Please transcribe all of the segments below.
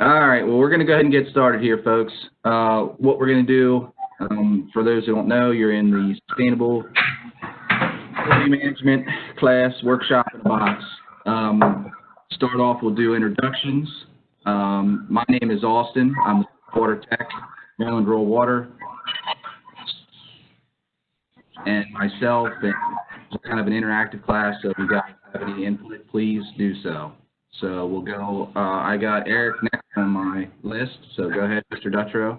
All right, well, we're going to go ahead and get started here, folks. What we're going to do, for those who don't know, you're in the Sustainable Facility Management class, workshop in a box. Start off, we'll do introductions. My name is Austin. I'm the water tech, Maryland Rural Water. And myself, and it's kind of an interactive class, so if you guys have any input, please do so. So we'll go, I got Eric next on my list, so go ahead, Mr. Dutrow.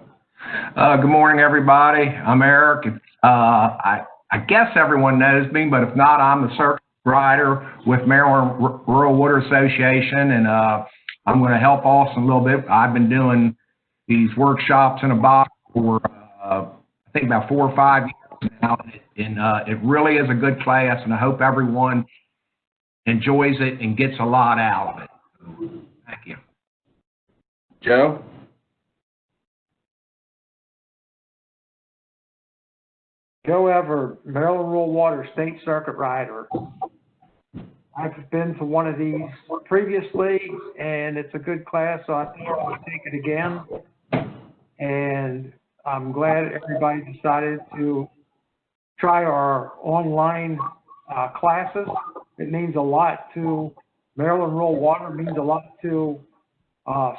Good morning, everybody. I'm Eric. I guess everyone knows me, but if not, I'm the circuit rider with Maryland Rural Water Association, and I'm going to help Austin a little bit. I've been doing these workshops in a box for, I think, about 4 or 5 years now, and it really is a good class, and I hope everyone enjoys it and gets a lot out of it. Thank you. Joe? Joe Everett, Maryland Rural Water State Circuit Rider. I've been to one of these previously, and it's a good class, so I think I'll take it again. And I'm glad everybody decided to try our online classes. It means a lot to Maryland Rural Water. It means a lot to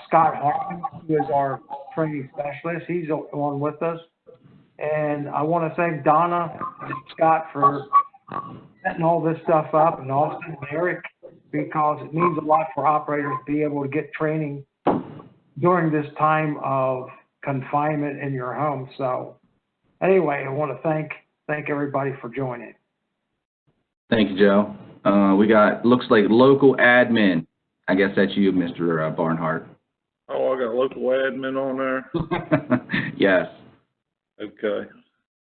Scott Hartman, who is our training specialist. He's on with us. And I want to thank Donna and Scott for setting all this stuff up, and Austin and Eric, because it means a lot for operators to be able to get training during this time of confinement in your home. So anyway, I want to thank everybody for joining. Thank you, Joe. We got, looks like local admin. I guess that's you, Mr. Barnhart. Oh, I got local admin on there? Yes. Okay.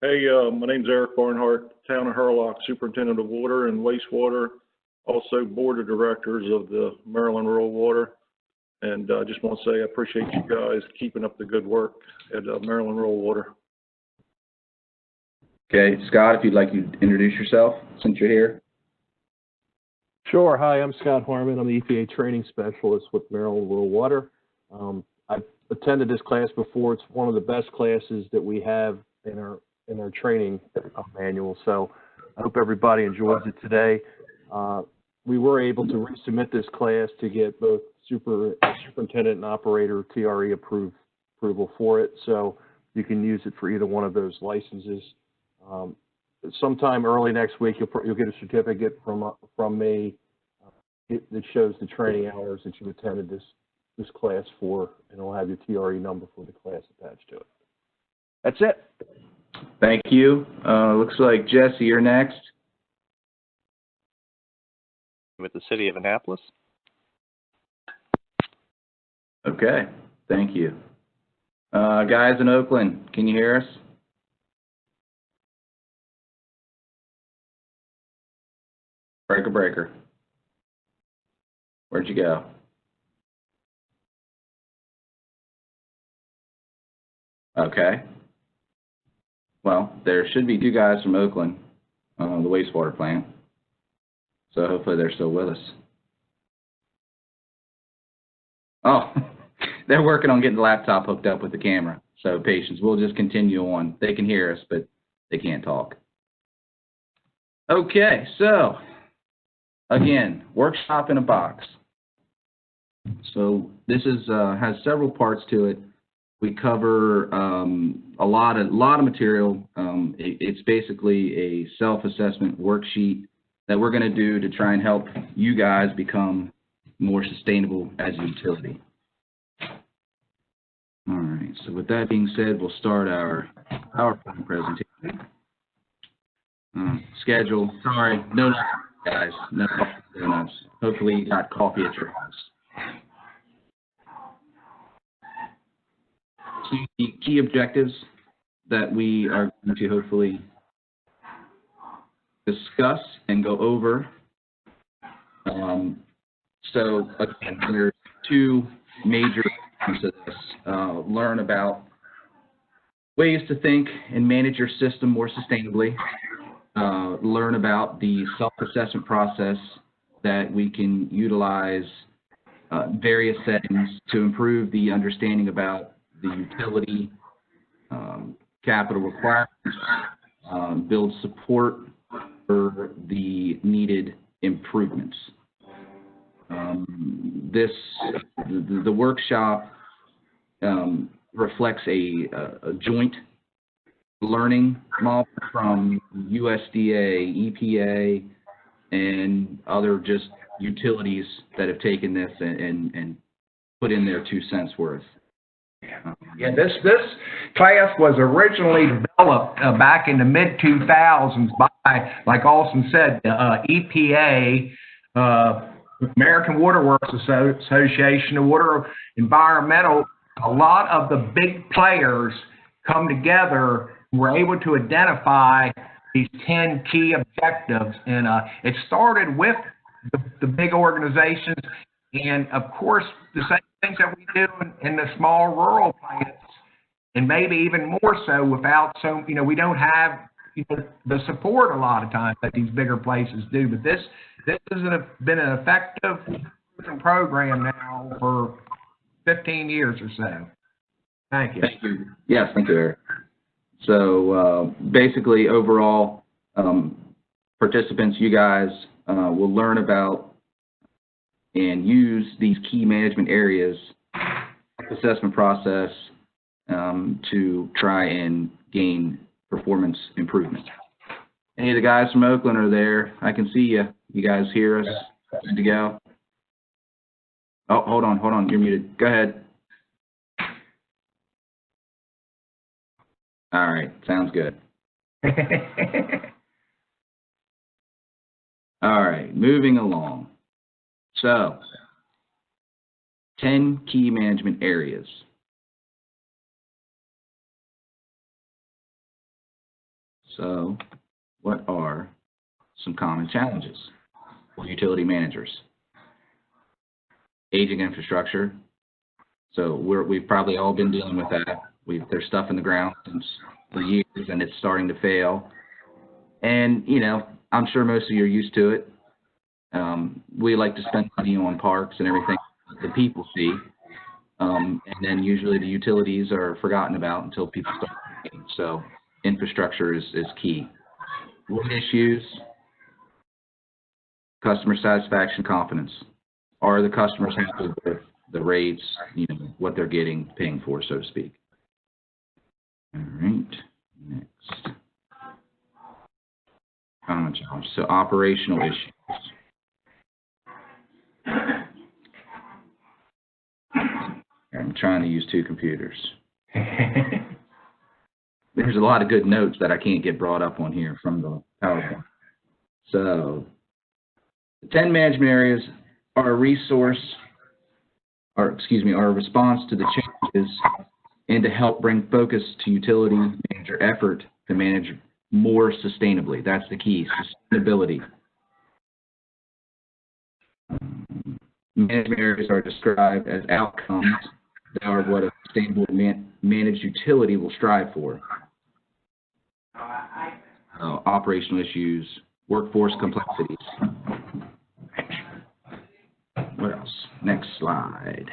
Hey, my name's Eric Barnhart, Town of Hurlock, Superintendent of Water and Wastewater, also Board of Directors of the Maryland Rural Water. And I just want to say I appreciate you guys keeping up the good work at Maryland Rural Water. Okay, Scott, if you'd like to introduce yourself since you're here. Sure. Hi, I'm Scott Harmon. I'm the EPA training specialist with Maryland Rural Water. I've attended this class before. It's one of the best classes that we have in our training manual. So I hope everybody enjoys it today. We were able to resubmit this class to get both superintendent and operator TRE approval for it. So you can use it for either one of those licenses. Sometime early next week, you'll get a certificate from me that shows the training hours that you attended this class for, and it'll have your TRE number for the class attached to it. That's it. Thank you. Looks like Jesse, you're next. With the City of Annapolis. Okay, thank you. Guys in Oakland, can you hear us? Breaker. Where'd you go? Okay. Well, there should be 2 guys from Oakland, the wastewater plant. So hopefully they're still with us. Oh, they're working on getting the laptop hooked up with the camera. So patience, we'll just continue on. They can hear us, but they can't talk. Okay, so again, workshop in a box. So this is has several parts to it. We cover a lot of material. It's basically a self-assessment worksheet that we're going to do to try and help you guys become more sustainable as a utility. All right. So with that being said, we'll start our PowerPoint presentation. Schedule. Sorry, no, guys, no donuts. Hopefully you got coffee at your house. So the key objectives that we are going to hopefully discuss and go over. So again, there's 2 major points of this. Learn about ways to think and manage your system more sustainably. Learn about the self-assessment process that we can utilize various settings to improve the understanding about the utility capital requirements, build support for the needed improvements. The workshop reflects a joint learning model from USDA, EPA, and other just utilities that have taken this and put in their 2 cents worth. Yeah, this class was originally developed back in the mid-2000s by, like Austin said, EPA, American Water Works Association, the Water Environmental. A lot of the big players come together and were able to identify these 10 key objectives. And it started with the big organizations and, of course, the same things that we do in the small rural plants, and maybe even more so without we don't have the support a lot of times that these bigger places do. But this has been an effective program now for 15 years or so. Thank you. Thank you. Yes, thank you, Eric. So basically, overall, participants, you guys will learn about and use these key management areas, assessment process, to try and gain performance improvement. Any of the guys from Oakland are there? I can see you. You guys hear us? Good to go? Oh, hold on. You're muted. Go ahead. All right. Sounds good. All right. Moving along. So, 10 key management areas. So, what are some common challenges for utility managers? Aging infrastructure. So we've probably all been dealing with that. There's stuff in the ground for years and it's starting to fail. And, I'm sure most of you are used to it. We like to spend money on parks and everything the people see. And then usually the utilities are forgotten about until people start working. So infrastructure is key. What issues? Customer satisfaction, confidence. Are the customers happy with the rates, what they're paying for, so to speak? All right, next. Common challenge. So operational issues. I'm trying to use 2 computers. There's a lot of good notes that I can't get brought up on here from the PowerPoint. So, the 10 management areas are a response to the changes and to help bring focus to utility manager effort to manage more sustainably. That's the key, sustainability. Management areas are described as outcomes that are what a sustainable managed utility will strive for. Operational issues, workforce complexities. What else? Next slide.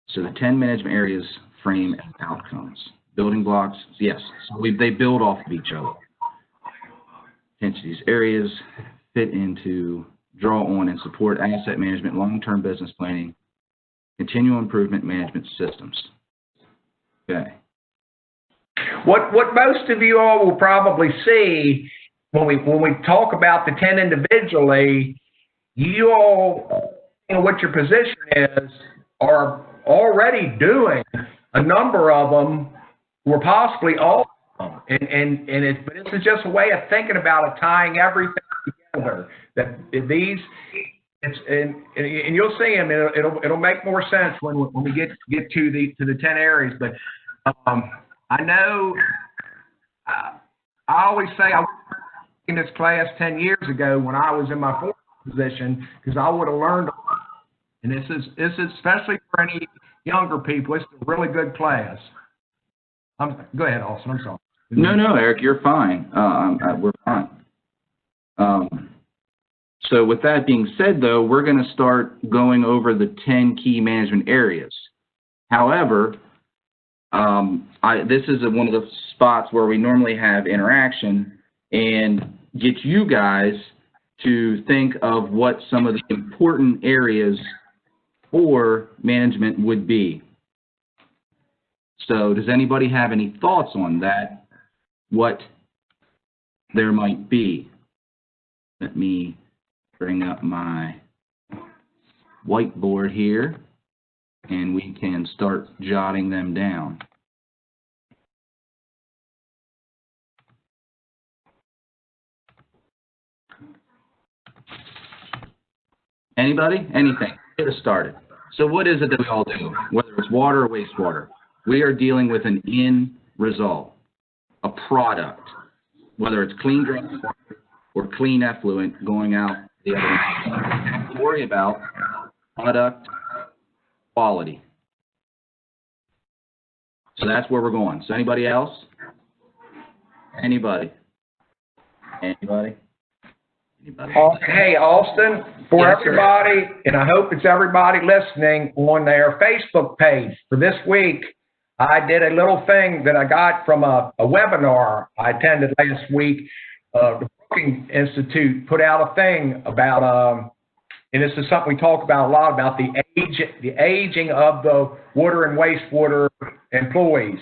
So the 10 management areas frame as outcomes. Building blocks, yes. So they build off of each other. Hence, these areas fit into, draw on, and support asset management, long-term business planning, continual improvement management systems. Okay. What most of you all will probably see when we talk about the 10 individually, you all, what your position is, are already doing a number of them, or possibly all of them. But this is just a way of thinking about it, tying everything together. That these, and you'll see them. It'll make more sense when we get to the 10 areas. But I know I always say I was in this class 10 years ago when I was in my former position, because I would have learned a lot. And this is especially for any younger people. It's a really good class. Go ahead, Austin. I'm sorry. No, Eric, you're fine. We're fine. So with that being said, though, we're going to start going over the 10 key management areas. However, this is one of the spots where we normally have interaction and get you guys to think of what some of the important areas for management would be. So does anybody have any thoughts on that, what there might be? Let me bring up my whiteboard here, and we can start jotting them down. Anybody? Anything? Get us started. So what is it that we all do, whether it's water or wastewater? We are dealing with an end result, a product, whether it's clean drinking water or clean effluent going out the other end. We have to worry about product quality. So that's where we're going. So anybody else? Anybody? Anybody? Anybody? Hey, Austin, for Yes, sir. everybody, and I hope it's everybody listening on their Facebook page for this week, I did a little thing that I got from a webinar I attended last week. The Brookings Institute put out a thing about, and this is something we talk about a lot, about the aging of the water and wastewater employees.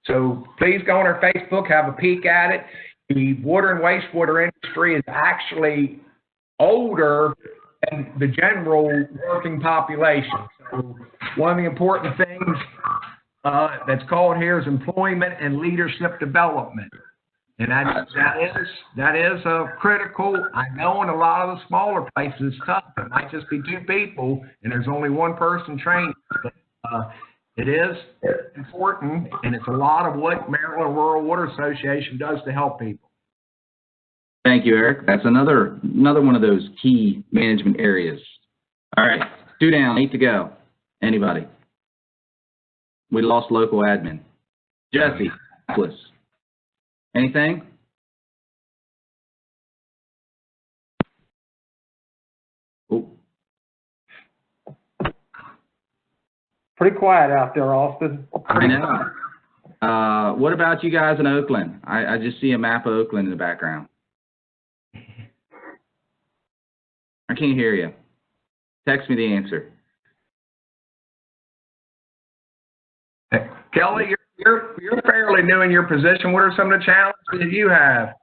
So please go on our Facebook, have a peek at it. The water and wastewater industry is actually older than the general working population. So one of the important things that's called here is employment and leadership development. And that is critical. I know in a lot of the smaller places it's tough. It might just be two people and there's only one person trained. But, it is important, and it's a lot of what Maryland Rural Water Association does to help people. Thank you, Eric. That's another one of those key management areas. All right, 2 down, 8 to go. Anybody? We lost local admin. Jesse, Atlas. Anything? Oh, Pretty quiet out there, Austin. I know. What about you guys in Oakland? I just see a map of Oakland in the background. I can't hear you. Text me the answer. Hey, Kelly, you're fairly new in your position. What are some of the challenges that you have?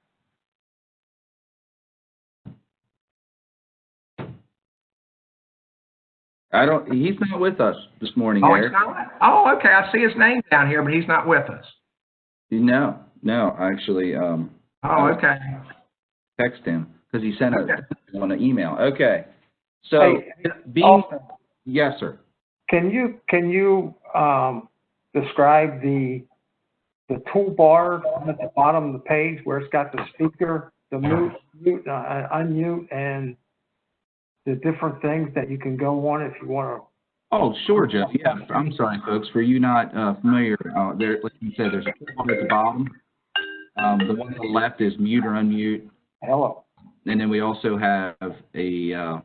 He's not with us this morning, Oh, Eric. he's not? Oh, okay. I see his name down here, but he's not with us. No, actually, Oh, okay. text him because he sent it on an email. Okay. So, Hey, Austin, yes, sir. can you describe the toolbar at the bottom of the page where it's got the speaker, the mute, unmute, and the different things that you can go on if you want to? Oh, sure, Jeff. Yeah, I'm sorry, folks, for you not familiar. There, like you said, there's a toolbar at the bottom. The one on the left is mute or unmute, Hello. and then we also have a,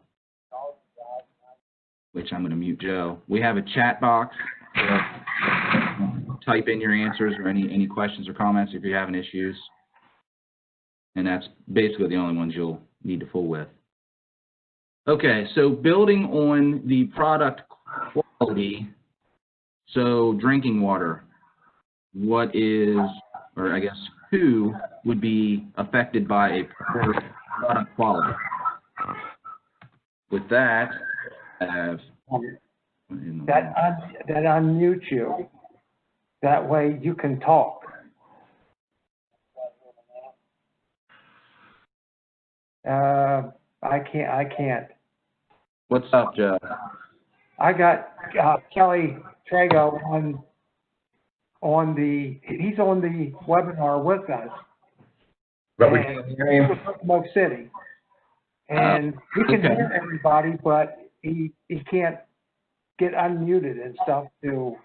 which I'm going to mute Joe. We have a chat box. Type in your answers or any questions or comments if you're having issues. And that's basically the only ones you'll need to fool with. Okay, so building on the product quality, so drinking water, what is, or I guess who would be affected by a poor product quality? With that, I have... That unmute you. That way you can talk. I can't. What's up, Joe? I got Kelly Trago he's on the webinar with us. But we And can't hear him. he's from Smoke City. And he can okay. hear everybody, but he can't get unmuted and stuff to.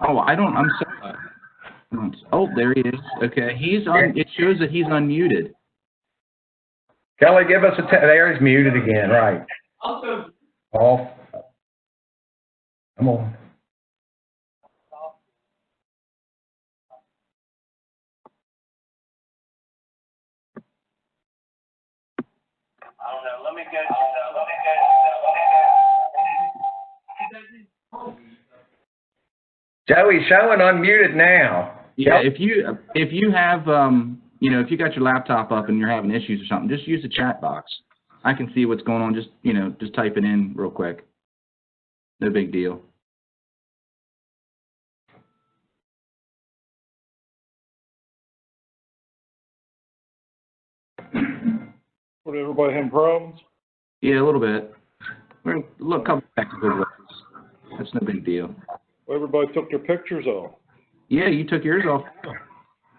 Oh, I'm sorry. Oh, there he is. Okay, it shows that he's unmuted. Kelly, give us there he's muted again, right. Off. Come on. Joey's showing unmuted now. Yeah, if you have, you know, if you got your laptop up and you're having issues or something, just use the chat box. I can see what's going on. Just, you know, just type it in real quick. No big deal. What, everybody having problems? Yeah, a little bit. We're a couple technical glitches. That's no big deal. Well, everybody took their pictures off. Yeah, you took yours off.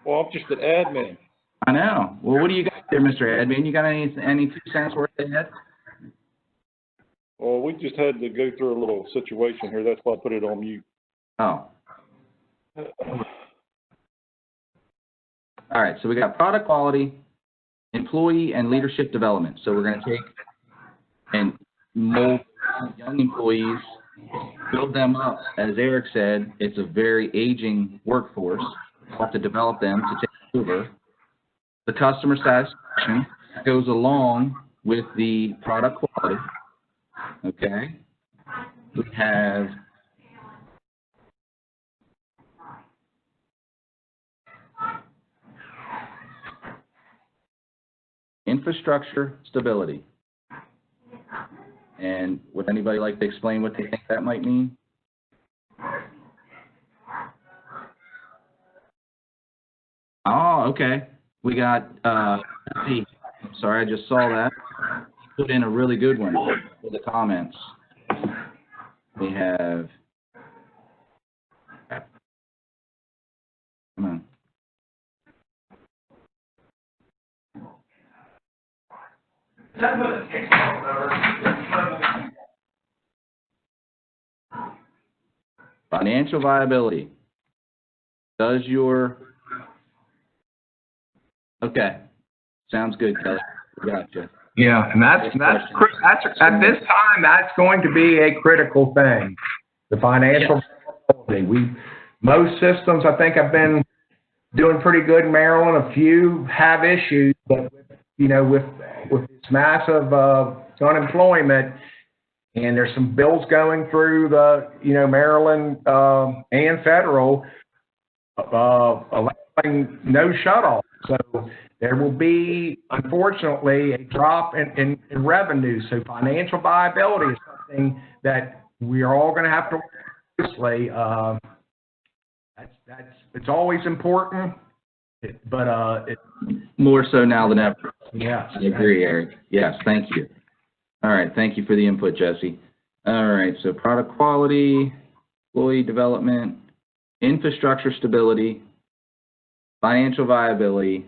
Well, I'm just an admin. I know. Well, what do you got there, Mr. Admin? You got any 2 cents worth ahead? Well, we just had to go through a little situation here. That's why I put it on mute. Oh. All right, so we got product quality, employee and leadership development. So we're going to take and mold young employees, build them up. As Eric said, it's a very aging workforce. We'll have to develop them to take over. The customer satisfaction goes along with the product quality. Okay. We have infrastructure stability. And would anybody like to explain what they think that might mean? Oh, okay. We got, sorry, I just saw that. Put in a really good one for the comments. We have, come on. Financial viability. Does your, okay, sounds good, Kelly. Gotcha. Yeah, and that's at this time, that's going to be a critical thing. The financial viability. Most systems, I think, have been doing pretty good in Maryland. A few have issues, but you know, with this massive unemployment, and there's some bills going through the, you know, Maryland and federal allowing no shutoff. So there will be, unfortunately, a drop in revenue. So financial viability is something that we are all going to have to work closely. It's always important, but more so now than ever. Yes. I agree, Eric. Yes, thank you. All right, thank you for the input, Jesse. All right, so product quality, employee development, infrastructure stability, financial viability.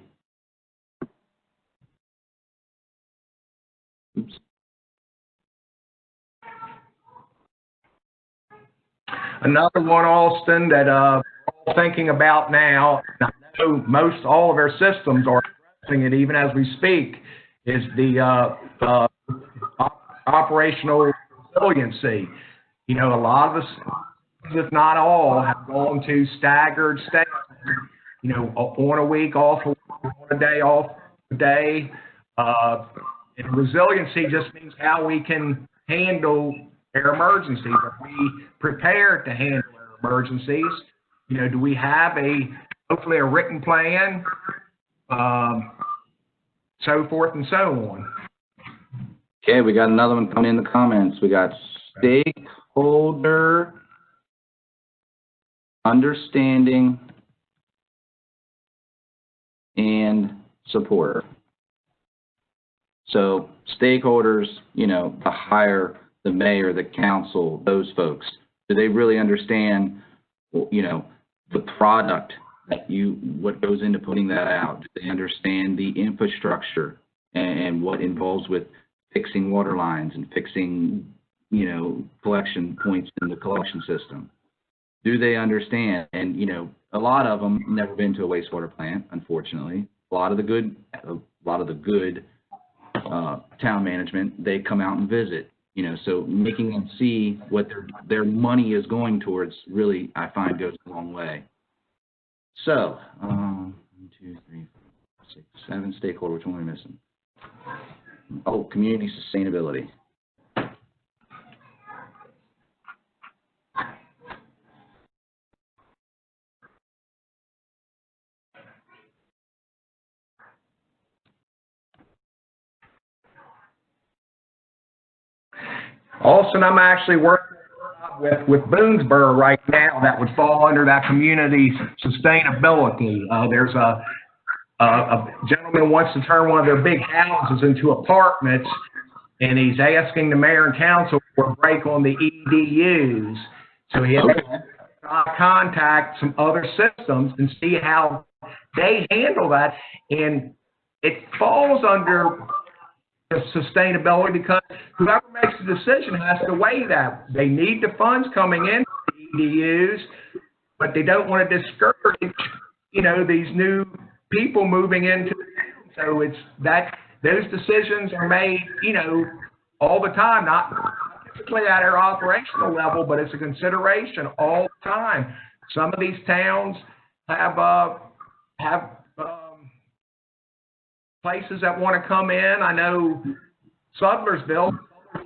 Oops. Another one, Alston, that we're all thinking about now, and I know most all of our systems are addressing it even as we speak, is the operational resiliency. You know, a lot of us, if not all, have gone to staggered status. You know, on a week, off a week, on a day, off a day. And resiliency just means how we can handle our emergencies. Are we prepared to handle our emergencies? You know, do we have hopefully a written plan, so forth and so on. Okay, we got another one coming in the comments. We got stakeholder understanding and support. So stakeholders, you know, the higher, the mayor, the council, those folks, do they really understand, you know, the product that what goes into putting that out? Do they understand the infrastructure and what involves with fixing water lines and fixing, you know, collection points in the collection system? Do they understand? And, you know, a lot of them never been to a wastewater plant, unfortunately. A lot of the good town management, they come out and visit, you know, so making them see what their money is going towards really, I find, goes a long way. So, 1, 2, 3, 4, 6, 7 stakeholder, which one am I missing? Oh, community sustainability. Austin, I'm actually working with Boonesboro right now that would fall under that community sustainability. There's a gentleman wants to turn one of their big houses into apartments, and he's asking the mayor and council for a break on the EDUs. So he has to contact some other systems and see how they handle that. And it falls under the sustainability because whoever makes the decision has to weigh that. They need the funds coming in for the EDUs, but they don't want to discourage, you know, these new people moving into the town. So it's that those decisions are made, you know, all the time, not typically at our operational level, but it's a consideration all the time. Some of these towns have places that want to come in. I know Sudlersville's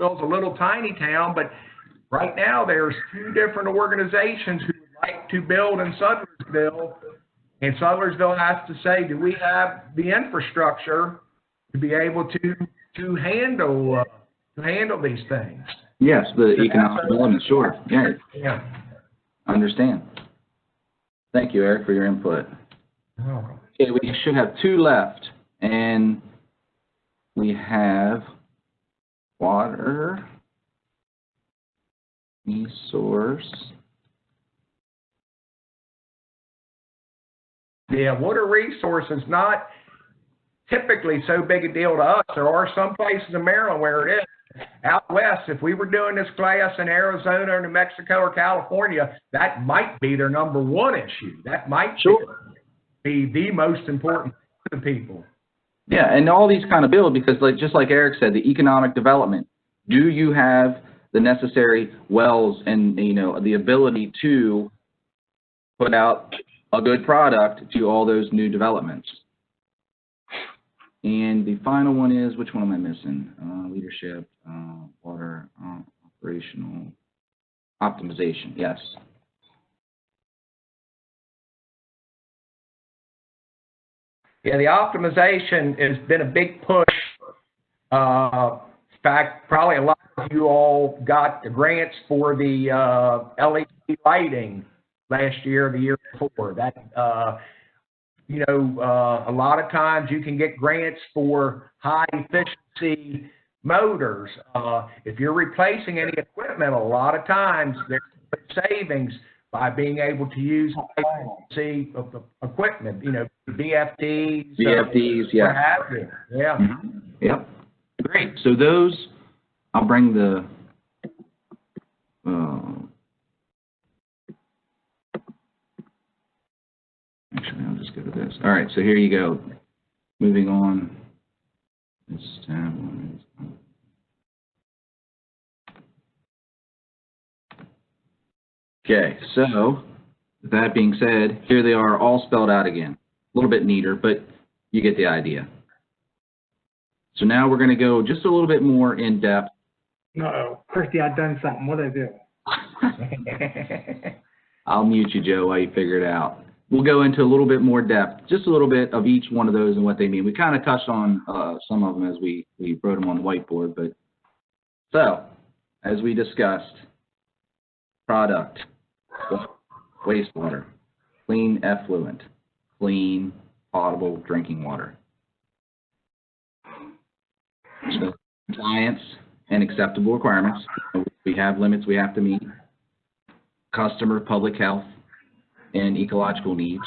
a little tiny town, but right now there's 2 different organizations who would like to build in Sudlersville, and Sudlersville has to say, do we have the infrastructure to be able to handle these things? Yes, the economic development, sure. Yeah, Yeah. I understand. Thank you, Eric, for your input. Okay, we should have 2 left, and we have water resource. Yeah, water resource is not typically so big a deal to us. There are some places in Maryland where it is. Out west, if we were doing this class in Arizona or New Mexico or California, that might be their #1 issue. That might be the most important to people. Yeah, and all these kind of build because, just like Eric said, the economic development. Do you have the necessary wells and, you know, the ability to put out a good product to all those new developments? And the final one is, which one am I missing? Leadership, water, operational, optimization, yes. Yeah, the optimization has been a big push. In fact, probably a lot of you all got the grants for the LED lighting last year or the year before. That, you know, a lot of times you can get grants for high efficiency motors. If you're replacing any equipment, a lot of times there's savings by being able to use high efficiency of the equipment, you know, VFDs. Yeah. What have you. Yeah. Mm-hmm. Yep. Great. So those, I'll bring the, actually, I'll just go to this. All right, so here you go. Moving on. This tab one is, okay, so with that being said, here they are all spelled out again. A little bit neater, but you get the idea. So now we're going to go just a little bit more in depth. No, Christy, I've done something. What did I do? I'll mute you, Joe, while you figure it out. We'll go into a little bit more depth, just a little bit of each one of those and what they mean. We kind of touched on some of them as we wrote them on the whiteboard. But so, as we discussed, product, wastewater, clean effluent, clean potable drinking water. So, compliance and acceptable requirements. We have limits we have to meet. Customer, public health, and ecological needs.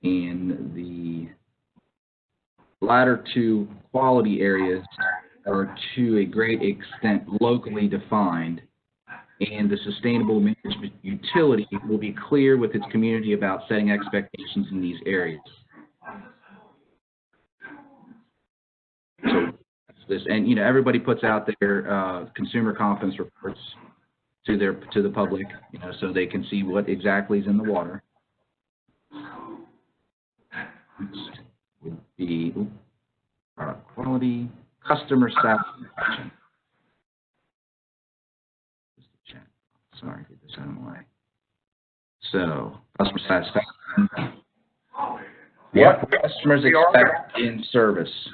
And the latter 2 quality areas are to a great extent locally defined, and the sustainable management utility will be clear with its community about setting expectations in these areas. So this, and, you know, everybody puts out their, consumer confidence reports to the public, you know, so they can see what exactly is in the water. Next would be product quality, customer satisfaction. Sorry, get this out of the way. So, customer satisfaction. What customers expect in service,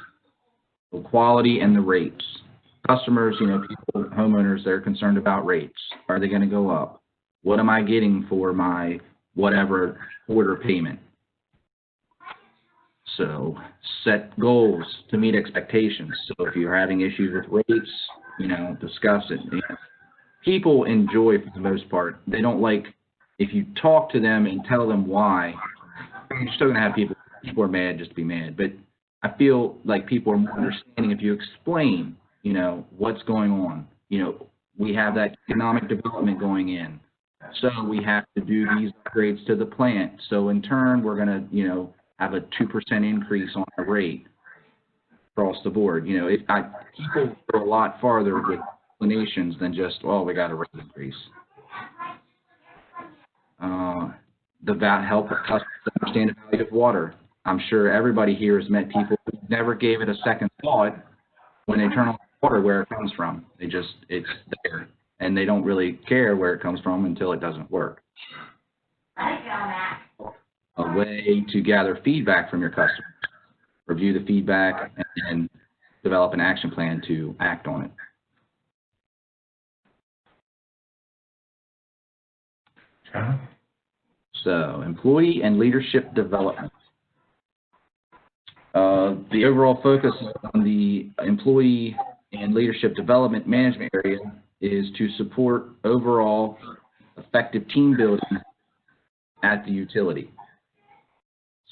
the quality and the rates. Customers, you know, people, homeowners, they're concerned about rates. Are they going to go up? What am I getting for my whatever order payment? So, set goals to meet expectations. So, if you're having issues with rates, you know, discuss it. People enjoy, for the most part. They don't like, if you talk to them and tell them why, you're still going to have people who are mad just to be mad. But I feel like people are more understanding if you explain, you know, what's going on. You know, we have that economic development going in. So we have to do these upgrades to the plant. So in turn, we're going to, you know, have a 2% increase on our rate across the board. You know, people go a lot farther with explanations than just, oh, we got a rate increase. Help customers understand the value of water. I'm sure everybody here has met people who never gave it a second thought when they turn on water where it comes from. It's there, and they don't really care where it comes from until it doesn't work. A way to gather feedback from your customers, review the feedback, and develop an action plan to act on it. So, employee and leadership development. The overall focus on the employee and leadership development management area is to support overall effective team building at the utility.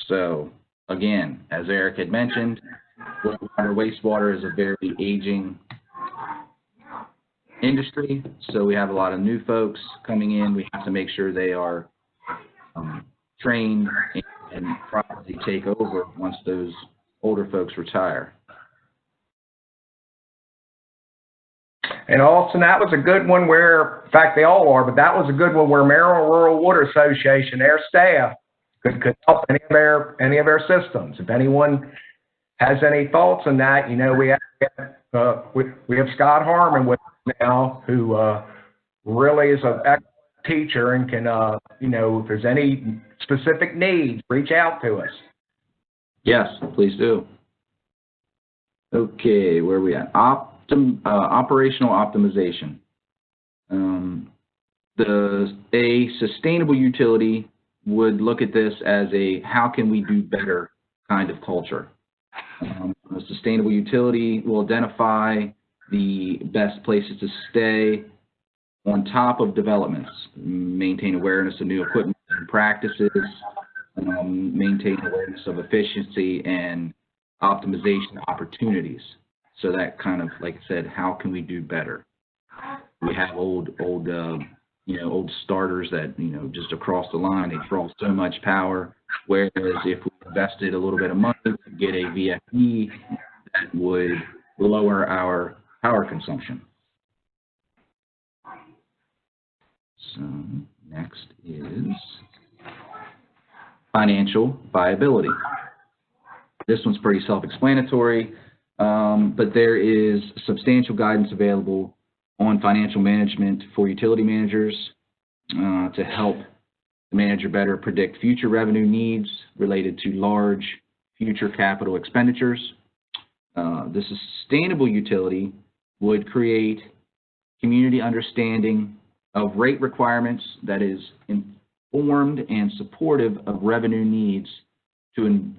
So, again, as Eric had mentioned, wastewater is a very aging industry, so we have a lot of new folks coming in. We have to make sure they are trained and properly take over once those older folks retire. And Austin, that was a good one where, in fact, they all are, but that was a good one where Maryland Rural Water Association, their staff, could help any of their systems. If anyone has any thoughts on that, you know, we have Scott Harmon with us now, who really is an excellent teacher and can, you know, if there's any specific needs, reach out to us. Yes, please do. Okay, where are we at? Operational optimization. A sustainable utility would look at this as a how can we do better kind of culture. A sustainable utility will identify the best places to stay on top of developments, maintain awareness of new equipment and practices, maintain awareness of efficiency and optimization opportunities. So that kind of, like I said, how can we do better? We have old starters that, you know, just across the line, they draw so much power, whereas if we invested a little bit of money to get a VFD, that would lower our power consumption. So next is financial viability. This one's pretty self-explanatory, but there is substantial guidance available on financial management for utility managers to help the manager better predict future revenue needs related to large future capital expenditures. This sustainable utility would create community understanding of rate requirements that is informed and supportive of revenue needs to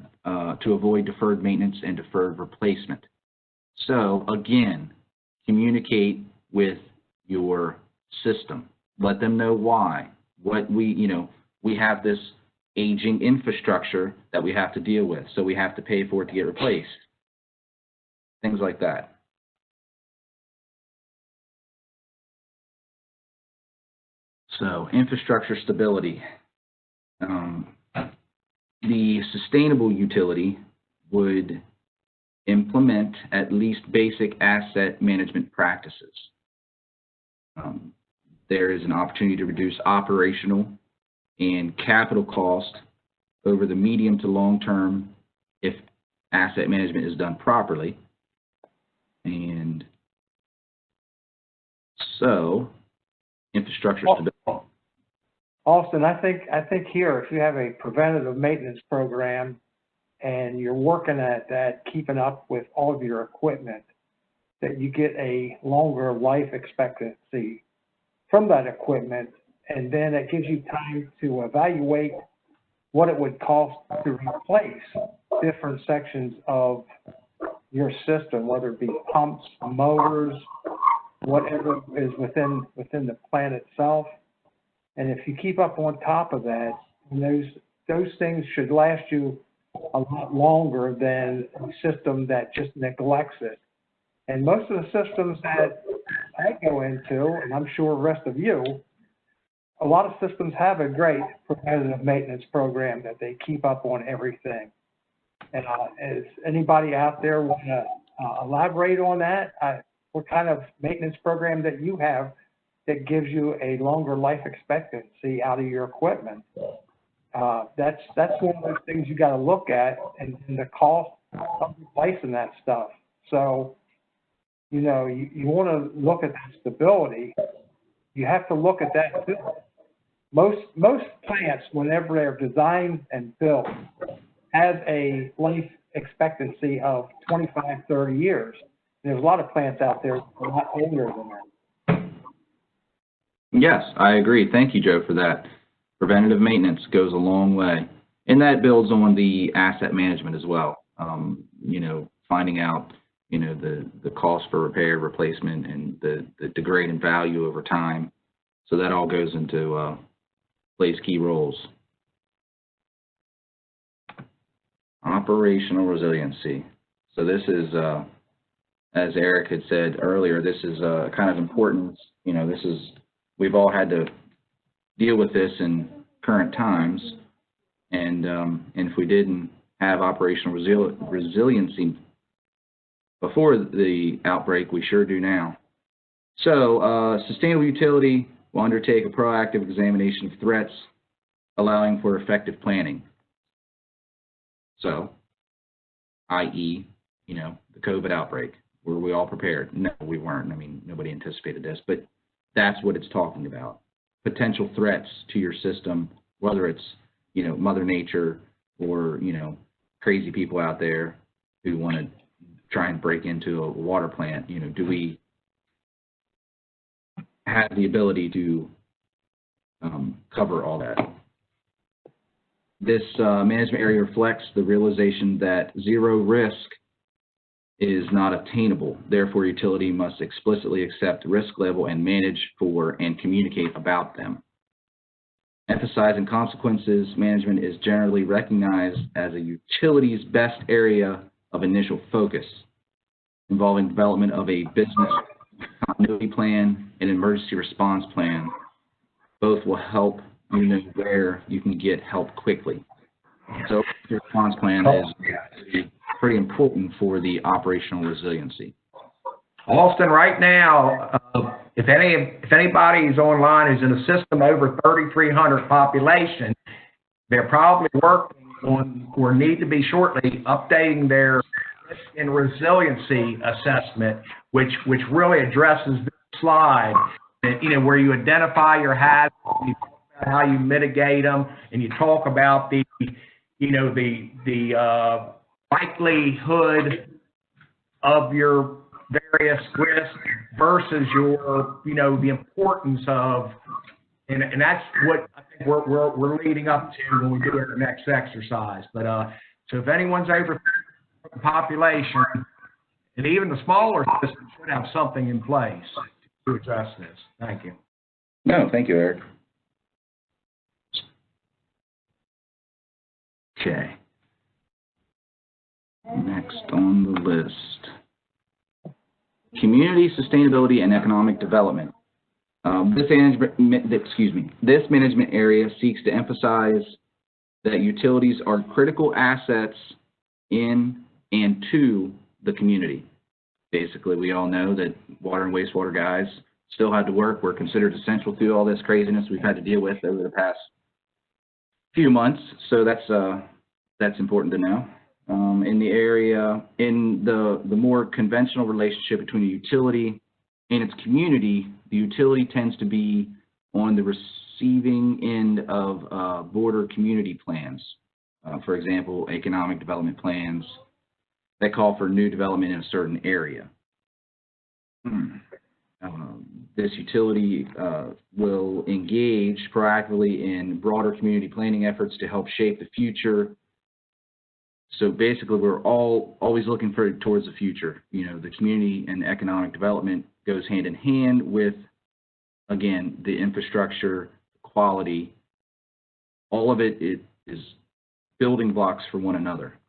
avoid deferred maintenance and deferred replacement. So again, communicate with your system. Let them know why. We have this aging infrastructure that we have to deal with, so we have to pay for it to get replaced. Things like that. So, infrastructure stability. The sustainable utility would implement at least basic asset management practices. There is an opportunity to reduce operational and capital cost over the medium to long term if asset management is done properly. And so, infrastructure stability. Austin, I think here, if you have a preventative maintenance program and you're working at that, keeping up with all of your equipment, that you get a longer life expectancy from that equipment, and then it gives you time to evaluate what it would cost to replace different sections of your system, whether it be pumps, motors, whatever is within the plant itself. And if you keep up on top of that, those things should last you a lot longer than a system that just neglects it. And most of the systems that I go into, and I'm sure the rest of you, a lot of systems have a great preventative maintenance program that they keep up on everything. And is anybody out there want to elaborate on that? What kind of maintenance program that you have that gives you a longer life expectancy out of your equipment? That's one of those things you got to look at, and the cost of replacing that stuff. So, you know, you want to look at that stability. You have to look at that too. Most plants, whenever they're designed and built, have a life expectancy of 25, 30 years. There's a lot of plants out there that are a lot older than that. Yes, I agree. Thank you, Joe, for that. Preventative maintenance goes a long way. And that builds on the asset management as well. You know, finding out, you know, the cost for repair, replacement, and the degrading value over time. So that all goes into plays key roles. Operational resiliency. So this is, as Eric had said earlier, this is kind of important. You know, we've all had to deal with this in current times, and if we didn't have operational resiliency before the outbreak, we sure do now. So sustainable utility will undertake a proactive examination of threats, allowing for effective planning. So, i.e., you know, the COVID outbreak. Were we all prepared? No, we weren't. I mean, nobody anticipated this, but that's what it's talking about. Potential threats to your system, whether it's, you know, Mother Nature or, you know, crazy people out there who want to try and break into a water plant. You know, do we have the ability to cover all that? This management area reflects the realization that zero risk is not attainable. Therefore, utility must explicitly accept risk level and manage for and communicate about them. Emphasizing consequences management is generally recognized as a utility's best area of initial focus, involving development of a business continuity plan and emergency response plan. Both will help you know where you can get help quickly. So the response plan is pretty important for the operational resiliency. Austin, right now, if anybody is online who's in a system over 3,300 population, they're probably working on, or need to be shortly, updating their risk and resiliency assessment, which really addresses this slide, that, you know, where you identify your hazards, and you talk about how you mitigate them, and you talk about the, you know, the likelihood of your various risks versus your, you know, the importance of, and that's what I think we're leading up to when we do our next exercise. But so if anyone's over the population, and even the smaller system should have something in place to address this. Thank you. No, thank you, Eric. Okay. Next on the list, community sustainability and economic development. This management area seeks to emphasize that utilities are critical assets in and to the community. Basically, we all know that water and wastewater guys still had to work. We're considered essential through all this craziness we've had to deal with over the past few months. So that's important to know. In the area, in the more conventional relationship between a utility and its community, the utility tends to be on the receiving end of border community plans. For example, economic development plans that call for new development in a certain area. This utility will engage proactively in broader community planning efforts to help shape the future. So basically, we're always looking towards the future. You know, the community and economic development goes hand in hand with, again, the infrastructure, quality. All of it is building blocks for one another.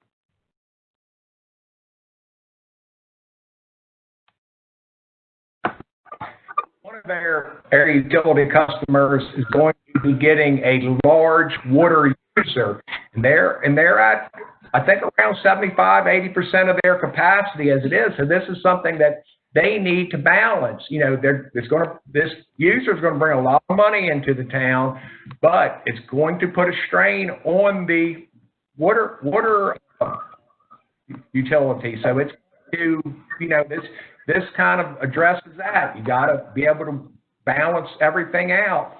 One of their utility customers is going to be getting a large water user, and they're at, I think, around 75–80% of their capacity as it is. So this is something that they need to balance. You know, this user is going to bring a lot of money into the town, but it's going to put a strain on the water utility. So it's to, you know, this kind of addresses that. You got to be able to balance everything out.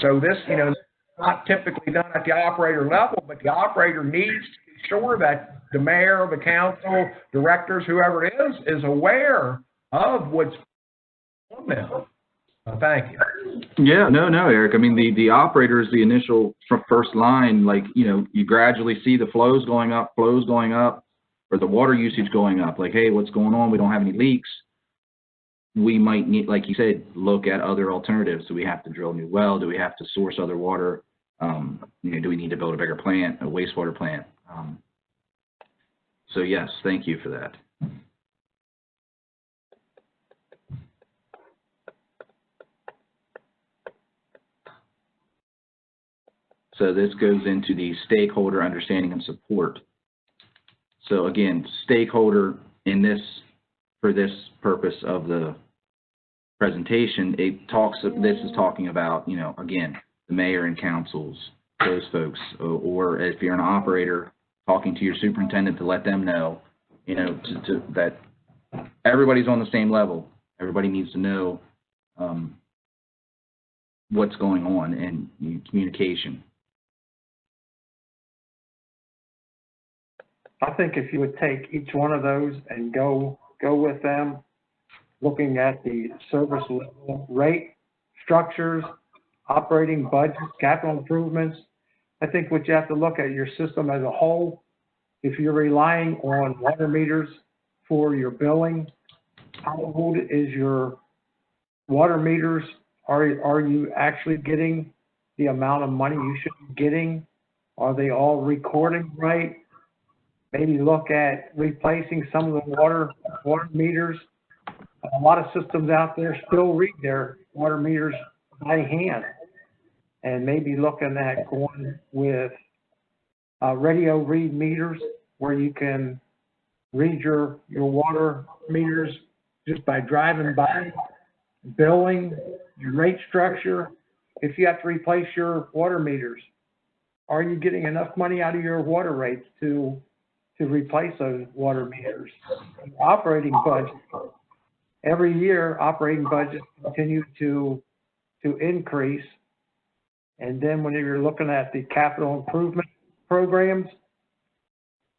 So this, you know, not typically done at the operator level, but the operator needs to be sure that the mayor, the council, directors, whoever it is aware of what's on them. Thank you. Yeah, no, Eric. I mean, the operator is the initial first line. Like, you know, you gradually see the flows going up, or the water usage going up. Like, hey, what's going on? We don't have any leaks. We might need, like you said, look at other alternatives. Do we have to drill a new well? Do we have to source other water? You know, do we need to build a bigger plant, a wastewater plant? So yes, thank you for that. So this goes into the stakeholder understanding and support. So again, stakeholder in this, for this purpose of the presentation, this is talking about, you know, again, the mayor and councils, those folks, or if you're an operator, talking to your superintendent to let them know, you know, that everybody's on the same level. Everybody needs to know what's going on in communication. I think if you would take each one of those and go with them, looking at the service level rate structures, operating budgets, capital improvements, I think what you have to look at your system as a whole. If you're relying on water meters for your billing, how old is your water meters? Are you actually getting the amount of money you should be getting? Are they all recording right? Maybe look at replacing some of the water meters. A lot of systems out there still read their water meters by hand, and maybe looking at going with radio read meters where you can read your water meters just by driving by, billing, your rate structure. If you have to replace your water meters, are you getting enough money out of your water rates to replace those water meters? Operating budget. Every year, operating budgets continue to increase. And then when you're looking at the capital improvement programs,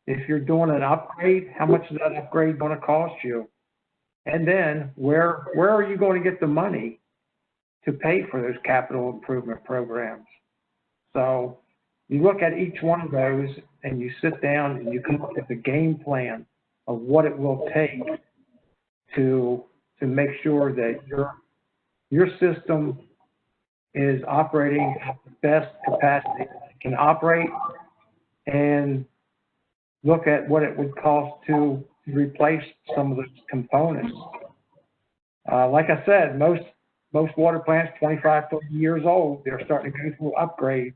if you're doing an upgrade, how much is that upgrade going to cost you? And then where are you going to get the money to pay for those capital improvement programs? So you look at each one of those and you sit down and you come up with a game plan of what it will take to make sure that your system is operating at the best capacity it can operate, and look at what it would cost to replace some of those components. Like I said, most water plants, 25, 30 years old, they're starting to go through upgrades.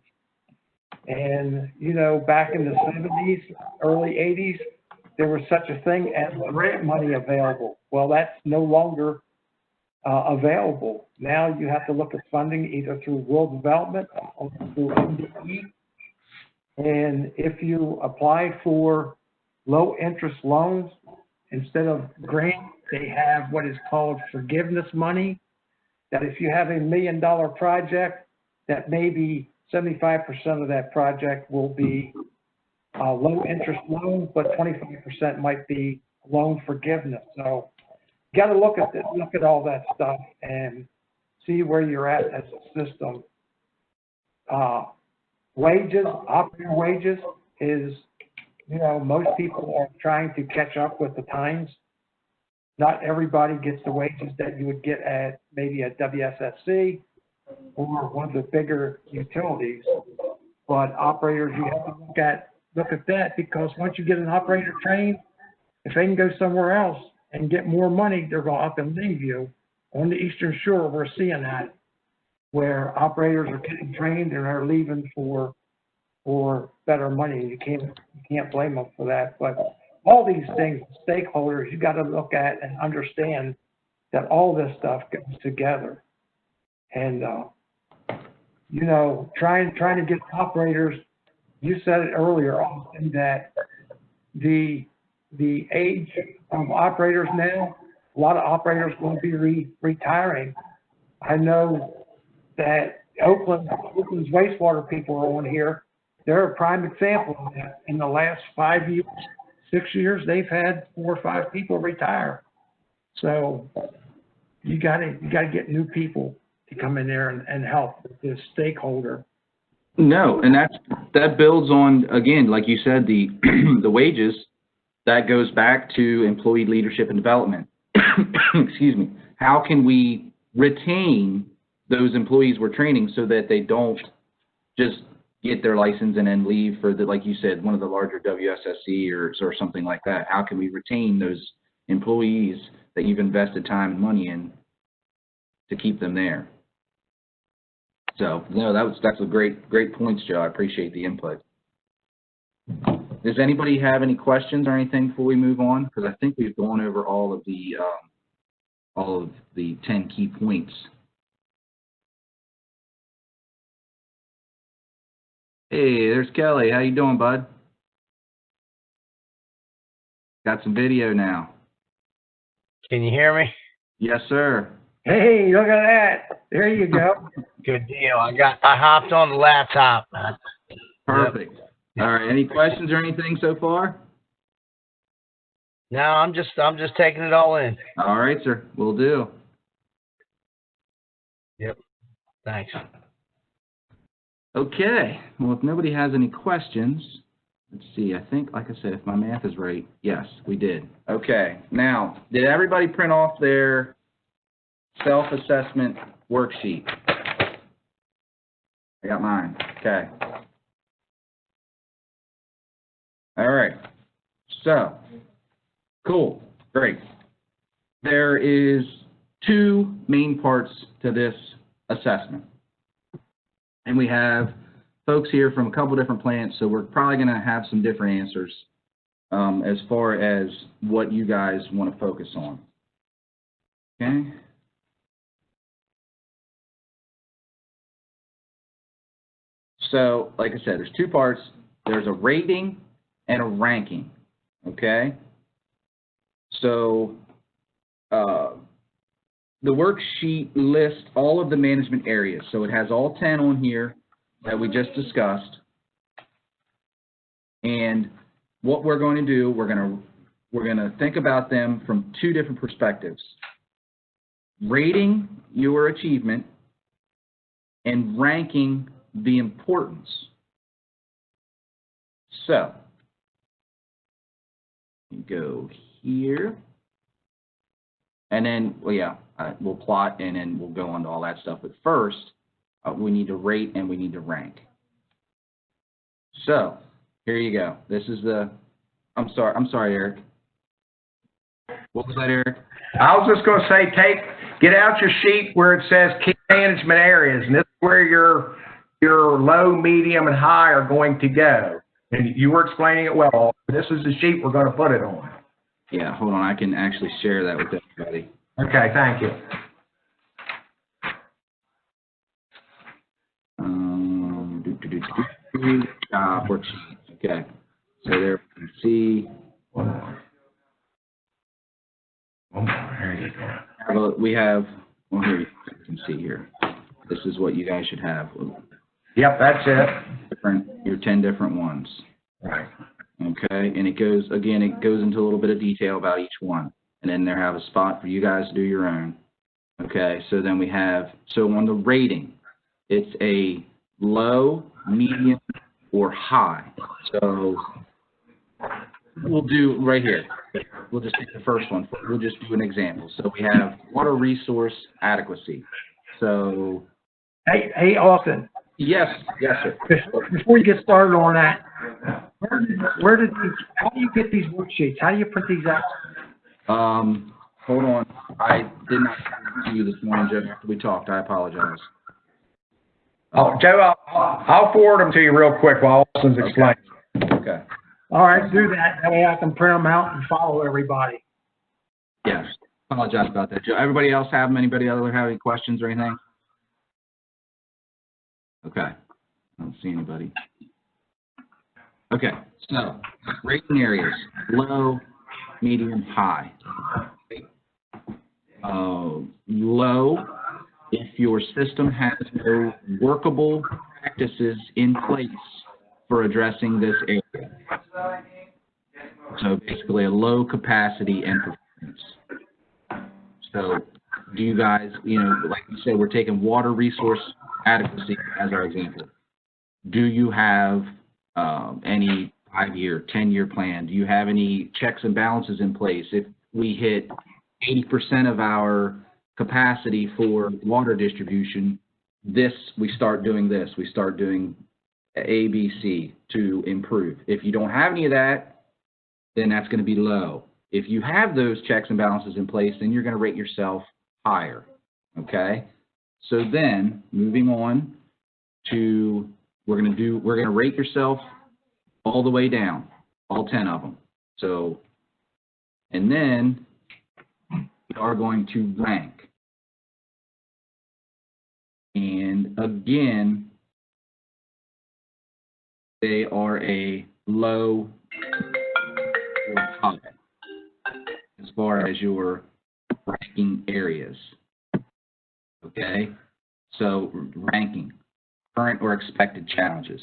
And, you know, back in the 70s, early 80s, there was such a thing as grant money available. Well, that's no longer available. Now you have to look at funding either through rural development or through MDE. And if you apply for low interest loans, instead of grant, they have what is called forgiveness money. That if you have $1 million project, that maybe 75% of that project will be a low interest loan, but 25% might be loan forgiveness. So you got to look at all that stuff and see where you're at as a system. Wages, operator wages is, you know, most people are trying to catch up with the times. Not everybody gets the wages that you would get at maybe at WSSC or one of the bigger utilities. But operators, you have to look at that, because once you get an operator trained, if they can go somewhere else and get more money, they're going to up and leave you. On the Eastern Shore, we're seeing that, where operators are getting trained and are leaving for better money. You can't blame them for that. But all these things, stakeholders, you got to look at and understand that all this stuff goes together. And you know, trying to get operators. You said it earlier, Austin, that the age of operators now, a lot of operators will be retiring. I know that Oakland's wastewater people are on here. They're a prime example of that. In the last 5 years, 6 years, they've had 4 or 5 people retire. So you gotta get new people to come in there and help with this stakeholder. No, and that builds on, again, like you said, the the wages. That goes back to employee leadership and development. Excuse me. How can we retain those employees we're training so that they don't just get their license and then leave for like you said, one of the larger WSSC or something like that? How can we retain those employees that you've invested time and money in to keep them there? So, no, that's a great points, Joe. I appreciate the input. Does anybody have any questions or anything before we move on? Because I think we've gone over all of the 10 key points. Hey, there's Kelly. How you doing, bud? Got some video now. Can you hear me? Yes, sir. Hey, look at that. There you go. Good deal. I hopped on the laptop. Perfect. Yep. All right. Any questions or anything so far? No, I'm just taking it all in. All right, sir. Will do. Yep. Thanks. Okay. Well, if nobody has any questions, let's see. I think, like I said, if my math is right, yes, we did. Okay. Now, did everybody print off their self-assessment worksheet? I got mine. Okay. All right. So, cool. Great. There is 2 main parts to this assessment. And we have folks here from a couple different plants, so we're probably going to have some different answers as far as what you guys want to focus on. Okay. So, like I said, there's 2 parts. There's a rating and a ranking, okay? So, the worksheet lists all of the management areas. So it has all 10 on here that we just discussed. And what we're going to do, we're going to think about them from 2 different perspectives. Rating your achievement and ranking the importance. So, you go here. And then, well, yeah, we'll plot and then we'll go into all that stuff. But first, we need to rate and we need to rank. So, here you go. This is the, I'm sorry, Eric. What was that, Eric? I was just going to say, get out your sheet where it says key management areas, and this is where your your low, medium, and high are going to go. And you were explaining it well. This is the sheet we're going to put it on. Yeah, hold on, I can actually share that with everybody. Okay, thank you. Worksheet, okay. So there you can see, One more, there you go. we have, well, here you can see here. This is what you guys should have. Yep, that's it. Your 10 different ones. Right. Okay, and it goes, again, it goes into a little bit of detail about each one. And then there have a spot for you guys to do your own. Okay, so then we have, so on the rating, it's a low, medium, or high. So we'll do right here. We'll just take the first one. We'll just do an example. So we have water resource adequacy. So. Hey, Austin, Yes, sir. before you get started on that, how do you get these worksheets? How do you print these out? Hold on. I did not send it to you this morning, Joe, after we talked. I apologize. Oh, Joe, I'll forward them to you real quick while Austin's explaining. Okay. All right, do that. That way I can print them out and follow everybody. Yes. Apologize about that, Joe. Everybody else have them? Anybody other have any questions or anything? Okay. I don't see anybody. Okay. So, rating areas, low, medium, high. Low, if your system has no workable practices in place for addressing this area. So basically a low capacity and performance. So do you guys, like you said, we're taking water resource adequacy as our example. Do you have any 5-year, 10-year plan? Do you have any checks and balances in place? If we hit 80% of our capacity for water distribution, we start doing this. We start doing A, B, C to improve. If you don't have any of that, then that's going to be low. If you have those checks and balances in place, then you're going to rate yourself higher. Okay? So then, moving on to, we're going to rate yourself all the way down, all 10 of them. So, and then we are going to rank. And again, they are a low or high as far as your ranking areas. Okay? So, ranking, current or expected challenges.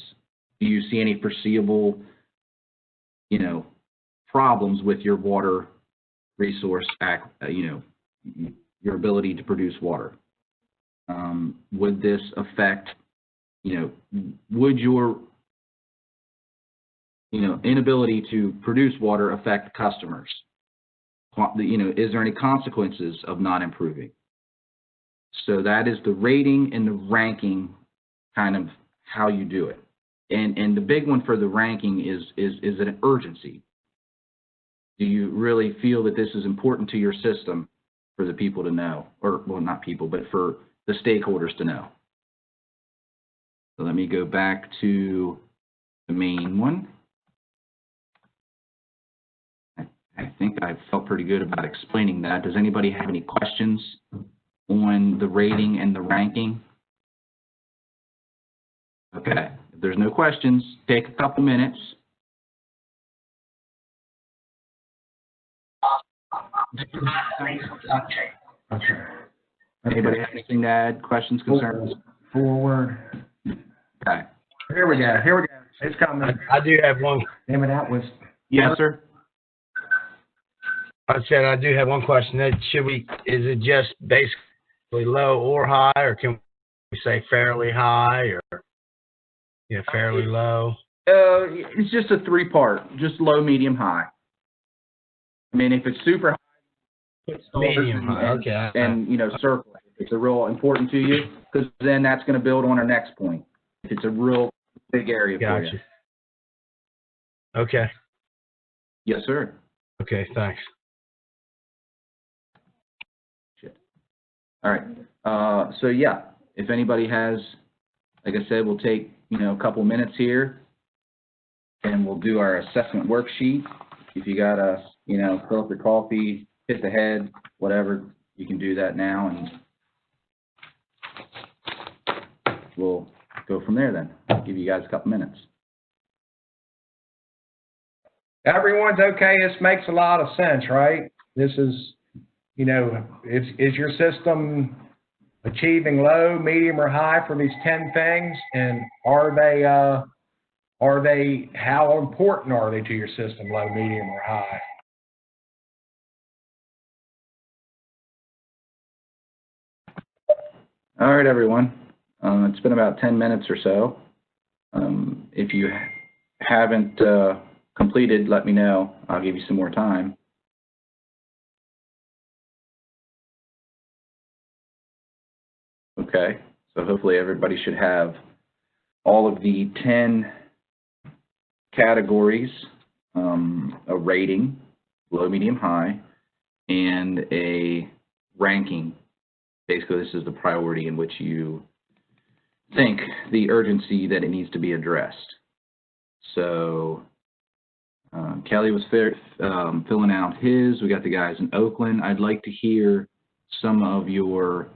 Do you see any foreseeable, problems with your water resource, your ability to produce water? Would this affect, would your, inability to produce water affect customers? Is there any consequences of not improving? So that is the rating and the ranking, kind of how you do it. And the big one for the ranking is an urgency. Do you really feel that this is important to your system for the people to know? Or, well, not people, but for the stakeholders to know. So let me go back to the main one. I think I felt pretty good about explaining that. Does anybody have any questions on the rating and the ranking? Okay, if there's no questions, take a couple minutes. Okay. Anybody have anything to add? Questions, concerns? Forward. Okay. Here we go. It's coming. I do have one. Damn it, that was. Yes, sir. I said I do have one question. Is it just basically low or high, or can we say fairly high or fairly low? It's just a 3-part, just low, medium, high. I mean, if it's super high, put stars Medium high, okay. and circle it. If it's a real important to you, because then that's going to build on our next point. If it's a real big area for you. Gotcha. Okay. Yes, sir. Okay, thanks. All right. So yeah, if anybody has like I said, we'll take, a couple minutes here and we'll do our assessment worksheet. If you gotta, fill up your coffee, hit the head, whatever, you can do that now, and we'll go from there then. I'll give you guys a couple minutes. Everyone's okay. This makes a lot of sense, right? This is, is your system achieving low, medium, or high for these 10 things? And how important are they to your system, low, medium, or high? All right, everyone. It's been about 10 minutes or so. If you haven't completed, let me know. I'll give you some more time. Okay, so hopefully everybody should have all of the 10 categories, a rating, low, medium, high, and a ranking. Basically, this is the priority in which you think the urgency that it needs to be addressed. So Kelly was filling out his. We got the guys in Oakland. I'd like to hear some of your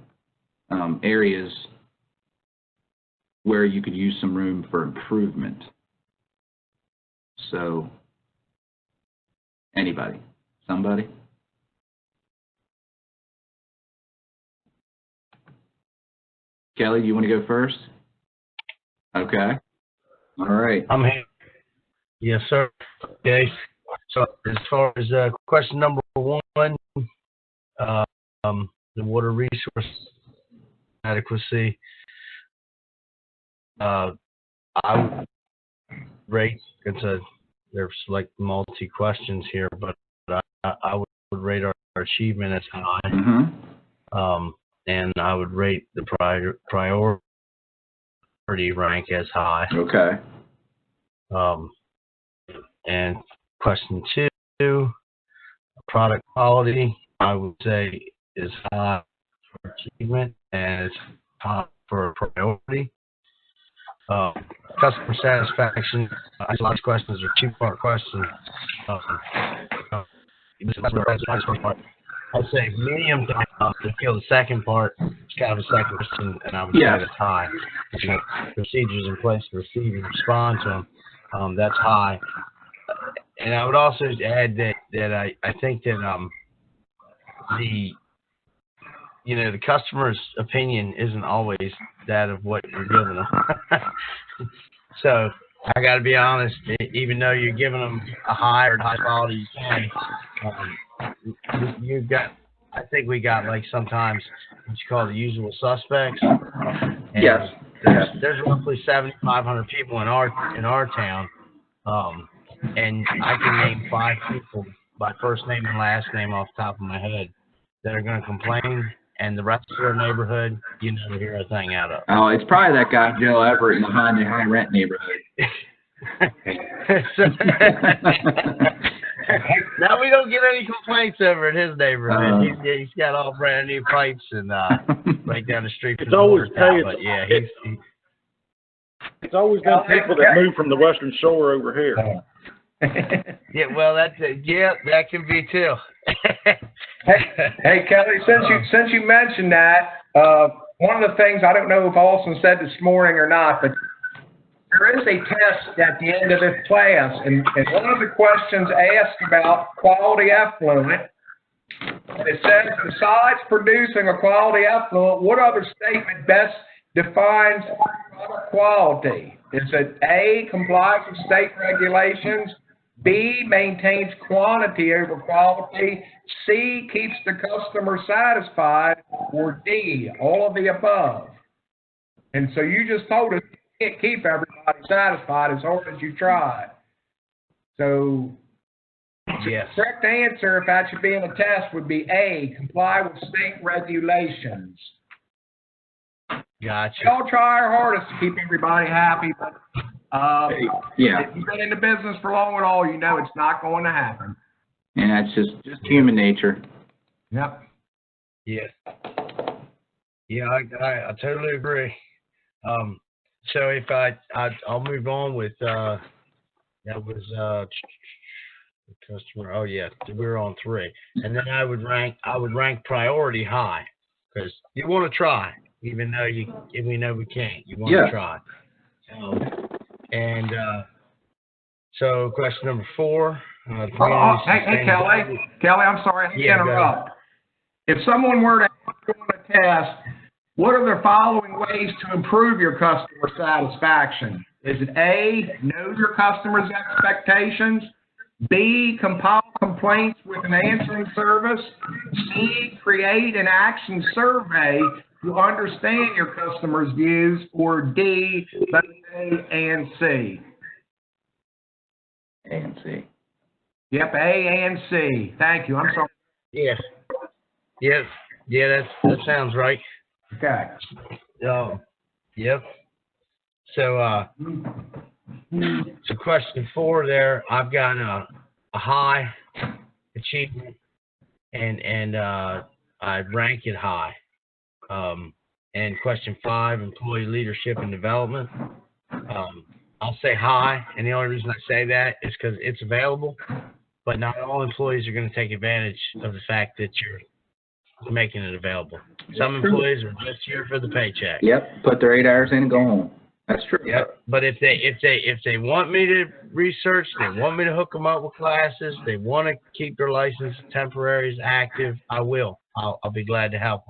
areas where you could use some room for improvement. So anybody? Somebody? Kelly, you want to go first? Okay. All right. I'm here. Yes, sir. Okay. So as far as question number 1, the water resource adequacy, I would rate, there's like multi-questions here, but I would rate our achievement as high. Mm-hmm. And I would rate the priority rank as high. Okay. And question 2, product quality, I would say is high for achievement and it's high for priority. Customer satisfaction, these questions are 2-part questions. I'd say medium to feel the second part is kind of a second question, and I would say it's high. Procedures in place to receive and respond to them, that's high. And I would also add that I think that the customer's opinion isn't always that of what you're giving them. So I got to be honest, even though you're giving them a high or high quality you can, I think we got like sometimes what you call the usual suspects. And Yes. There's roughly 7,500 people in our town, and I can name 5 people by first name and last name off the top of my head that are going to complain, and the rest of their neighborhood, you never hear a thing out of. Oh, it's probably that guy Joe Everett in the high rent neighborhood. Now we don't get any complaints over in his neighborhood. He's got all brand new pipes and right down the street. It's always but yeah, it's always been people that move from the Western Shore over here. Yeah, well, that can be too. Hey, Kelly, since you mentioned that, one of the things, I don't know if Austin said this morning or not, but there is a test at the end of this class, and one of the questions asked about quality effluent. It says, besides producing a quality effluent, what other statement best defines product quality? Is it A, complies with state regulations, B, maintains quantity over quality, C, keeps the customer satisfied, or D, all of the above? And so you just told us you can't keep everybody satisfied as hard as you try. So yes. the correct answer, if that should be in a test, would be A, comply with state regulations. Gotcha. We all try our hardest to keep everybody happy, but Yeah. if you've been in the business for long at all, you know it's not going to happen. And that's just human nature. Yep. Yes. Yeah, I totally agree. So if I'll move on with, that was, customer, oh yeah, we're on 3. And then I would rank priority high, because you want to try, even though we know we can't, you want to Yeah. try. So question number 4. Hey, Kelly, I'm sorry to Yeah, go interrupt. If someone were to ask you on a test, what are the following ways to improve your customer satisfaction? Is it A, know your customer's expectations? B, compile complaints with an answering service? C, create an action survey to understand your customer's views? Or D, both A and C? A and C. Yep, A and C. Thank you. I'm sorry. Yes. Yes. Yeah, that sounds right. Okay. Yep. So, so question 4 there, I've got a high achievement and I rank it high. And question 5, employee leadership and development. I'll say high, and the only reason I say that is because it's available, but not all employees are going to take advantage of the fact that you're making it available. Some employees are just here for the paycheck. Yep, put their 8 hours in and go home. That's true. Yep. But if they want me to research, they want me to hook them up with classes, they want to keep their license temporaries active, I will. I'll be glad to help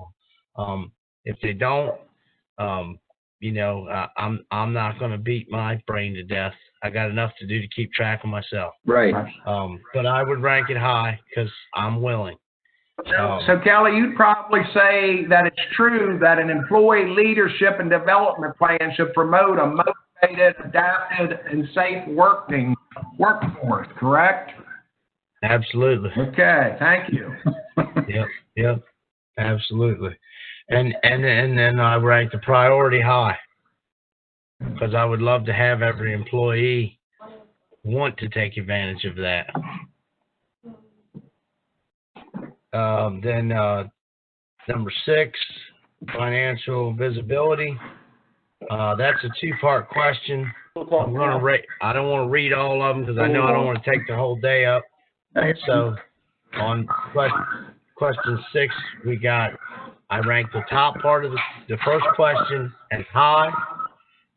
them. If they don't, I'm not going to beat my brain to death. I got enough to do to keep track of myself. Right. But I would rank it high because I'm willing. So Kelly, you'd probably say that it's true that an employee leadership and development plan should promote a motivated, adapted, and safe workforce, correct? Absolutely. Okay, thank you. Yep, absolutely. And then I rank the priority high because I would love to have every employee want to take advantage of that. Then number 6, financial visibility. That's a 2-part question. I'm gonna I don't want to read all of them because I know I don't want to take the whole day up. So on question 6, I rank the top part of the first question as high,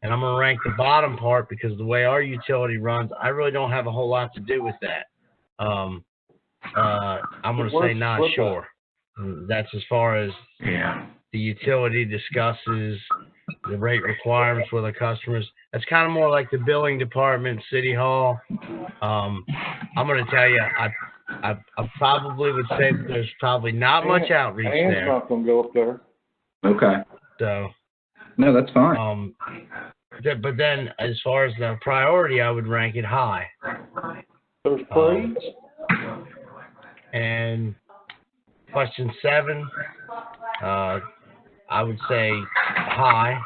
and I'm gonna rank the bottom part because the way our utility runs, I really don't have a whole lot to do with that. I'm going to say not sure. That's as far as the utility discusses the rate requirements for the customers. That's kind of more like the billing department, City Hall. I'm going to tell you, I probably would say that there's probably not much outreach there. Ann's not going to go up there. Okay. So. No, that's fine. But then as far as the priority, I would rank it high. There's parades? And question 7, I would say high.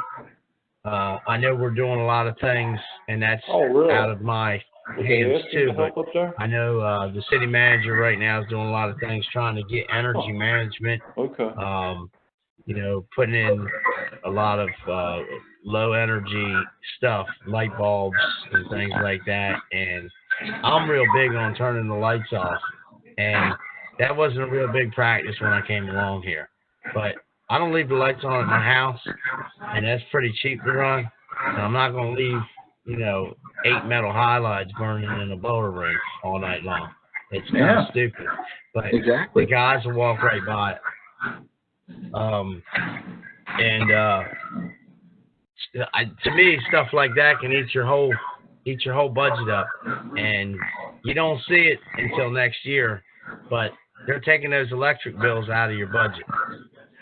I know we're doing a lot of things, and that's out of my hands too. But I know the city manager right now is doing a lot of things trying to get energy management. Okay. Putting in a lot of low energy stuff, light bulbs and things like that. And I'm real big on turning the lights off. And that wasn't a real big practice when I came along here. But I don't leave the lights on at my house, and that's pretty cheap to run. And I'm not going to leave, 8 metal halides burning in a blower room all night long. It's kind of stupid. But exactly. The guys will walk right by it. To me, stuff like that can eat your whole budget up, and you don't see it until next year. But they're taking those electric bills out of your budget.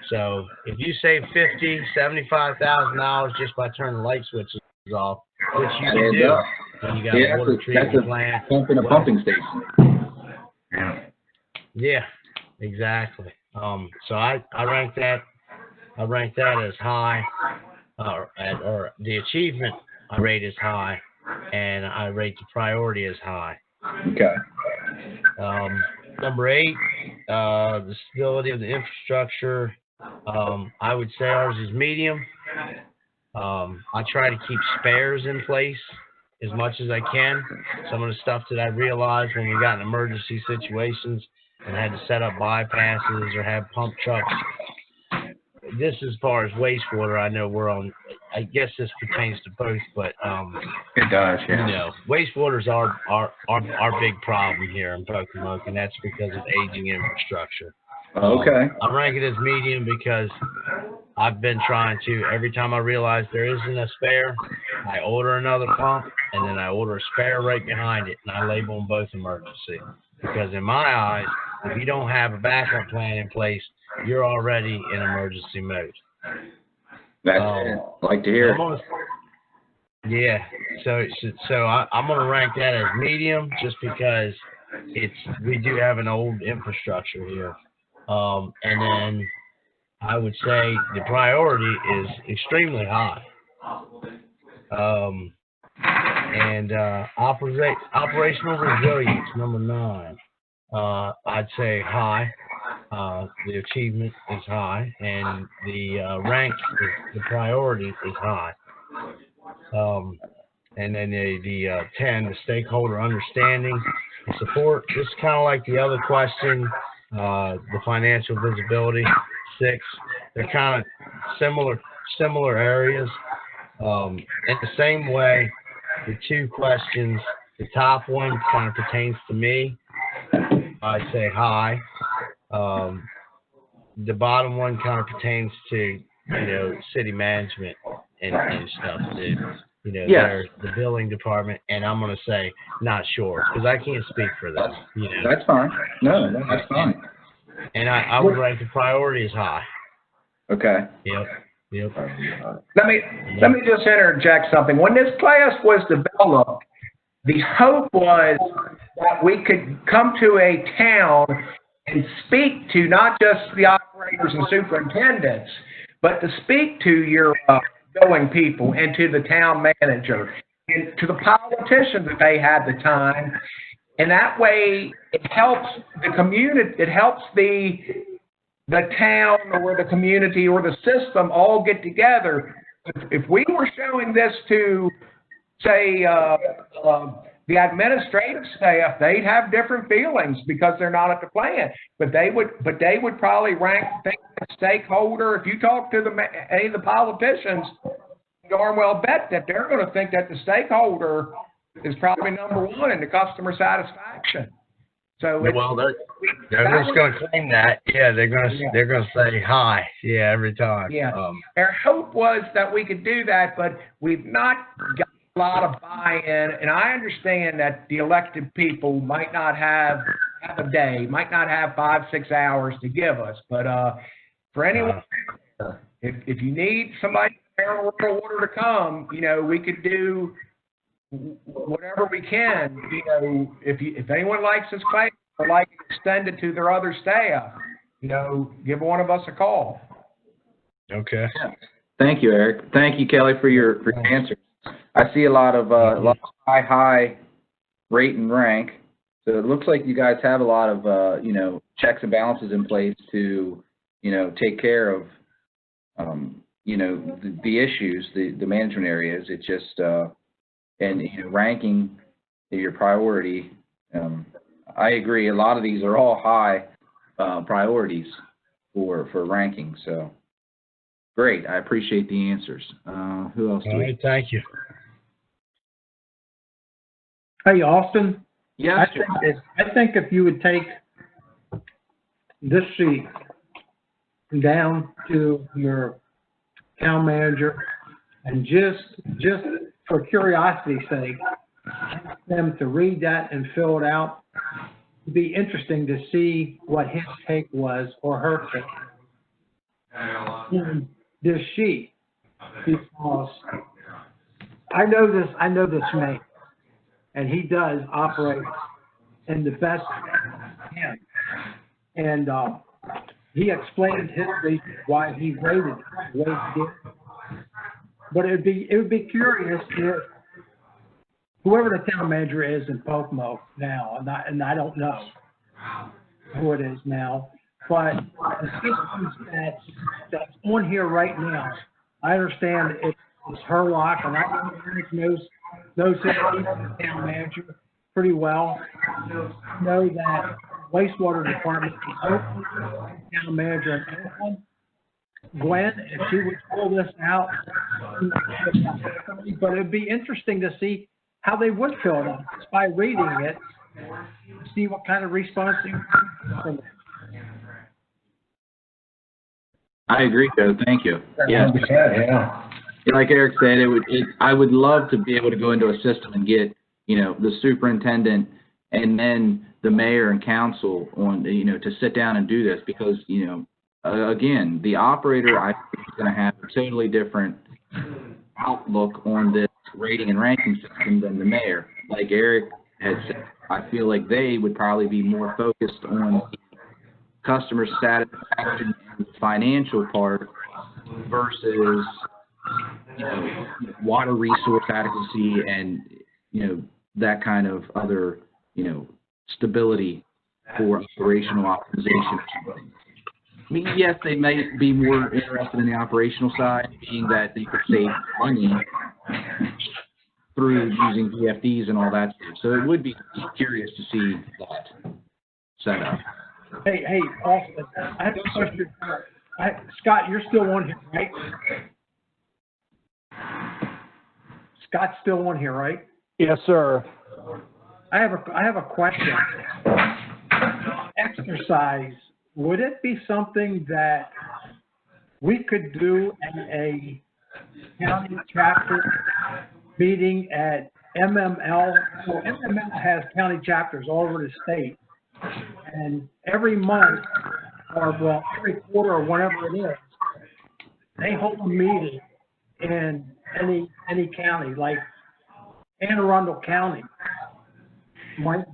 So if you save $50,000, $75,000 just by turning light switches off, which you can do, when you got a water treatment plant, in a pumping station. Yeah, exactly. So I rank that. As high, or the achievement I rate as high, and I rate the priority as high. Okay. Number 8, the stability of the infrastructure. I would say ours is medium. I try to keep spares in place as much as I can. Some of the stuff that I realized when we got in emergency situations and had to set up bypasses or have pump trucks. This, as far as wastewater, I know we're on, I guess this pertains to both, but, It does, you know, wastewater's our big problem here in Pocomoke, and that's because of aging infrastructure. Okay. I'm ranking as medium because I've been trying to, every time I realize there isn't a spare, I order another pump, and then I order a spare right behind it, and I label them both emergency. Because in my eyes, if you don't have a backup plan in place, you're already in emergency mode. That's it. Like to hear it. Yeah, so I'm gonna rank that as medium just because we do have an old infrastructure here. And then I would say the priority is extremely high. And operational resilience, number 9. I'd say high. The achievement is high, and the rank, the priority is high. And then the 10, the stakeholder understanding and support. This is kind of like the other question, the financial visibility. 6, they're kind of similar areas. In the same way, the 2 questions, the top one kind of pertains to me. I'd say high. The bottom one kind of pertains to, city management and stuff. They're the billing department, and I'm going to say not sure because I can't speak for them. That's fine. No, that's fine. And I would rank the priority as high. Okay. Yep. Let me just interject something. When this class was developed, the hope was that we could come to a town and speak to not just the operators and superintendents, but to speak to your billing people and to the town manager and to the politicians that they had at the time. And that way it helps the community, it helps the town or the community or the system all get together. If we were showing this to, say, the administrative staff, they'd have different feelings because they're not at the plant. But they would probably rank the stakeholder. If you talk to any of the politicians, you darn well bet that they're going to think that the stakeholder is probably number 1 in the customer satisfaction. So they're just going to claim that. Yeah, they're going to say high. Yeah, every time. Yeah. Our hope was that we could do that, but we've not got a lot of buy-in. And I understand that the elected people might not have a day, might not have 5-6 hours to give us. But for anyone, if you need somebody from Maryland Water to come, we could do whatever we can. If anyone likes this class or like to extend it to their other staff, give one of us a call. Okay. Thank you, Eric. Thank you, Kelly, for your answers. I see a lot of high rate and rank. So it looks like you guys have a lot of checks and balances in place to take care of the issues, the management areas. It's just and ranking your priority. I agree. A lot of these are all high priorities for ranking. So great. I appreciate the answers. Who else? All right, thank you. Hey, Austin. Yes. I think if you would take this sheet down to your town manager and just for curiosity's sake, ask them to read that and fill it out. It'd be interesting to see what his take was or her take in this sheet, because I know this man, and he does operate in the best hand. And he explained his reason why he rated the way he did. But it would be curious if whoever the town manager is in Pocomoke now, and I don't know who it is now, but the systems that's on here right now, I understand is Herlock, and I know Eric knows him, he's the town manager pretty well. I know that wastewater department is Oakland, town manager in Oakland. Gwen, if she would pull this out, but it'd be interesting to see how they would fill it out just by reading it, see what kind of response you get from it. I agree, Joe. Thank you. Yes. Yeah. Like Eric said, I would love to be able to go into a system and get, the superintendent and then the mayor and council on, to sit down and do this because, again, the operator, I think, is going to have a totally different outlook on this rating and ranking system than the mayor. Like Eric had said, I feel like they would probably be more focused on customer satisfaction and financial part versus, water resource adequacy and, that kind of other, stability for operational optimization. I mean, yes, they may be more interested in the operational side, being that they could save money through using VFDs and all that stuff. So it would be curious to see that set up. Hey, Austin, I have a question. Scott, you're still on here, right? Scott's still on here, right? Yes, sir. I have a question. Exercise, would it be something that we could do in a county chapter meeting at MML? So MML has county chapters all over the state. And every month, or every quarter or whenever it is, they hold a meeting in any county, like Anne Arundel County. Might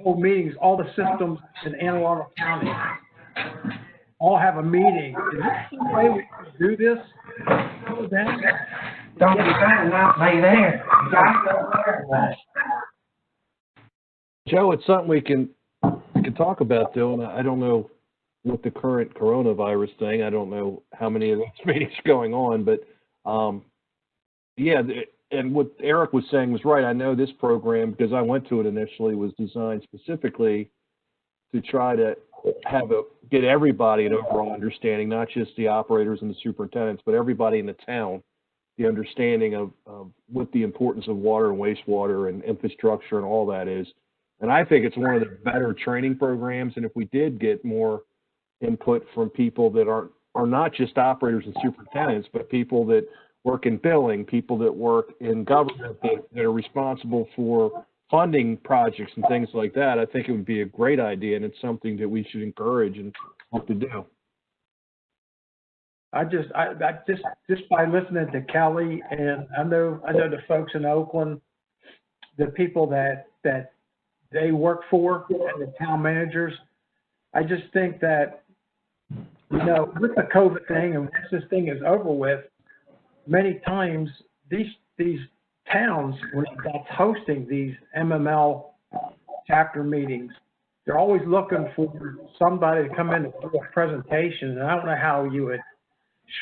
hold meetings, all the systems in Anne Arundel County all have a meeting. Is there some way we could do this? Don't be trying not to be there. Joe, it's something we can talk about, though, and I don't know with the current coronavirus thing, I don't know how many of those meetings are going on, but yeah, and what Eric was saying was right. I know this program, because I went to it initially, was designed specifically to try to get everybody an overall understanding, not just the operators and the superintendents, but everybody in the town, the understanding of what the importance of water and wastewater and infrastructure and all that is. And I think it's one of the better training programs. And if we did get more input from people that are not just operators and superintendents, but people that work in billing, people that work in government that are responsible for funding projects and things like that, I think it would be a great idea, and it's something that we should encourage and hope to do. I just by listening to Kelly, and I know the folks in Oakland, the people that they work for and the town managers, I just think that, with the COVID thing and once this thing is over with, many times these towns that's hosting these MML chapter meetings, they're always looking for somebody to come in and do a presentation. And I don't know how you would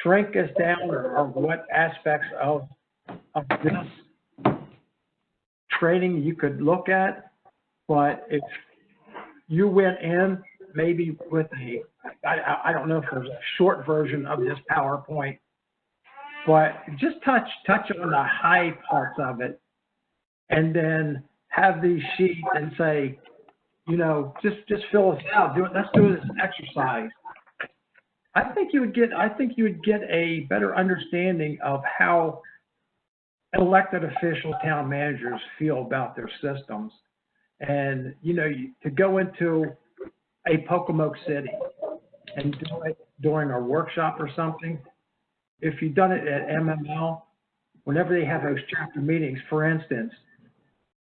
shrink us down or what aspects of this training you could look at. But if you went in maybe with I don't know if there's a short version of this PowerPoint, but just touch on the high parts of it, and then have these sheets and say, just fill us out. Let's do this exercise. I think you would get a better understanding of how elected official town managers feel about their systems, and to go into a Pocomoke City and do it during a workshop or something. If you've done it at MML, whenever they have those chapter meetings, for instance,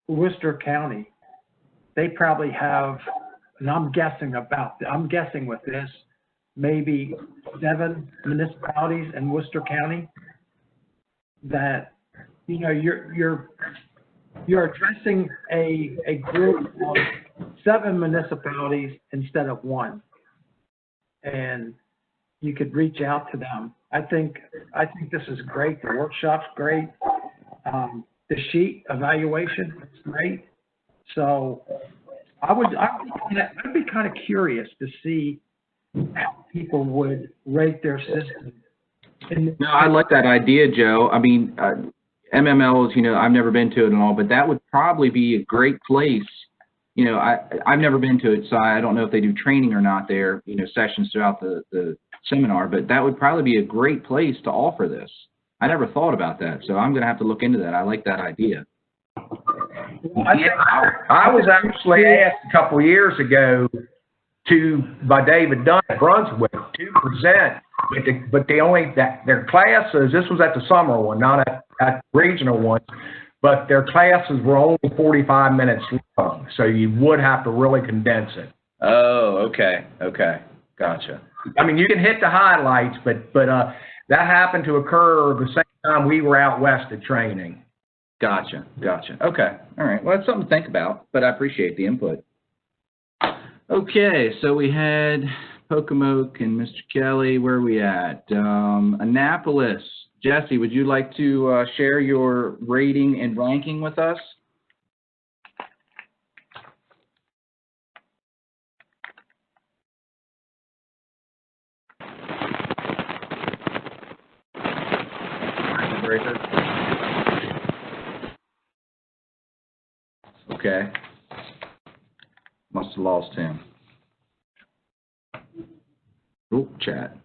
Worcester County, they probably have, and I'm guessing with this, maybe 7 municipalities in Worcester County that, you're addressing a group of 7 municipalities instead of 1. And you could reach out to them I think this is great. The workshop's great. The sheet evaluation is great. So I'd be kind of curious to see how people would rate their system. No, I like that idea, Joe. I mean, MMLs, I've never been to it and all, but that would probably be a great place. I've never been to it, so I don't know if they do training or not there, sessions throughout the seminar, but that would probably be a great place to offer this. I never thought about that, so I'm going to have to look into that. I like that idea. I was actually asked a couple of years ago by David Dunn at Brunswick to present, but their classes, this was at the summer one, not at regional one, but their classes were only 45 minutes long, so you would have to really condense it. Oh, okay. Gotcha. I mean, you can hit the highlights, but that happened to occur the same time we were out west at training. Gotcha. Okay. All right. Well, that's something to think about, but I appreciate the input. Okay, so we had Pocomoke and Mr. Kelly. Where are we at? Annapolis. Jesse, would you like to share your rating and ranking with us? Okay. Must have lost him. Oh, chat.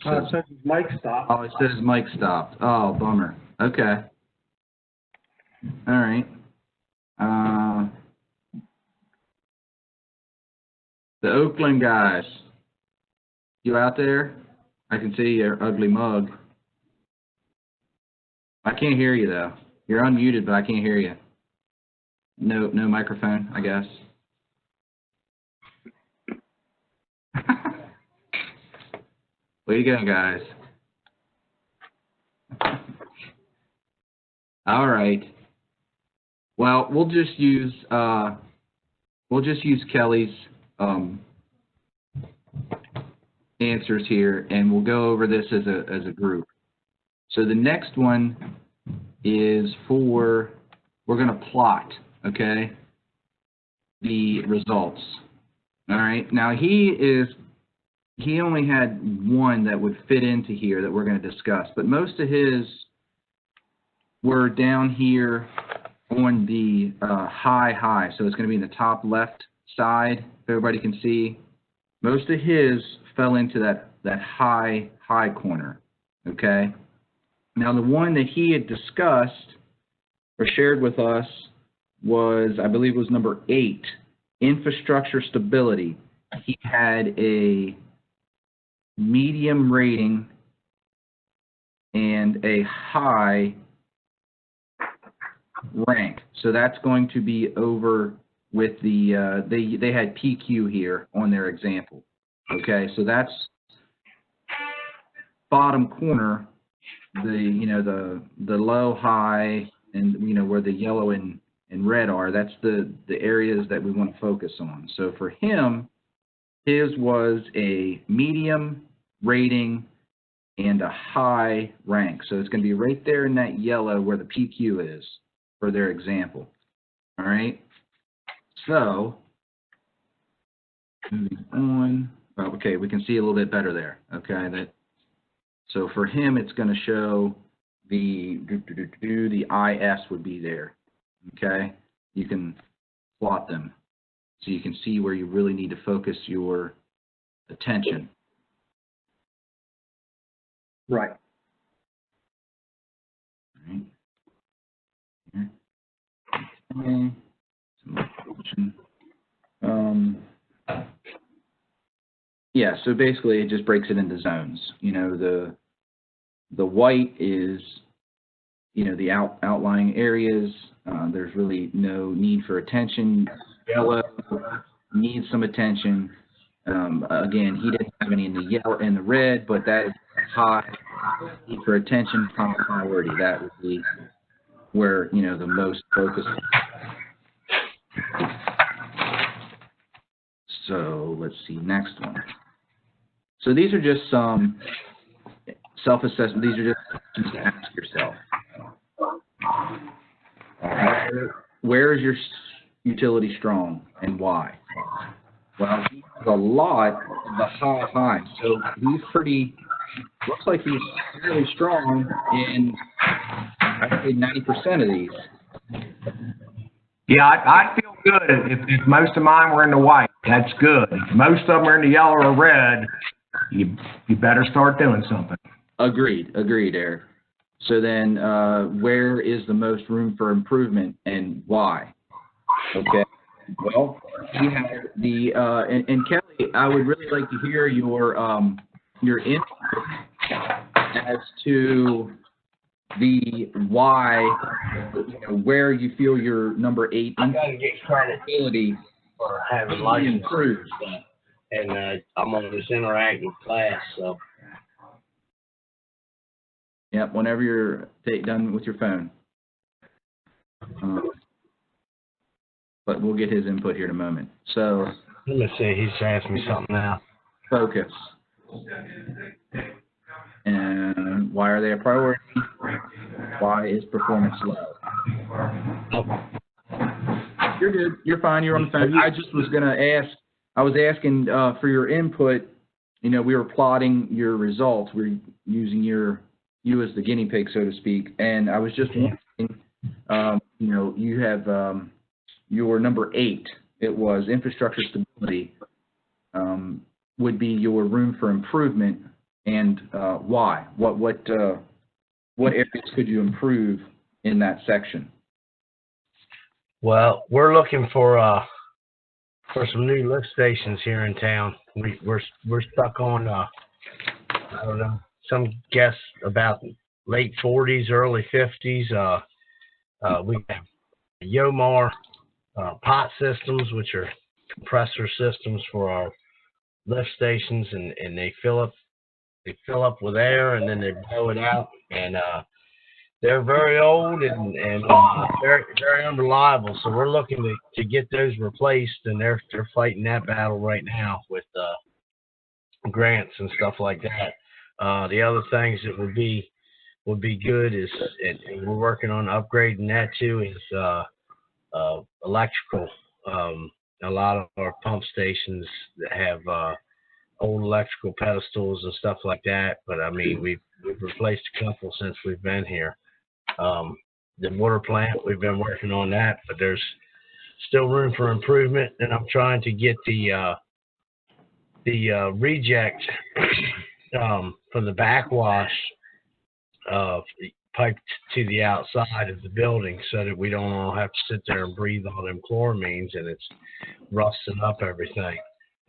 It says his mic stopped. Oh, it says his mic stopped. Oh, bummer. Okay. All right. The Oakland guys. You out there? I can see your ugly mug. I can't hear you, though. You're unmuted, but I can't hear you. No microphone, I guess. Where you going, guys? All right. Well, we'll just use Kelly's answers here, and we'll go over this as a group. So the next one is we're going to plot, okay, the results. All right. Now he only had one that would fit into here that we're going to discuss, but most of his were down here on the high. So it's going to be in the top left side, if everybody can see. Most of his fell into that high corner, okay? Now the one that he had discussed or shared with us was, I believe it was number 8, infrastructure stability. He had a medium rating and a high rank. So that's going to be over with the, they had PQ here on their example. Okay, so that's bottom corner, the low, high, and where the yellow and red are, that's the areas that we want to focus on. So for him, his was a medium rating and a high rank. So it's going to be right there in that yellow where the PQ is for their example. All right. So moving on. Oh, okay, we can see a little bit better there. Okay. So for him, it's going to show the IS would be there. Okay. You can plot them so you can see where you really need to focus your attention. Right. All right. Okay. Yeah, so basically it just breaks it into zones. The white is, the outlying areas. There's really no need for attention. Yellow needs some attention. Again, he didn't have any in the yellow and the red, but that is high need for attention, high priority. That would be where, the most focus. So let's see, next one. So these are just some self-assessment. These are just questions to ask yourself. Where is your utility strong and why? Well, he has a lot of the high. So he's looks like he's fairly strong in, I'd say, 90% of these. Yeah, I'd feel good if most of mine were in the white. That's good. If most of them are in the yellow or red, you better start doing something. Agreed, Eric. So then, where is the most room for improvement and why? Okay. Well, he had the and Kelly, I would really like to hear your input as to the why, where you feel your number 8 I gotta get credit ability for having license improved. and I'm on this interactive class, so. Yep, whenever you're done with your phone. But we'll get his input here in a moment. So, Let me see, he's asked me something now. focus. And why are they a priority? Why is performance low? You're good. You're fine. You're on the phone. I just was going to ask, I was asking for your input. We were plotting your results. We're using you as the guinea pig, so to speak. And I was just wondering, you have your number 8. It was infrastructure stability would be your room for improvement, and why? What areas could you improve in that section? Well, we're looking for some new lift stations here in town. We're stuck on I don't know, some guess about late 40s, early 50s. We have Yomar pot systems, which are compressor systems for our lift stations, and they fill up with air and then they blow it out, and they're very old and very, very unreliable. So we're looking to get those replaced, and they're fighting that battle right now with grants and stuff like that. The other things that would be good is, and we're working on upgrading that too, is electrical. A lot of our pump stations that have old electrical pedestals and stuff like that. But I mean, we've replaced a couple since we've been here. The water plant, we've been working on that, but there's still room for improvement. And I'm trying to get the reject from the backwash piped to the outside of the building, so that we don't all have to sit there and breathe all them chloramines and it's rusting up everything.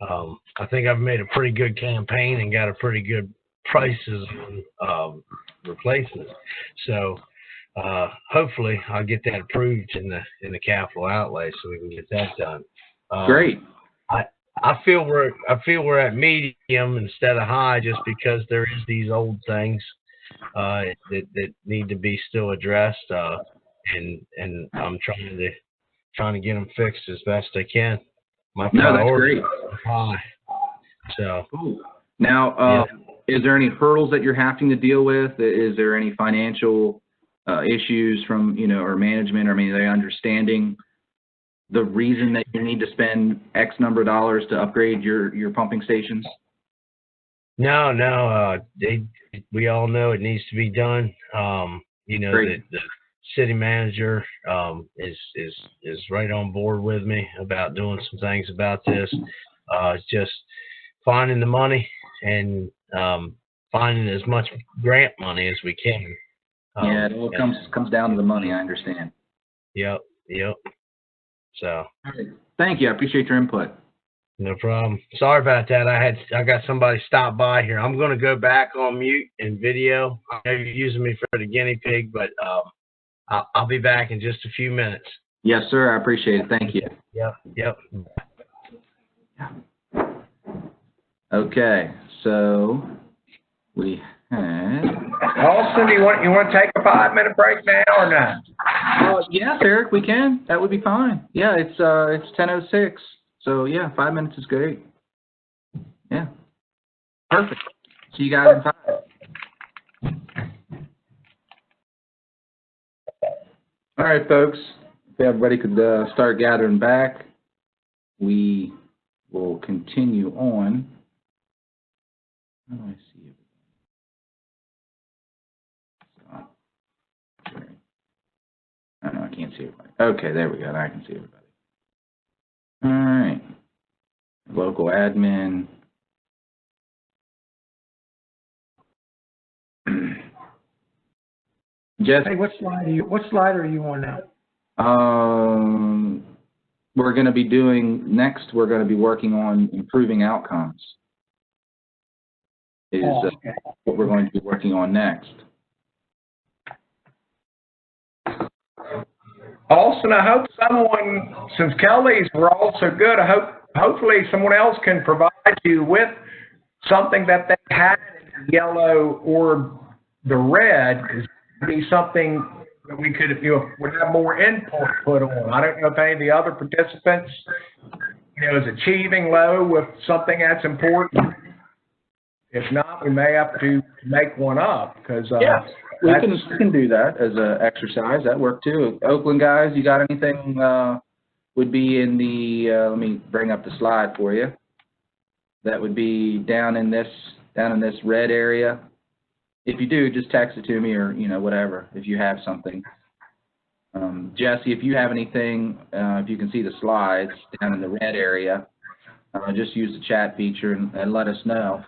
I think I've made a pretty good campaign and got a pretty good prices on replacements. So hopefully I'll get that approved in the capital outlay so we can get that done. Great. I feel we're at medium instead of high, just because there is these old things that need to be still addressed, and I'm trying to get them fixed as best I can. My priority is high. So cool. Now, is there any hurdles that you're having to deal with? Is there any financial issues from or management? Or, I mean, are they understanding the reason that you need to spend X number of dollars to upgrade your pumping stations? No. We all know it needs to be done. The city manager is right on board with me about doing some things about this. It's just finding the money and finding as much grant money as we can. Yeah, it all comes down to the money. I understand. Yep. So. Thank you. I appreciate your input. No problem. Sorry about that. I got somebody stop by here. I'm going to go back on mute and video. I know you're using me for the guinea pig, but I'll be back in just a few minutes. Yes, sir. I appreciate it. Thank you. Yep. Okay, so we had. Austin, do you want to take a 5-minute break now or not? Yes, Eric, we can. That would be fine. Yeah, it's 10:06. So yeah, 5 minutes is great. Yeah. Perfect. See you guys in 5. right, folks, if everybody could start gathering back, we will continue on. How do I see everybody? Oh, no, I can't see everybody. Okay, there we go. Now I can see everybody. All right. Local admin. Jess, Hey, what slide are you on now? we're going to be we're going to be working on improving outcomes. Is Oh, okay. what we're going to be working on next. Austin, I hope someone, since Kelly's were all so good, hopefully someone else can provide you with something that they had in yellow or the red, because it would be something that we could, would have more input put on. I don't know if any of the other participants, is achieving low with something that's important. If not, we may have to make one up, because We can do that as an exercise. That worked too. Oakland guys, you got anything would be in the, let me bring up the slide for you. That would be down in this red area. If you do, just text it to me or, whatever, if you have something. Jesse, if you have anything, if you can see the slides down in the red area, just use the chat feature and let us know.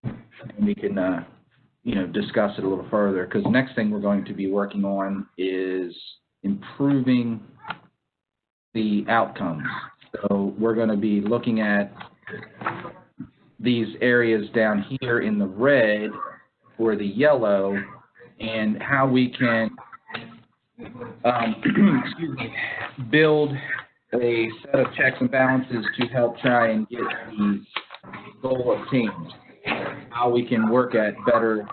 And we can, discuss it a little further, because the next thing we're going to be working on is improving the outcomes. So we're going to be looking at these areas down here in the red or the yellow and how we can excuse me, build a set of checks and balances to help try and get the goal obtained. How we can work at better,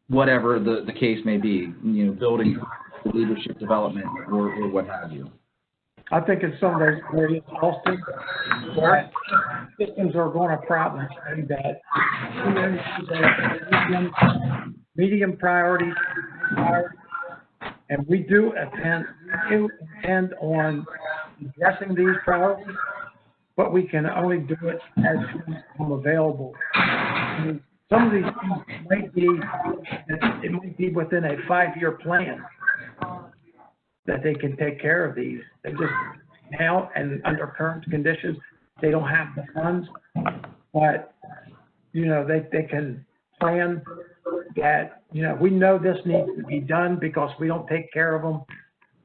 whatever the case may be, building leadership development or what have you. I think in some of those areas, Austin, where systems are going to problems, and that medium priorities, and we do intend on addressing these priorities, but we can only do it as they become available. I mean, some of these things might be within a 5-year plan that they can take care of these. They just now and under current conditions, they don't have the funds, but they can plan that. We know this needs to be done because we don't take care of them,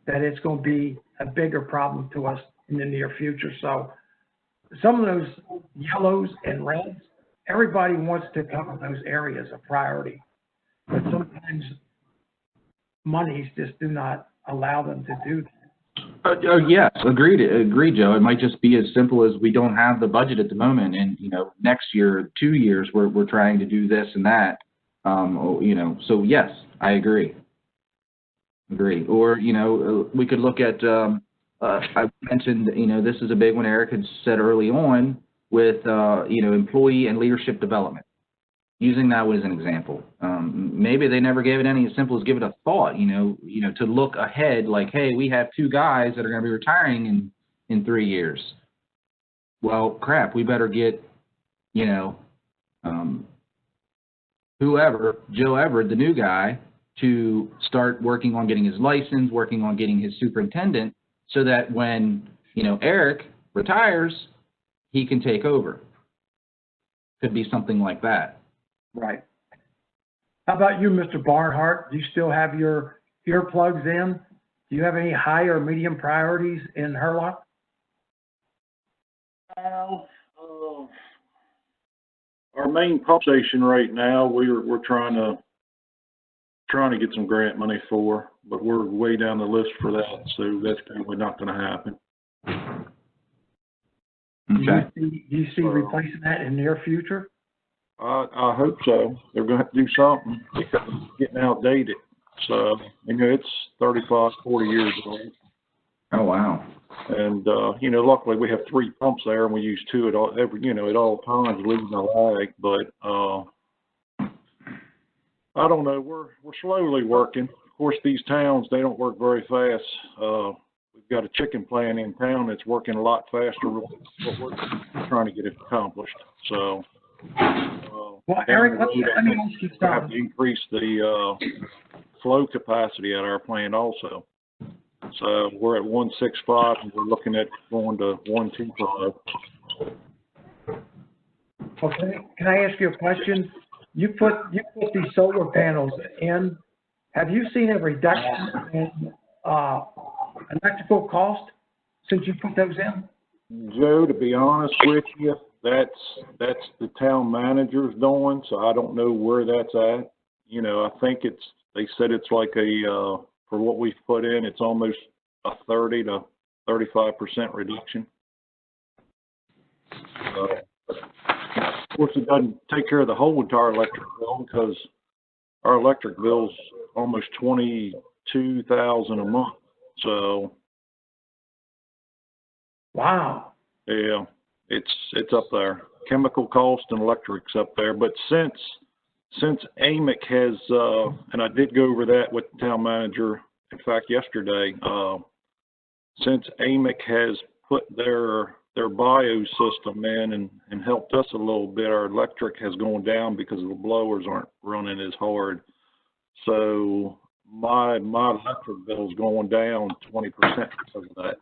that it's going to be a bigger problem to us in the near future. So some of those yellows and reds, everybody wants to cover those areas of priority, but sometimes monies just do not allow them to do that. Yes, agreed, Joe. It might just be as simple as we don't have the budget at the moment, and next year, 2 years, we're trying to do this and that. So yes, I agree. Or we could look at. I mentioned this is a big one. Eric had said early on with employee and leadership development. Using that as an example, maybe they never gave it any as simple as give it a thought. To look ahead, like, hey, we have 2 guys that are going to be retiring in 3 years. Well, crap, we better get, whoever, Joe Everett, the new guy, to start working on getting his license, working on getting his superintendent, so that when Eric retires, he can take over. Could be something like that. Right. How about you, Mr. Barnhart? Do you still have your earplugs in? Do you have any high or medium priorities in Hurlock? Our main pump station right now, we're trying to get some grant money for, but we're way down the list for that, so that's probably not going to happen. Okay. Do you see replacing that in the near future? I hope so. They're going to have to do something because it's getting outdated. So, it's 35, 40 years old. Oh, wow. And, luckily we have 3 pumps there and we use 2 at all, at all times, leaving a lag. But, I don't know. We're slowly working. course, these towns, they don't work very fast. We've got a chicken plant in town that's working a lot faster with what we're trying to get it accomplished, so. Well, Eric, let me ask you We have something. to increase the, flow capacity at our plant also. So we're at 165 and we're looking at going to 125. Okay, can I ask you a question? You put these solar panels in. Have you seen a reduction in, electrical cost since you put those in? Joe, to be honest with you, that's the town manager's doing, so I don't know where that's at. You know, I think they said it's like for what we've put in, it's almost a 30 to 35% reduction. Of course, it doesn't take care of the whole entire electric bill because our electric bill's almost $22,000 a month. So, Wow. yeah, it's up there. Chemical cost and electric's up there. But since AMIC has, and I did go over that with the town manager, in fact, yesterday, since AMIC has put their bio system in and helped us a little bit, our electric has gone down because the blowers aren't running as hard. So my electric bill's going down 20% because of that.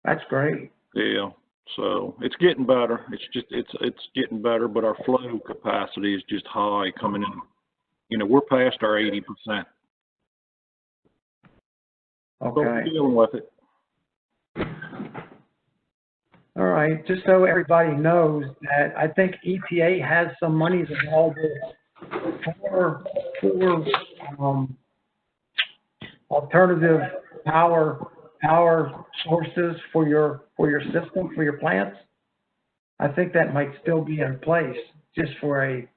That's great. Yeah. So it's getting better. It's getting better, but our flow capacity is just high coming in. You know, we're past our 80%. But we're Okay. dealing with it. All right, just so everybody knows that I think EPA has some monies available for alternative power sources for your system, for your plants. I think that might still be in place, just for a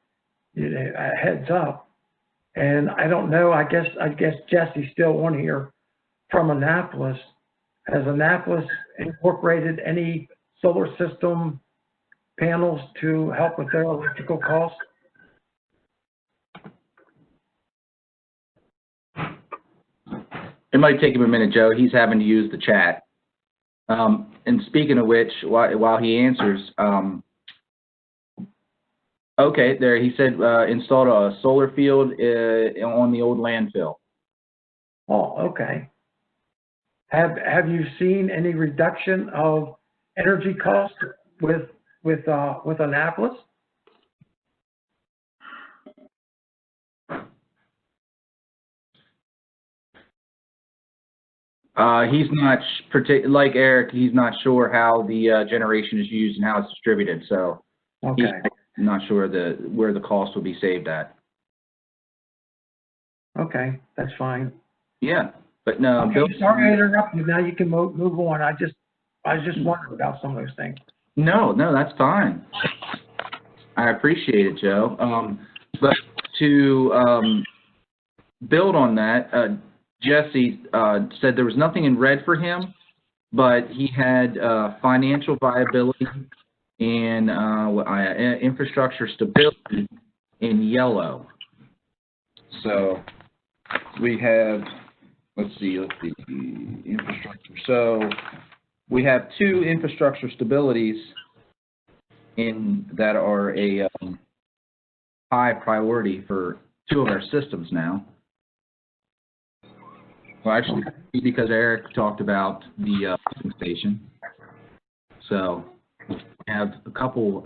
heads up. And I don't know, I guess Jesse's still on here from Annapolis. Has Annapolis incorporated any solar system panels to help with their electrical costs? It might take him a minute, Joe. He's having to use the chat. And speaking of which, while he answers, okay, there he said installed a solar field on the old landfill. Oh, okay. Have you seen any reduction of energy costs with Annapolis? He's not like Eric. He's not sure how the generation is used and how it's distributed. So Okay. he's not sure where the cost will be saved at. Okay, that's fine. Yeah, but no, Okay, Bill. sorry to interrupt you. Now you can move on. I was just wondering about some of those things. No, that's fine. I appreciate it, Joe. But to build on that, Jesse said there was nothing in red for him, but he had financial viability and infrastructure stability in yellow. So we have, let's see, infrastructure. So we have two infrastructure stabilities that are a high priority for two of our systems now. Well, actually, because Eric talked about the pumping station. So we have a couple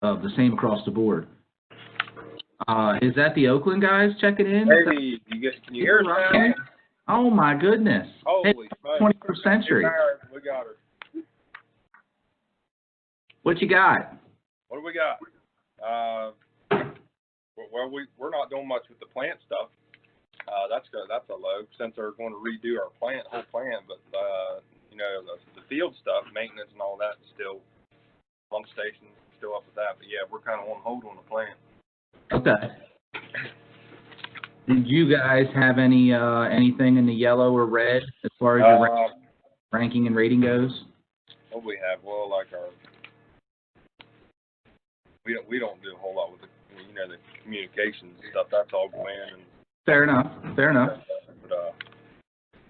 of the same across the board. Is that the Oakland guys checking in? Maybe can you hear us now? Oh my goodness. Holy Hey, 21st century. We got her. What you got? What do we got? Well, we're not doing much with the plant stuff. That's a low since they're going to redo our whole plant. But you know, the field stuff, maintenance and all that, still pump station, still up with that. But yeah, we're kind of on hold on the plant. Okay. Did you guys have anything in the yellow or red as far as your ranking and rating goes? What do we have? Well, like we don't do a whole lot with the you know, the communications stuff, that's all Gwen and, Fair enough, fair enough.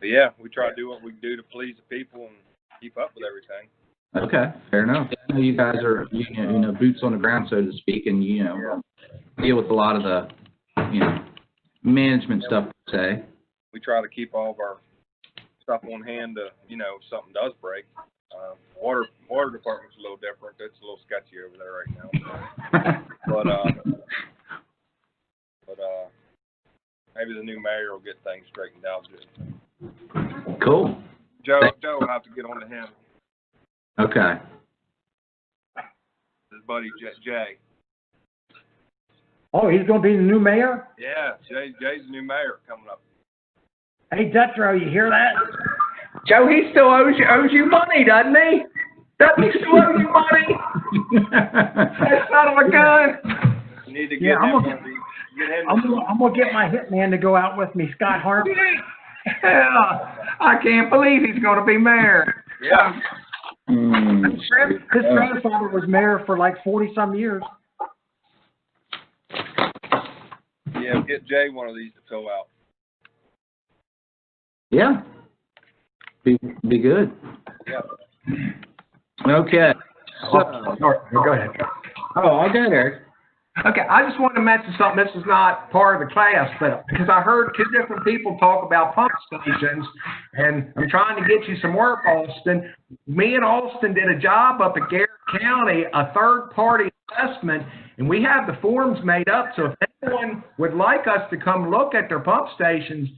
but yeah, we try to do what we can do to please the people and keep up with everything. Okay, fair enough. I know you guys are, you know, boots on the ground, so to speak, and, you know, deal with a lot of the, you know, management stuff, per se. We try to keep all of our stuff on hand to, you know, if something does break. Water department's a little different. It's a little sketchy over there right now. But maybe the new mayor will get things straightened out good. Cool. Joe will have to get on to him. Okay. His buddy Jay. Oh, he's gonna be the new mayor? Yeah, Jay's the new mayor coming up. Hey, Dutro, you hear that? Joe, he still owes you money, doesn't he? Doesn't he still owe you money? That son of a gun. You need to get Yeah, him one of these. Get him I'm gonna get my hitman to go out with me, Scott Harper. Yeah, I can't believe he's going to be mayor. Yeah. His grandfather was mayor for like 40-some years. Yeah, get Jay one of these to fill out. Yeah. Be good. Yeah. Okay. So, Go ahead. oh, I'll go there. Okay, I just wanted to mention something. This is not part of the class, but because I heard two different people talk about pump stations, and I'm trying to get you some work, Austin. Me and Austin did a job up at Garrett County, a third-party assessment, and we have the forms made up. So if anyone would like us to come look at their pump stations,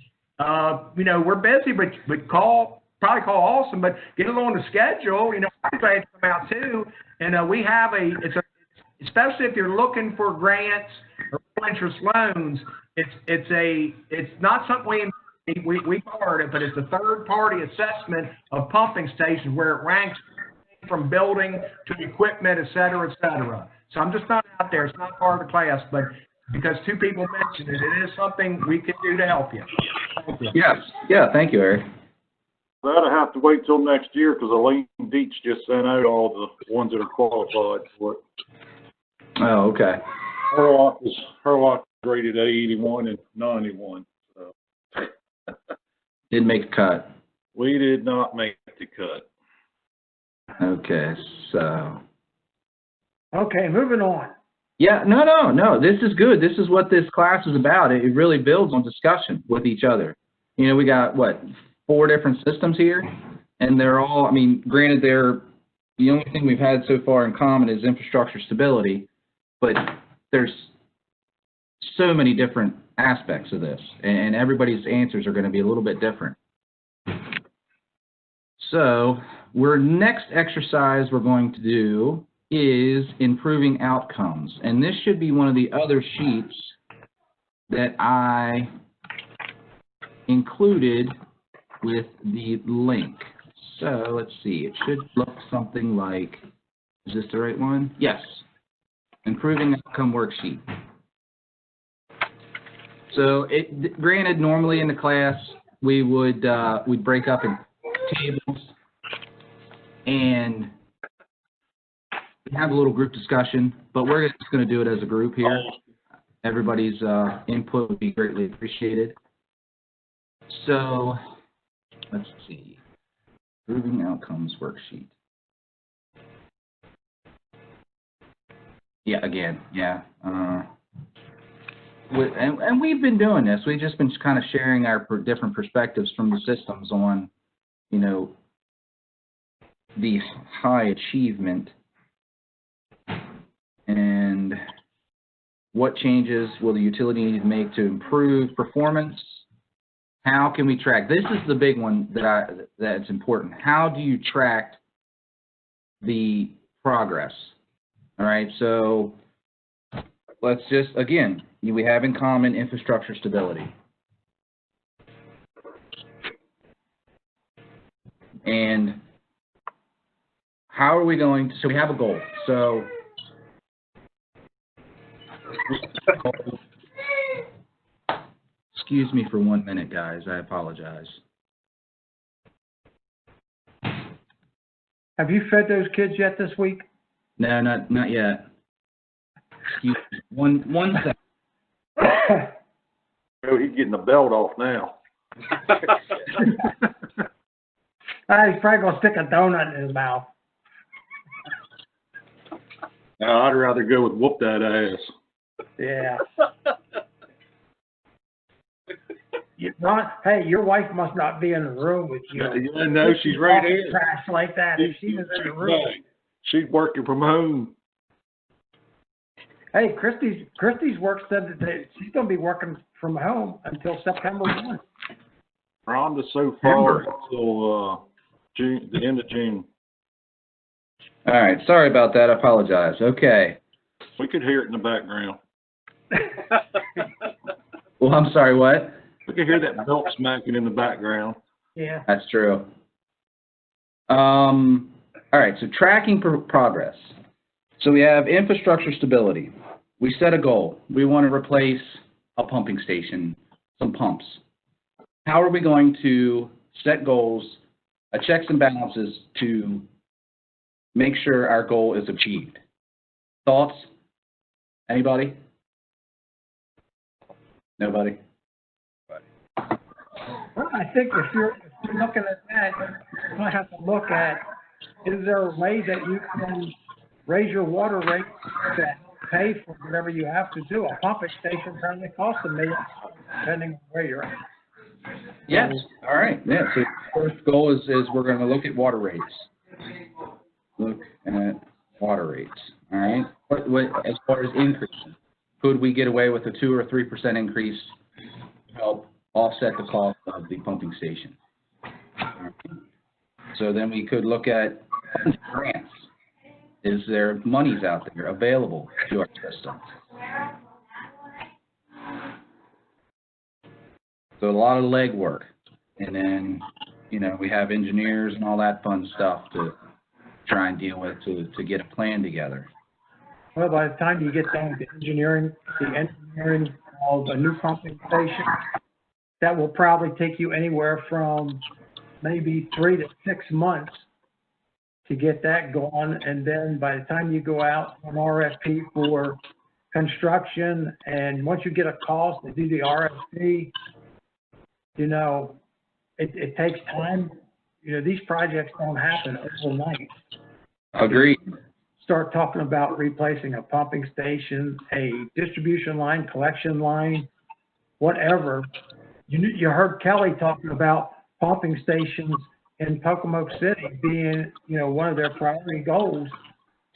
you know, we're busy, but probably call Austin, but get it on the schedule. You know, I'm glad to come out too. And we have especially if you're looking for grants or full interest loans, it's not something we card it, but it's a third party assessment of pumping stations where it ranks from building to equipment, et cetera, et cetera. So I'm just not out there. It's not part of the class, but because two people mentioned it, it is something we can do to help you. Thank you. Yes. Yeah, thank you, Eric. That'll have to wait till next year, because Elaine Deach just sent out all the ones that are qualified for it. Oh, okay. Herlock is rated A81 and 91, so. Didn't make a cut. We did not make the cut. Okay, so. Okay, moving on. Yeah, no. This is good. This is what this class is about. It really builds on discussion with each other. You know, we got, 4 different systems here, and they're all, I mean, granted, the only thing we've had so far in common is infrastructure stability, but there's so many different aspects of this, and everybody's answers are going to be a little bit different. So, next exercise we're going to do is improving outcomes, and this should be one of the other sheets that I included with the link. So let's see, it should look something like, is this the right one? Yes, improving outcome worksheet. So granted, normally in the class, we'd break up in tables and have a little group discussion, but we're just going to do it as a group here. Everybody's input would be greatly appreciated. So let's see, improving outcomes worksheet. Yeah, again, yeah. And we've been doing this. We've just been kind of sharing our different perspectives from the systems on, you know, the high achievement and what changes will the utility need to make to improve performance. How can we track? This is the big one that's important. How do you track the progress? All right, so let's just, again, we have in common infrastructure stability. And how are we going to, so we have a goal. So excuse me for 1 minute, guys. I apologize. Have you fed those kids yet this week? No, not yet. Excuse me, one second. Oh, he's getting the belt off now. He's probably gonna stick a donut in his mouth. I'd rather go with whoop that ass. Yeah. Hey, your wife must not be in the room with you. Yeah, no, she's right here. Trash like that. If she was in the room. She's working from home. Hey, Christie's work said that she's gonna be working from home until September 1. Rhonda's so far until, June, the end of June. All right, sorry about that. I apologize. Okay. We could hear it in the background. Well, I'm sorry, what? We could hear that belt smacking in the background. Yeah. That's true. All right, so tracking progress. So we have infrastructure stability. We set a goal. We want to replace a pumping station, some pumps. How are we going to set goals, checks and balances to make sure our goal is achieved? Thoughts? Anybody? Nobody? Well, I think if you're looking at that, you might have to look at, is there a way that you can raise your water rate to pay for whatever you have to do? A pumping station probably costs $1 million, depending on where you're at. Yes. All right. Yeah. So first goal is we're going to look at water rates. Look at water rates. All right. What as far as increasing, could we get away with a 2 or 3% increase to help offset the cost of the pumping station? Right. So then we could look at grants. Is there monies out there available to our system? So a lot of legwork, and then, you know, we have engineers and all that fun stuff to try and deal with to get a plan together. Well, by the time you get done with the engineering of a new pumping station, that will probably take you anywhere from maybe 3 to 6 months to get that going. And then by the time you go out on RFP for construction, and once you get a cost to do the RFP, you know, it takes time. You know, these projects don't happen overnight. Agreed. Start talking about replacing a pumping station, a distribution line, collection line, whatever. You heard Kelly talking about pumping stations in Pocomoke City being, you know, one of their priority goals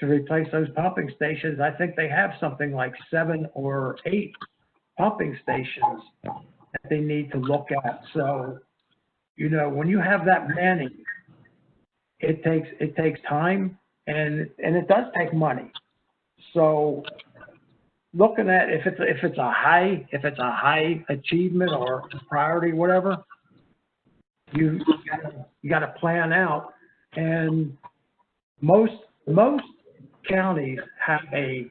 to replace those pumping stations. I think they have something like 7 or 8 pumping stations that they need to look at. So, you know, when you have that many, it takes time and it does take money. So looking at if it's a high achievement or priority, whatever, you got to plan out. And most counties have a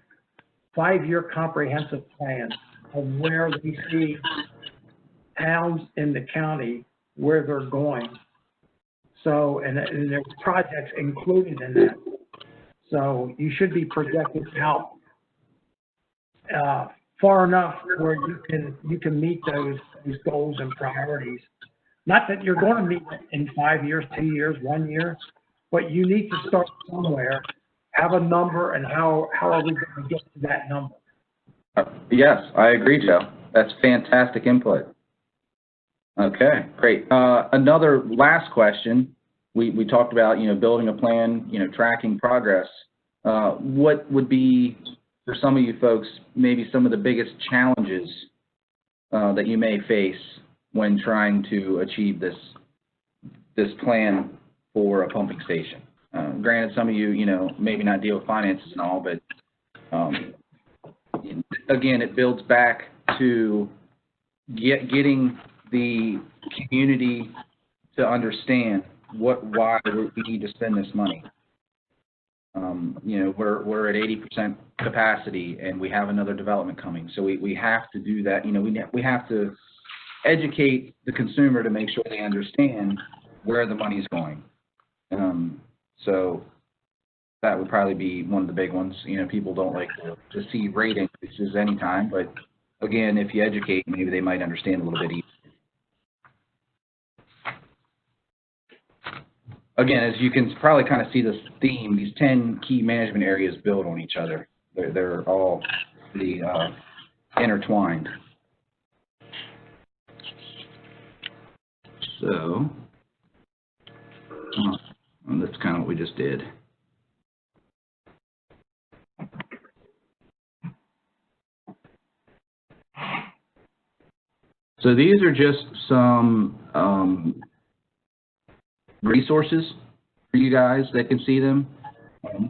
5-year comprehensive plan of where they see towns in the county where they're going. So, and there's projects included in that. So you should be projected out far enough where you can meet those goals and priorities. Not that you're going to meet it in 5 years, 2 years, 1 year, but you need to start somewhere, have a number, and how are we going to get to that number? Yes, I agree, Joe. That's fantastic input. Okay, great. Another last question. We talked about, you know, building a plan, you know, tracking progress. What would be, for some of you folks, maybe some of the biggest challenges that you may face when trying to achieve this plan for a pumping station? Granted, some of you, you know, maybe not deal with finances and all, but again, it builds back to getting the community to understand why we need to spend this money. You know, we're at 80% capacity and we have another development coming. So we have to do that. You know, we have to educate the consumer to make sure they understand where the money is going. So That would probably be one of the big ones. You know, people don't like to see rate increases anytime, but again, if you educate, maybe they might understand a little bit easier. Again, as you can probably kind of see this theme, these 10 key management areas build on each other. They're all pretty intertwined. So, and that's kind of what we just did. So these are just some resources for you guys that can see them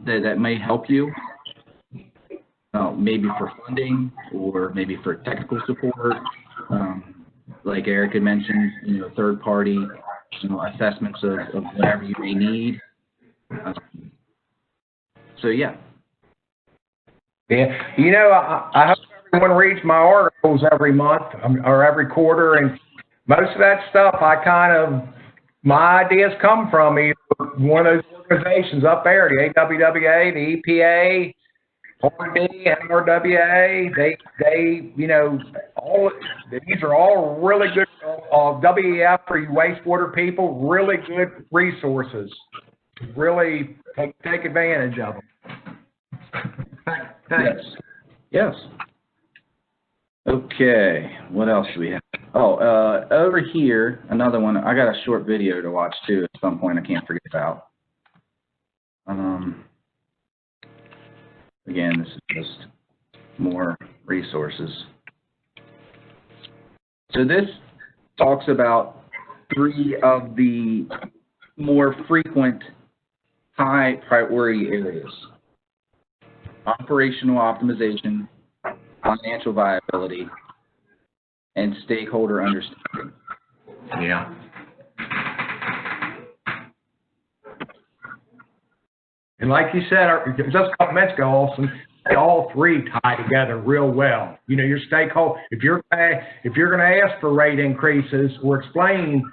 that may help you, maybe for funding or maybe for technical support. Like Eric had mentioned, you know, third party, you know, assessments of whatever you may need. So yeah. Yeah, you know, I hope everyone reads my articles every month or every quarter, and most of that stuff my ideas come from either one of those organizations up there, the AWWA, the EPA, RD, NRWA. They, you know, these are all really good, WEF for you wastewater people, really good resources. Really take advantage of them. Thanks. Yes. Okay, what else do we have? Oh, over here, another one. I got a short video to watch too at some point I can't forget about. Again, this is just more resources. So this talks about 3 of the more frequent high priority areas: operational optimization, financial viability, and stakeholder understanding. Yeah. And like you said, just a couple minutes ago, Austin, they all 3 tie together real well. You know, your stakeholder, if you're going to ask for rate increases or explain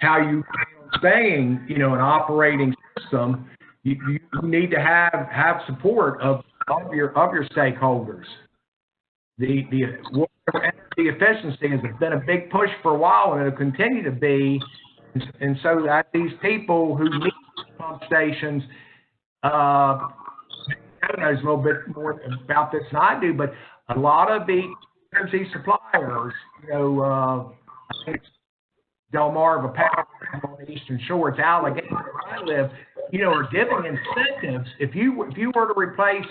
how you plan on staying, you know, an operating system, you need to have support of your stakeholders. The energy efficiency has been a big push for a while, and it'll continue to be. And so that these people who need pump stations, Kevin knows a little bit more about this than I do, but a lot of the energy suppliers, you know, I think it's Delmarva Power on the Eastern Shore, it's Allegheny where I live, you know, are giving incentives. If you were to replace,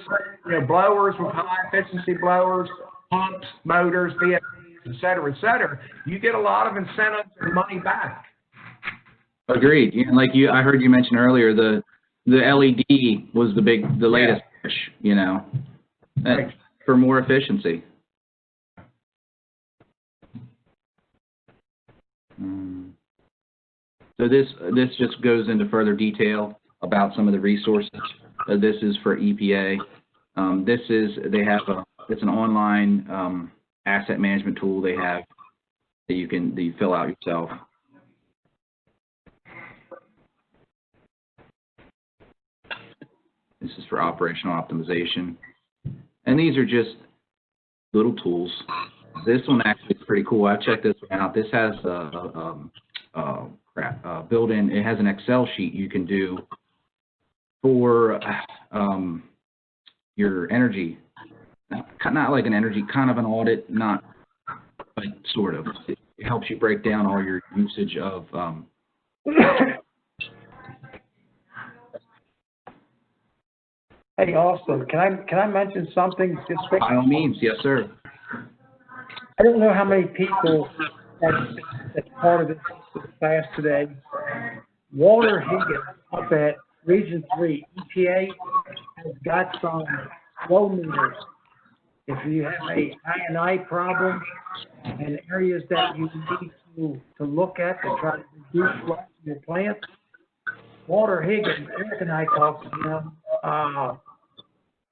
you know, blowers with high efficiency blowers, pumps, motors, VFDs, et cetera, you get a lot of incentives and money back. Agreed. And like I heard you mention earlier, the LED was the latest push, you know, for more efficiency. So this just goes into further detail about some of the resources. This is for EPA. It's an online asset management tool they have that you fill out yourself. This is for operational optimization. And these are just little tools. This one actually is pretty cool. I've checked this one out. This has built-in, it has an Excel sheet you can do for your energy. Not like an energy, kind of an audit, not, but sort of. It helps you break down all your usage of Hey, Austin, can I mention something just quick? by all means, yes, sir. I don't know how many people that's part of this class today. Walter Higgins up at Region 3 EPA has got some flow meters. If you have a I&I problem and areas that you need to look at to try to reduce flow in your plants, Walter Higgins, Eric and I talked to him,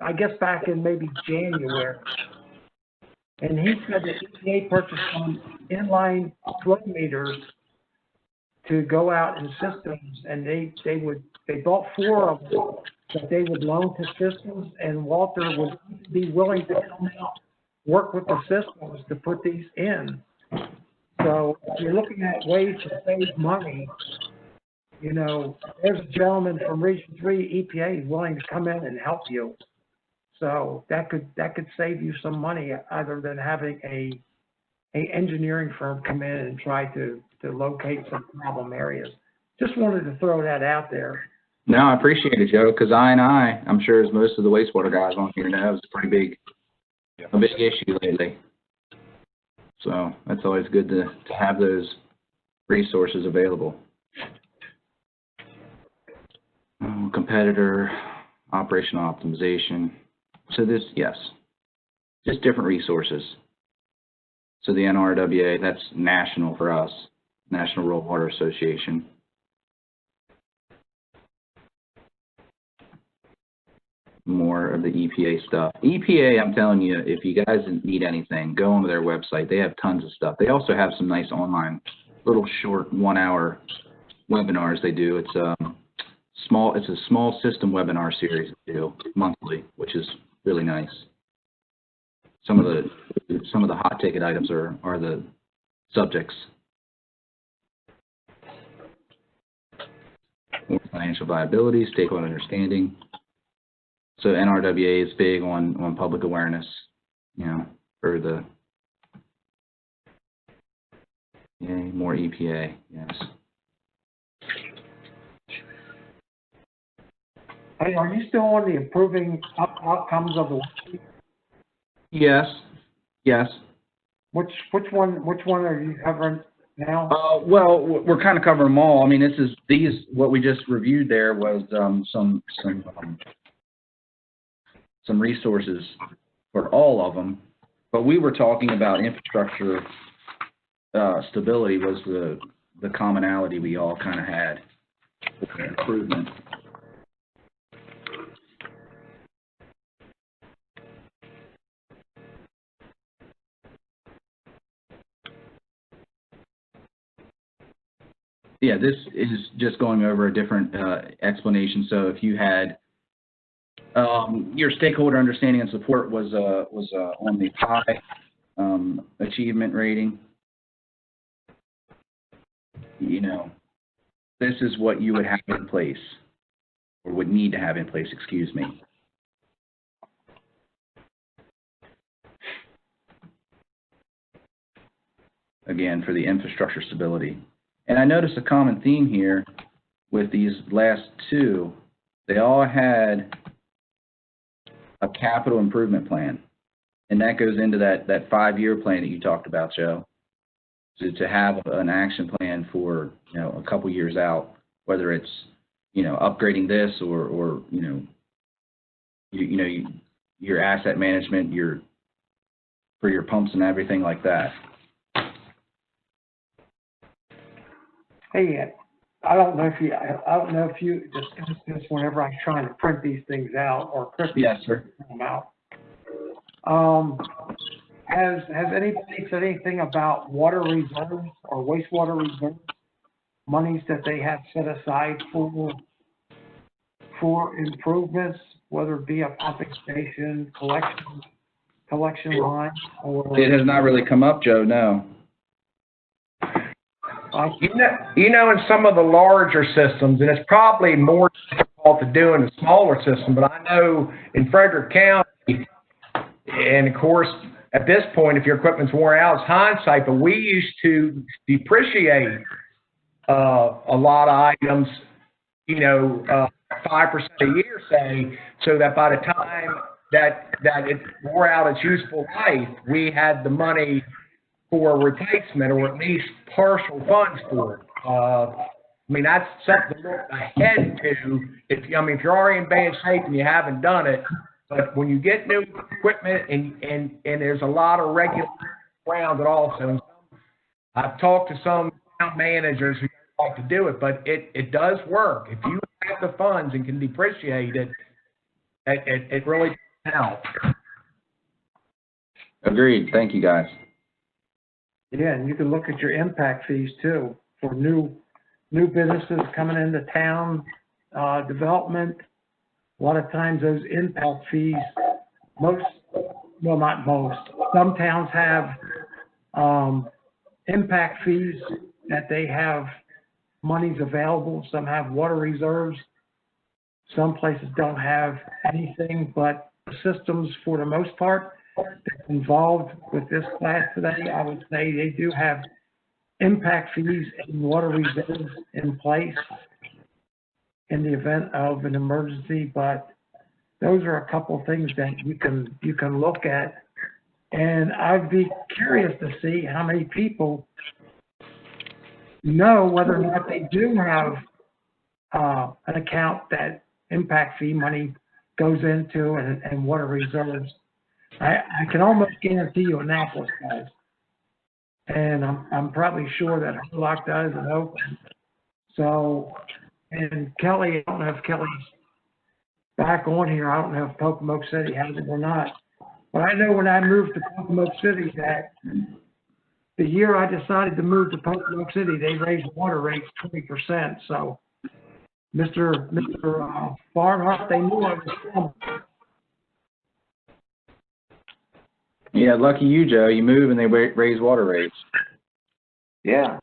I guess back in maybe January. And he said that EPA purchased some inline flow meters to go out in systems, and they bought 4 of them that they would loan to systems, and Walter would be willing to come out, work with the systems to put these in. So if you're looking at ways to save money, you know, there's a gentleman from Region 3 EPA willing to come in and help you. So that could save you some money, other than having a engineering firm come in and try to locate some problem areas. Just wanted to throw that out there. No, I appreciate it, Joe, because I'm sure as most of the wastewater guys on here know, it's a pretty big, a big issue lately. So that's always good to have those resources available. Competitor, operational optimization. So this, yes, just different resources. So the NRWA, that's national for us, National Rural Water Association. More of the EPA stuff. EPA, I'm telling you, if you guys need anything, go onto their website. They have tons of stuff. They also have some nice online, little short 1-hour webinars they do. It's a small system webinar series they do monthly, which is really nice. Some of the hot ticket items are the subjects. More financial viability, stakeholder understanding. So NRWA is big on public awareness, you know, for the more EPA, yes. Hey, are you still on the improving outcomes of the worksheet? Yes, yes. Which one are you covering now? Well, we're kind of covering them all. I mean, what we just reviewed there was some resources for all of them, but we were talking about infrastructure stability was the commonality we all kind of had for improvement. Yeah, this is just going over a different explanation. So if you had your stakeholder understanding and support was on the high achievement rating, you know, this is what you would have in place, or would need to have in place, excuse me. Again, for the infrastructure stability. And I noticed a common theme here with these last two. They all had a capital improvement plan. And that goes into that 5-year plan that you talked about, Joe. To have an action plan for, you know, a couple years out, whether it's, you know, upgrading this or you know, your asset management, for your pumps and everything like that. Hey, I don't know if you discussed this whenever I'm trying to print these things out, or Chris. Yes, sir. Them out. Has anybody said anything about water reserves or wastewater reserves, monies that they have set aside for improvements, whether it be a pumping station, collection line, or? It has not really come up, Joe, no. You know, in some of the larger systems, and it's probably more difficult to do in a smaller system, but I know in Frederick County, and of course, at this point, if your equipment's worn out, it's hindsight, but we used to depreciate a lot of items, you know, 5% a year, say, so that by the time that it wore out its useful life, we had the money for a replacement, or at least partial funds for it. I mean, that's something to look ahead to. If you're already in bad shape and you haven't done it, but when you get new equipment and there's a lot of regular around it also. I've talked to some account managers who like to do it, but it does work. If you have the funds and can depreciate it, it really helps. Agreed. Thank you, guys. Yeah, and you can look at your impact fees too for new new businesses coming into town, development. A lot of times those impact fees, not most, some towns have, impact fees that they have monies available. Some have water reserves. Some places don't have anything, but the systems, for the most part, that's involved with this class today, I would say they do have impact fees and water reserves in place in the event of an emergency, but those are a couple of things that you can look at. And I'd be curious to see how many people know whether or not they do have an account that impact fee money goes into and water reserves. I can almost guarantee you Annapolis does. And I'm probably sure that Hurlock does and Oakland. So, and Kelly, I don't know if Kelly's back on here. I don't know if Pocomoke City has it or not. But I know when I moved to Pocomoke City that the year I decided to move to Pocomoke City, they raised water rates 20%. So, Mr. Barnhart, they knew I was coming. Yeah, lucky you, Joe. You move and they raise water rates. Yeah.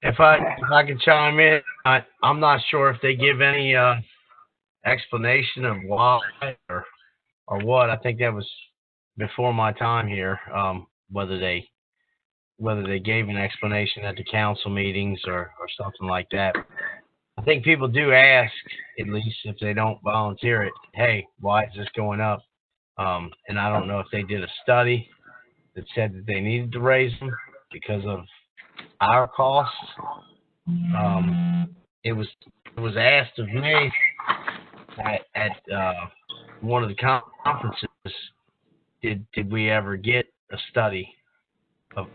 If I could chime in, I'm not sure if they give any explanation of why or what. I think that was before my time here. Whether they gave an explanation at the council meetings or something like that. I think people do ask, at least if they don't volunteer it, hey, why is this going up? And I don't know if they did a study that said that they needed to raise them because of our costs. It was asked of me at one of the conferences, did we ever get a study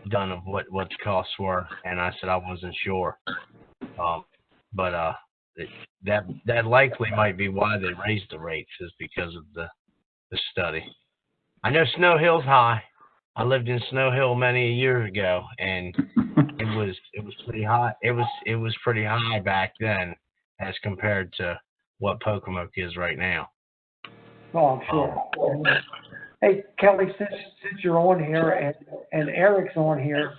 done of what the costs were? And I said I wasn't sure. But that likely might be why they raised the rates, is because of the study. I know Snow Hill's high. I lived in Snow Hill many years ago, and it was pretty high. It was pretty high back then as compared to what Pocomoke is right now. Oh, I'm sure. Hey, Kelly, since you're on here and Eric's on here,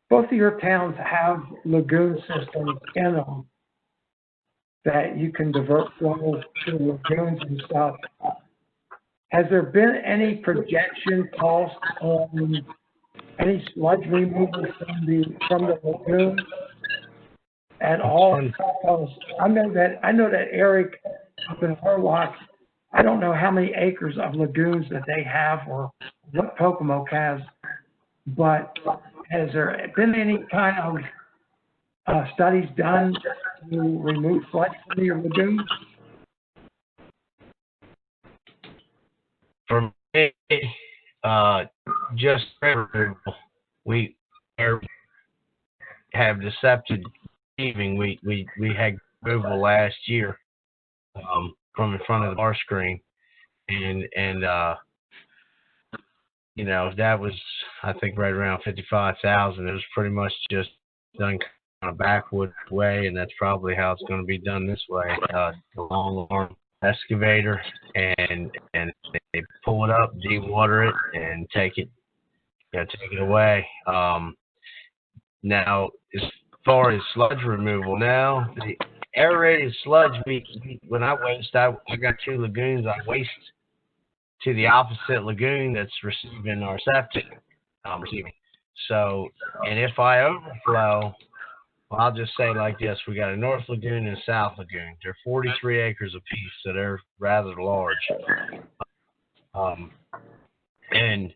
both of your towns have lagoon systems in them that you can divert flow to lagoons and stuff. Has there been any projection cost on any sludge removal from the lagoon at all? Because I know that Eric up in Hurlock, I don't know how many acres of lagoons that they have or what Pocomoke has, but has there been any kind of studies done to remove sludge from your lagoons? For me, just removal. We have deceptive receiving. We had removal last year from in front of the bar screen, and you know, that was, I think, right around 55,000. It was pretty much just done kind of backwood way, and that's probably how it's going to be done this way. The long arm excavator, and they pull it up, de-water it, and take it away. Now, as far as sludge removal, now the aerated sludge, when I waste, I got 2 lagoons. I waste to the opposite lagoon that's receiving our septic. Receiving. So, and if I overflow, well, I'll just say like this: we got a North Lagoon and a South Lagoon. They're 43 acres apiece, so they're rather large. And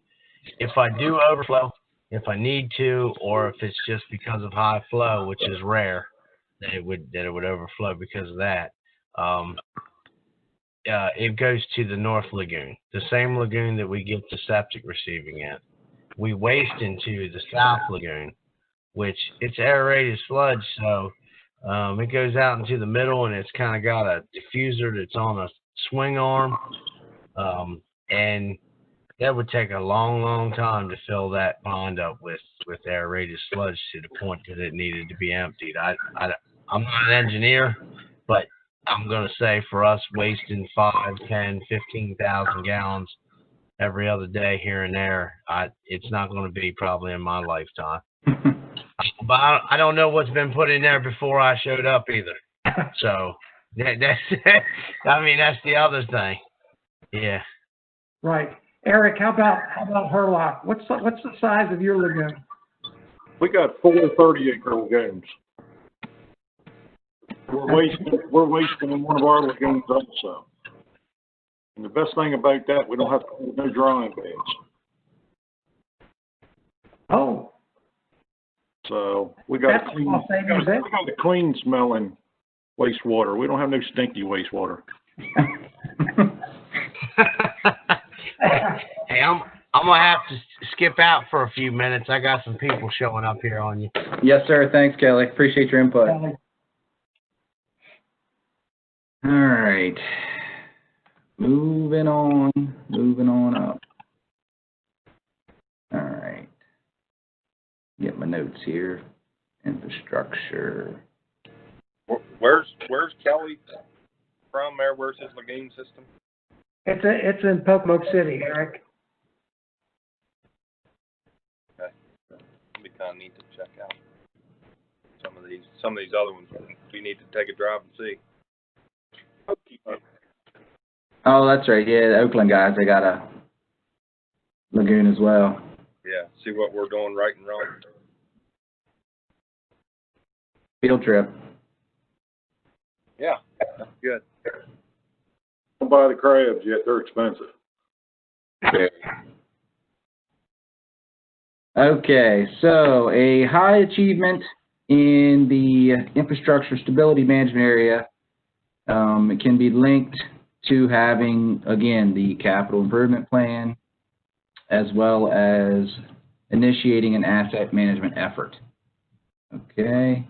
if I do overflow, if I need to, or if it's just because of high flow, which is rare, that it would overflow because of that, it goes to the North Lagoon, the same lagoon that we get the septic receiving in. We waste into the South Lagoon, which it's aerated sludge, so it goes out into the middle, and it's kind of got a diffuser that's on a swing arm, and that would take a long, long time to fill that pond up with aerated sludge to the point that it needed to be emptied. I'm not an engineer, but I'm going to say for us wasting 5, 10, 15,000 gallons every other day here and there, it's not going to be probably in my lifetime. But I don't know what's been put in there before I showed up either. So that's I mean, that's the other thing. Yeah. Right. Eric, how about Hurlock? What's the size of your lagoon? We got 4 30-acre lagoons. We're wasting in one of our lagoons also. And the best thing about that, we don't have no drying beds. Oh, So we got that's a cost savings then. we got a clean smelling wastewater. We don't have no stinky wastewater. Hey, I'm gonna have to skip out for a few minutes. I got some people showing up here on you. Yes, sir. Thanks, Kelly. Appreciate your input. Kelly. All right. Moving on up. All right. Get my notes here. Infrastructure. Where's Kelly from there? Where's his lagoon system? It's in Pocomoke City, Eric. Okay. It'd be kind of neat to check out some of these other ones. We need to take a drive and see. Oh, that's right. Yeah, the Oakland guys, they got a lagoon as well. Yeah, see what we're doing right and wrong. Field trip. Yeah, that's good. Don't buy the crabs yet, they're expensive. Okay, so a high achievement in the infrastructure stability management area it can be linked to having, again, the capital improvement plan, as well as initiating an asset management effort. Okay.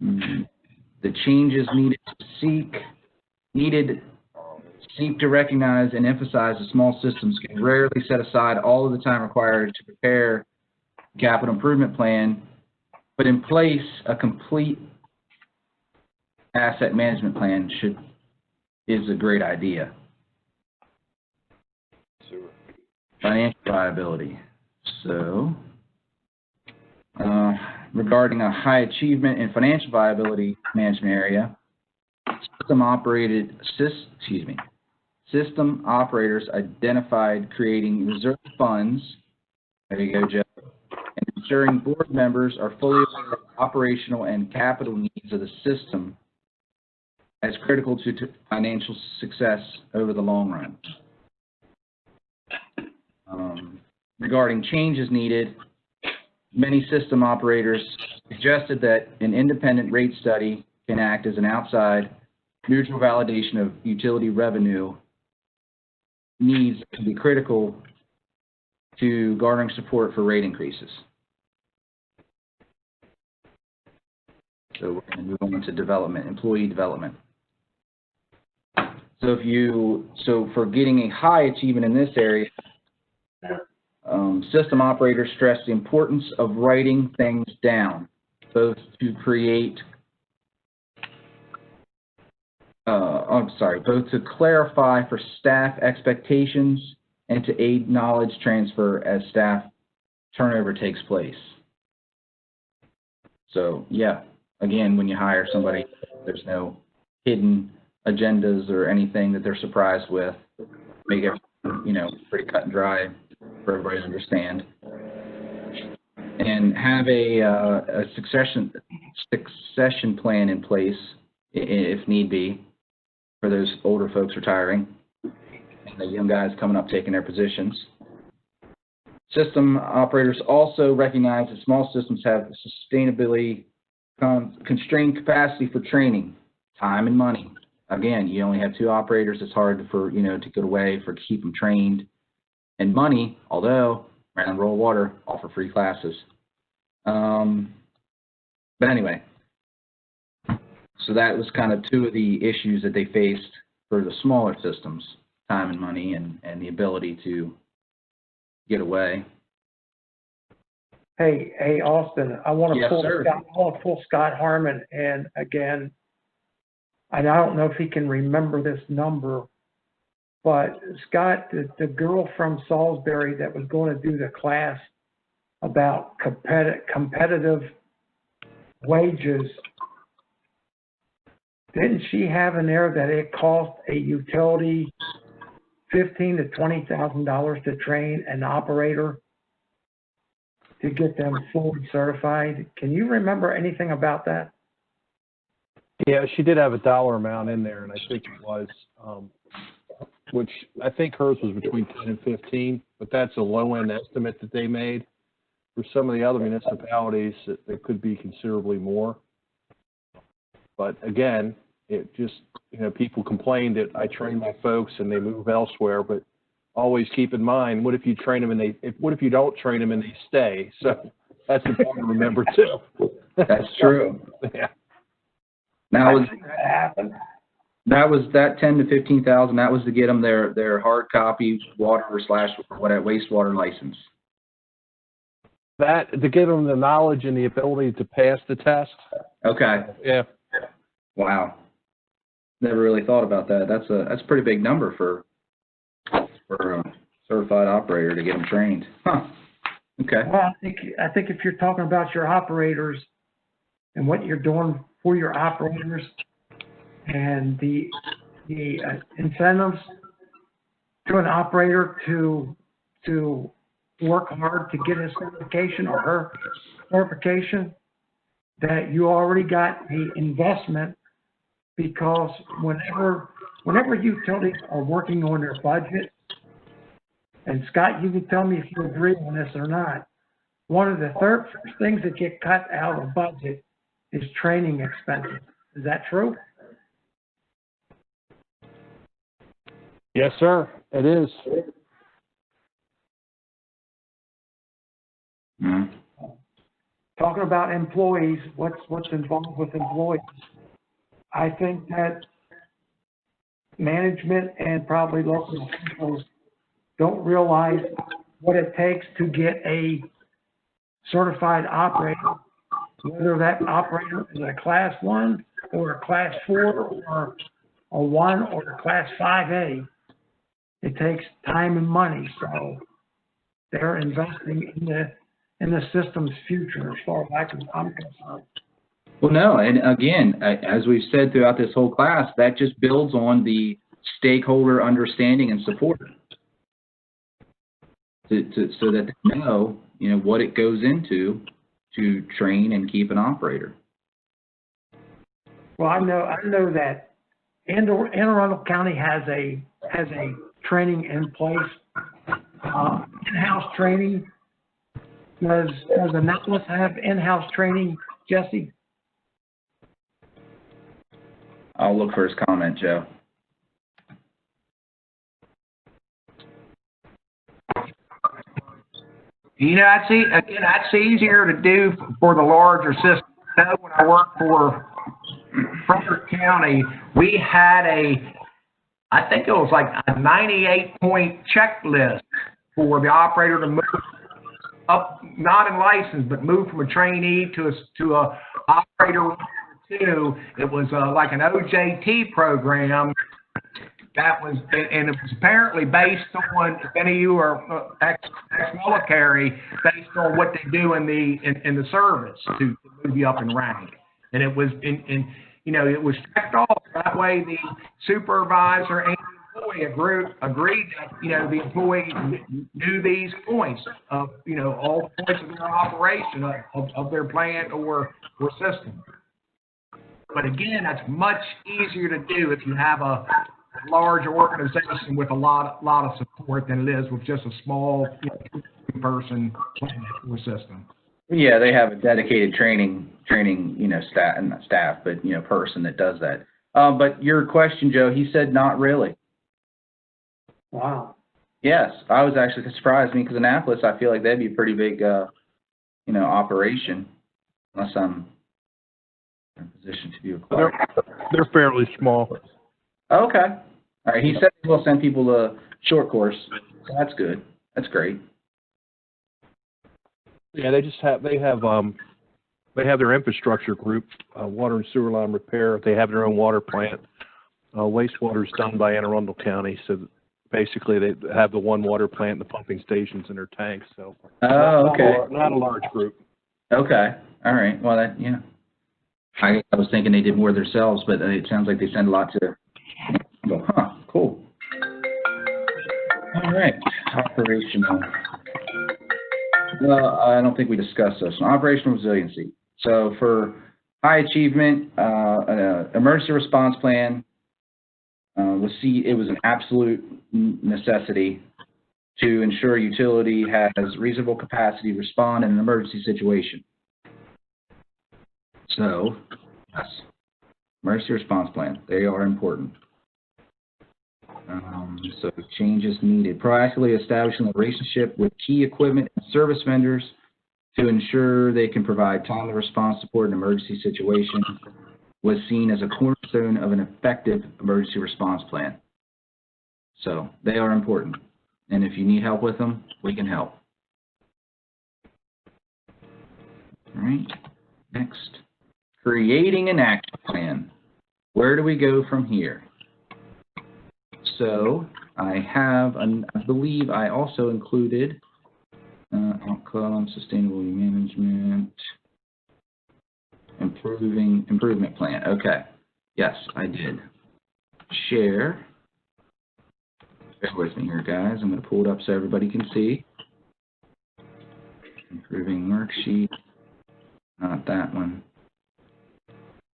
The changes needed seek to recognize and emphasize that small systems can rarely set aside all of the time required to prepare a capital improvement plan, but in place a complete asset management plan is a great idea. Sewer. Financial viability. So, regarding a high achievement in financial viability management area, system operators identified creating reserve funds, there you go, Joe, and ensuring board members are fully aware of operational and capital needs of the system as critical to financial success over the long run. Regarding changes needed, many system operators suggested that an independent rate study can act as an outside neutral validation of utility revenue needs to be critical to garnering support for rate increases. So we're going to move on to development, employee development. So for getting a high achievement in this area, system operators stress the importance of writing things down, both to clarify for staff expectations and to aid knowledge transfer as staff turnover takes place. So yeah, again, when you hire somebody, there's no hidden agendas or anything that they're surprised with. Make everything, pretty cut and dry for everybody to understand. And have a succession plan in place if need be for those older folks retiring and the young guys coming up taking their positions. System operators also recognize that small systems have sustainability constrained capacity for training, time and money. Again, you only have 2 operators. It's hard to get away to keep them trained. And money, although Maryland Rural Water offer free classes. But anyway, so that was kind of 2 of the issues that they faced for the smaller systems, time and money, and the ability to get away. Hey, Austin, I want to Yes, sir. pull Scott Harmon, and again, and I don't know if he can remember this number, but Scott, the girl from Salisbury that was going to do the class about competitive wages, didn't she have in there that it cost a utility $15,000 to $20,000 to train an operator to get them fully certified? Can you remember anything about that? Yeah, she did have a dollar amount in there, and I think it was, which I think hers was between 10 and 15, but that's a low-end estimate that they made. For some of the other municipalities, it could be considerably more. But again, it just, people complain that I train my folks and they move elsewhere, but always keep in mind, what if you train them and what if you don't train them and they stay? So that's important to remember too. That's true. Yeah. Now, That was that 10 to 15,000? That was to get them their hard copy wastewater license. That, to give them the knowledge and the ability to pass the test. Okay. Yeah. Wow. Never really thought about that. That's a pretty big number for a certified operator to get them trained. Huh. Okay. Well, I think if you're talking about your operators and what you're doing for your operators and the incentives to an operator to work hard to get his certification or her certification, that you already got the investment, because whenever utilities are working on their budget, and Scott, you can tell me if you agree on this or not, one of the first things that get cut out of the budget is training expenses. Is that true? Yes, sir. It is. Mm-hmm. Talking about employees, what's involved with employees? I think that management and probably local officials don't realize what it takes to get a certified operator, whether that operator is a class 1 or a class 4 or a 1 or a class 5A. It takes time and money, so they're investing in the system's future as far as I'm concerned. Well, no, and again, as we've said throughout this whole class, that just builds on the stakeholder understanding and support, so that they know, what it goes into to train and keep an operator. Well, I know that Anne Arundel County has a training in place, in-house training. Does Annapolis have in-house training, Jesse? I'll look for his comment, Joe. That's easier to do for the larger system. I know when I worked for Frederick County, we had I think it was like a 98-point checklist for the operator to move up, not in license, but move from a trainee to a operator 2. It was like an OJT program. That was, and it was apparently based on, if any of you are ex-military, based on what they do in the service to move you up in rank. And it was it was checked off. That way, the supervisor and the employee agreed that the employee knew these points of all points of their operation of their plant or system. But again, that's much easier to do if you have a large organization with a lot of support than it is with just a small person plant or system. Yeah, they have a dedicated training, staff, and not staff, but person that does that. But your question, Joe, he said not really. Wow. Yes, I was actually surprised because Annapolis, I feel like that'd be a pretty big, operation, unless I'm in a position to do a They're fairly small. Okay. All right. He said he'll send people a short course. So that's good. That's great. Yeah, they have their infrastructure group, water and sewer line repair. They have their own water plant. Wastewater is done by Anne Arundel County, so basically they have the one water plant and the pumping stations in their tanks, so. Oh, okay. Not a large group. Okay. All right. Well, that, yeah. I was thinking they did more themselves, but it sounds like they send a lot to. I go, huh? Cool. All right. Operational. Well, I don't think we discussed this. Operational resiliency. So for high achievement, emergency response plan. It was an absolute necessity to ensure utility has reasonable capacity to respond in an emergency situation. So, yes, emergency response plan, they are important. So changes needed. Proactively establishing a relationship with key equipment and service vendors to ensure they can provide timely response support in emergency situations was seen as a cornerstone of an effective emergency response plan. So they are important. And if you need help with them, we can help. All right, next. Creating an action plan. Where do we go from here? So I believe I also included outcome, sustainable management, improvement plan. Okay, yes, I did. Share. Bear with me here, guys. I'm going to pull it up so everybody can see. Improving worksheet. Not that one.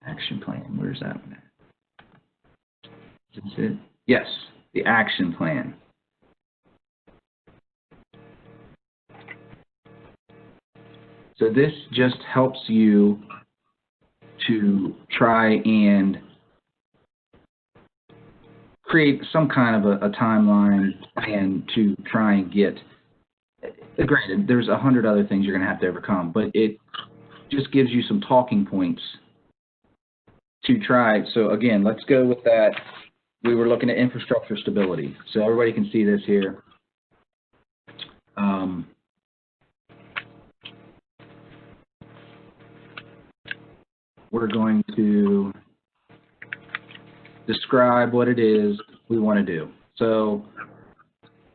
Action plan. Where's that one at? Is this it? Yes, the action plan. So this just helps you to try and create some kind of a timeline and to try and get, granted, there's 100 other things you're going to have to overcome, but it just gives you some talking points to try. So again, let's go with that. We were looking at infrastructure stability. So everybody can see this here. We're going to describe what it is we want to do. So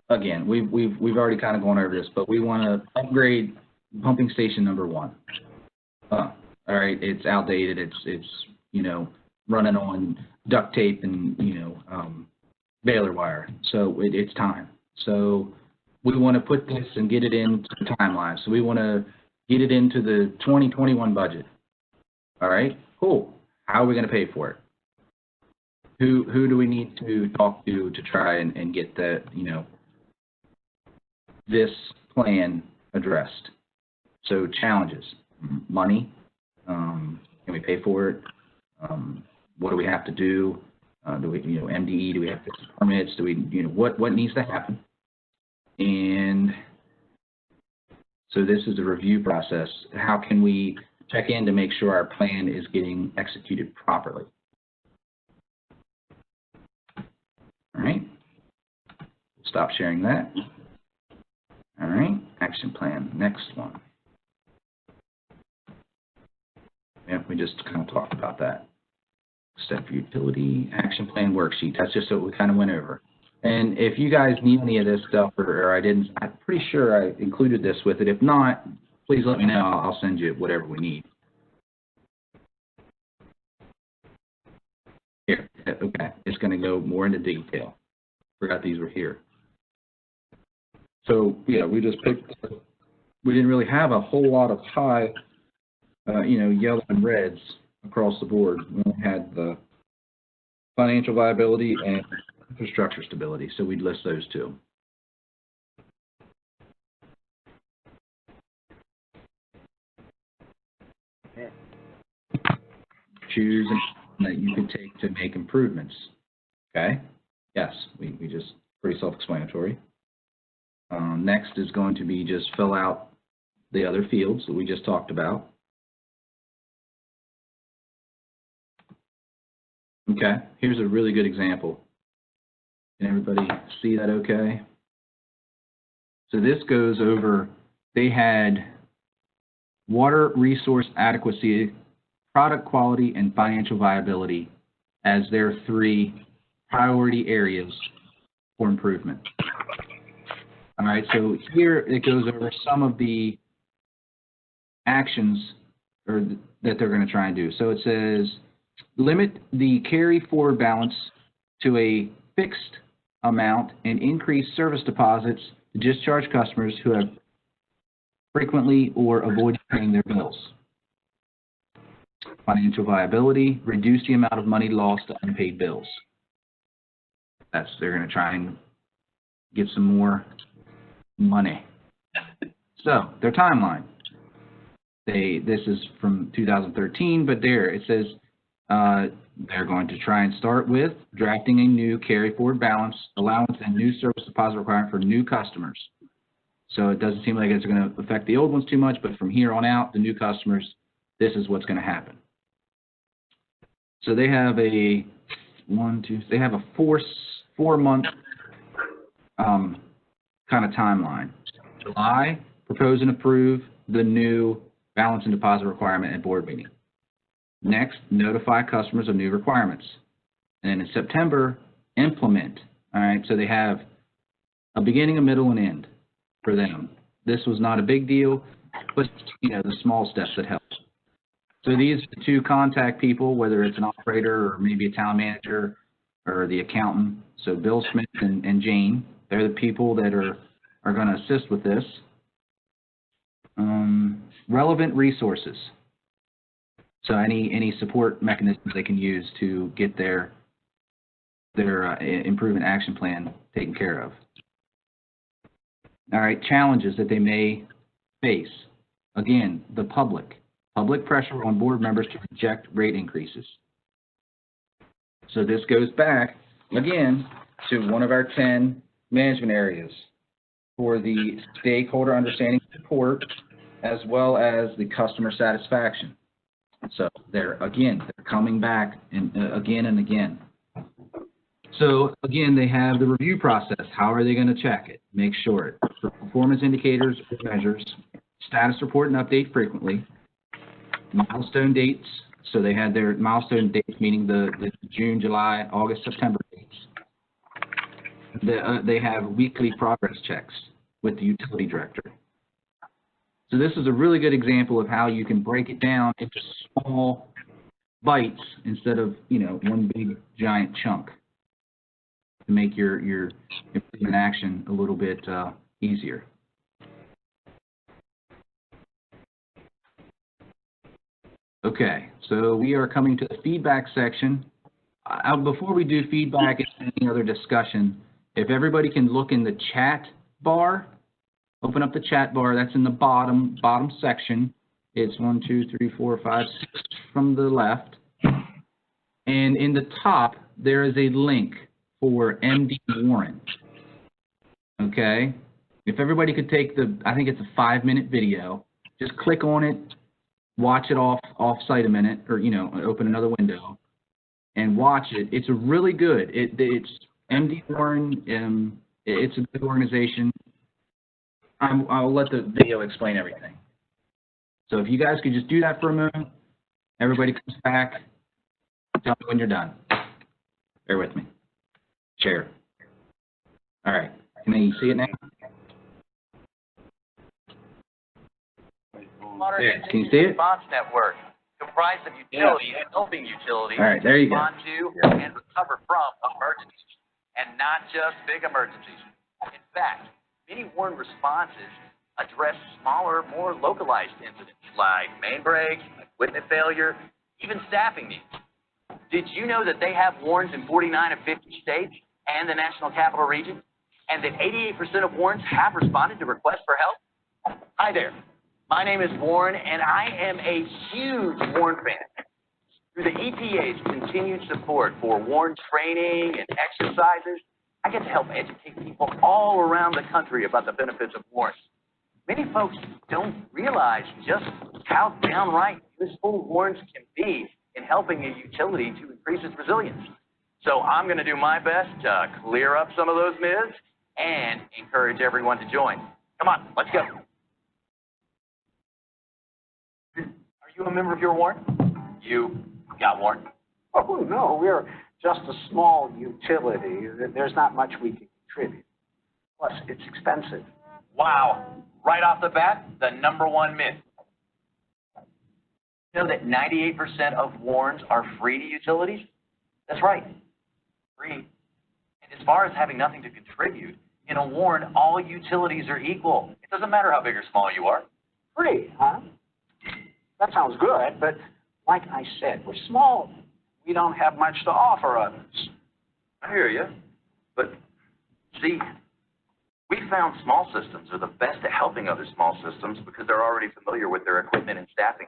again, we've already kind of gone over this, but we want to upgrade pumping station number 1. All right, it's outdated. It's running on duct tape and baler wire. So it's time. So we want to put this and get it into the timeline. So we want to get it into the 2021 budget. All right, cool. How are we going to pay for it? Who do we need to talk to try and get the this plan addressed? So challenges, money. Can we pay for it? What do we have to do? Do we, MDE? Do we have to get permits? Do we, what needs to happen? And so this is the review process. How can we check in to make sure our plan is getting executed properly? All right. Stop sharing that. All right. Action plan. Next one. Yeah, we just kind of talked about that. Step utility, action plan worksheet. That's just what we kind of went over. And if you guys need any of this stuff, or I didn't, I'm pretty sure I included this with it. If not, please let me know. I'll send you whatever we need. Here, okay. It's going to go more into detail. Forgot these were here. So yeah, we just picked. We didn't really have a whole lot of high, yellow and reds across the board. We only had the financial viability and infrastructure stability, so we'd list those two. Choose that you can take to make improvements. Okay? Yes, we just pretty self-explanatory. Next is going to be just fill out the other fields that we just talked about. Okay, here's a really good example. Can everybody see that okay? So this goes over, they had water resource adequacy, product quality, and financial viability as their 3 priority areas for improvement. All right, so here it goes over some of the actions that they're going to try and do. So it says, limit the carry forward balance to a fixed amount and increase service deposits to discharge customers who have frequently or avoid paying their bills. Financial viability, reduce the amount of money lost to unpaid bills. They're going to try and get some more money. So their timeline. This is from 2013, but there it says they're going to try and start with drafting a new carry forward balance allowance and new service deposit requirement for new customers. So it doesn't seem like it's going to affect the old ones too much, but from here on out, the new customers, this is what's going to happen. So they have a 4-month kind of timeline. July, propose and approve the new balance and deposit requirement at board meeting. Next, notify customers of new requirements. And then in September, implement. All right, so they have a beginning, a middle, and end for them. This was not a big deal, but the small steps that help. So these are the 2 contact people, whether it's an operator or maybe a town manager or the accountant. So Bill Smith and Jane, they're the people that are going to assist with this. Relevant resources. So any support mechanisms they can use to get their improvement action plan taken care of. All right, challenges that they may face. Again, the public pressure on board members to reject rate increases. So this goes back, again, to one of our 10 management areas for the stakeholder understanding support as well as the customer satisfaction. So they're coming back again and again. So again, they have the review process. How are they going to check it? Make sure it. For performance indicators or measures, status report and update frequently. Milestone dates. So they had their milestone dates, meaning the June, July, August, September dates. They have weekly progress checks with the utility director. So this is a really good example of how you can break it down into small bites instead of, one big giant chunk to make your improvement action a little bit easier. Okay, so we are coming to the feedback section. Before we do feedback and any other discussion, if everybody can look in the chat bar, open up the chat bar. That's in the bottom section. It's 1, 2, 3, 4, 5, 6 from the left. And in the top, there is a link for MD Warren. Okay? If everybody could take I think it's a 5-minute video, just click on it, watch it off-site a minute, or, open another window and watch it. It's a really good. It's MD Warren. It's a good organization. I'll let the video explain everything. So if you guys could just do that for a moment, everybody comes back, tell me when you're done. Bear with me. Share. All right. Can you see it now? Yeah. Can you see it? Response network comprised of utilities helping utilities All right, there you go. respond to and recover from emergencies, and not just big emergencies. In fact, many Warren responses address smaller, more localized incidents like main breaks, equipment failure, even staffing needs. Did you know that they have Warrens in 49 of 50 states and the National Capital Region, and that 88% of Warrens have responded to requests for help? Hi there. My name is Warren, and I am a huge Warren fan. Through the EPA's continued support for Warren training and exercises, I get to help educate people all around the country about the benefits of Warren. Many folks don't realize just how downright useful Warrens can be in helping a utility to increase its resilience. So I'm going to do my best to clear up some of those myths and encourage everyone to join. Come on, let's go. you a member of your ward? You got warned? Oh, no, we're just a small utility. There's not much we can contribute. Plus, it's expensive. Wow. Right off the bat, the number one myth. You know that 98% of warrants are free to utilities? That's right. Free. And as far as having nothing to contribute, in a warrant, all utilities are equal. It doesn't matter how big or small you are. Free, huh? That sounds good, but like I said, we're small. We don't have much to offer others. I hear you. But, see, we found small systems are the best at helping other small systems because they're already familiar with their equipment and staffing.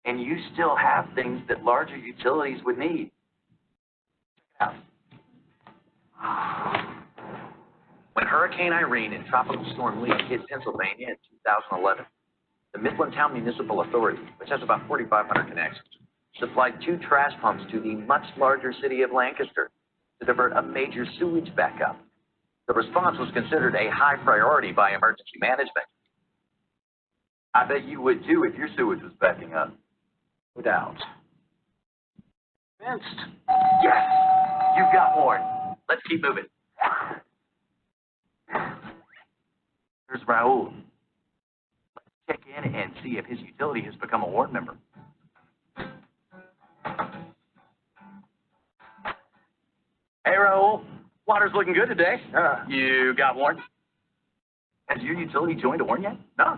And you still have things that larger utilities would need. Check it out. When Hurricane Irene and Tropical Storm Lee hit Pennsylvania in 2011, the Mifflintown Municipal Authority, which has about 4,500 connections, supplied 2 trash pumps to the much larger city of Lancaster to divert a major sewage backup. The response was considered a high priority by emergency management. I bet you would too if your sewage was backing up. No doubt. Convinced. Yes! You've got warned. Let's keep moving. Here's Raul. Let's check in and see if his utility has become a ward member. Hey, Raul. Water's looking good today. You got warned? Has your utility joined a warrant yet? No.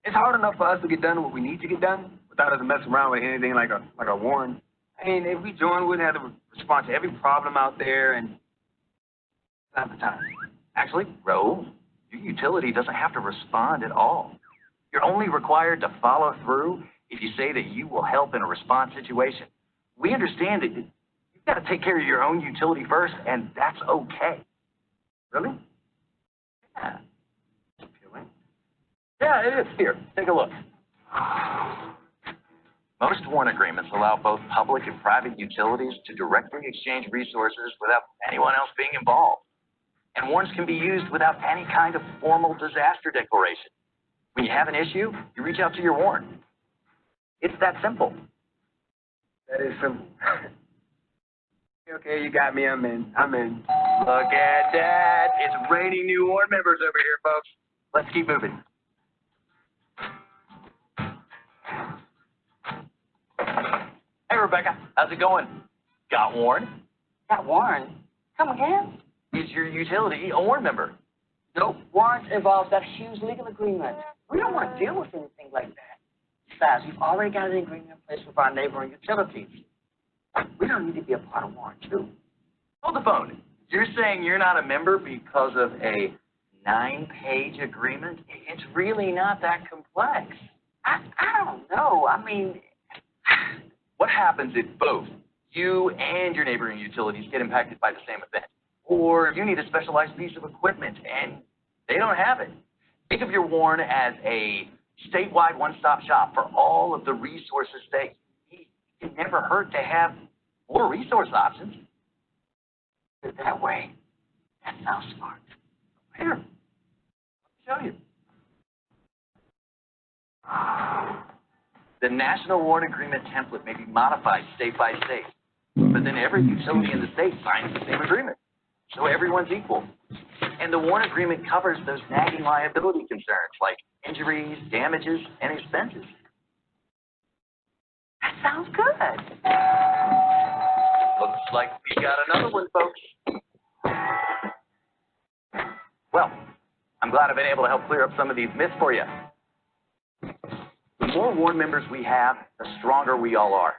It's hard enough for us to get done what we need to get done without having to mess around with anything like a warrant. I mean, if we joined, we wouldn't have to respond to every problem out there, and it's not the time. Actually, Raul, your utility doesn't have to respond at all. You're only required to follow through if you say that you will help in a response situation. We understand that you've got to take care of your own utility first, and that's okay. Really? Yeah. Yeah, it is. Here, take a look. Most warrant agreements allow both public and private utilities to directly exchange resources without anyone else being involved. And warrants can be used without any kind of formal disaster declaration. When you have an issue, you reach out to your warrant. It's that simple. That is simple. Okay, you got me. I'm in. Look at that. It's raining new warrant members over here, folks. Let's keep moving. Hey, Rebecca. How's it going? Got warrant? Got warrant? Come again? Is your utility a warrant member? Nope. Warrant involves that huge legal agreement. We don't want to deal with anything like that. Besides, we've already got an agreement in place with our neighboring utilities. We don't need to be a part of warrant, too. Hold the phone. You're saying you're not a member because of a 9-page agreement? It's really not that complex. I don't know. I mean... What happens if both you and your neighboring utilities get impacted by the same event? Or you need a specialized piece of equipment and they don't have it? Think of your warrant as a statewide one-stop shop for all of the resources that you need. It never hurt to have more resource options. Put it that way. That sounds smart. Here, let me show you. The National Warrant Agreement template may be modified state by state, but then every utility in the state signs the same agreement, so everyone's equal. And the warrant agreement covers those nagging liability concerns like injuries, damages, and expenses. That sounds good. Looks like we got another one, folks. Well, I'm glad I've been able to help clear up some of these myths for you. The more warrant members we have, the stronger we all are,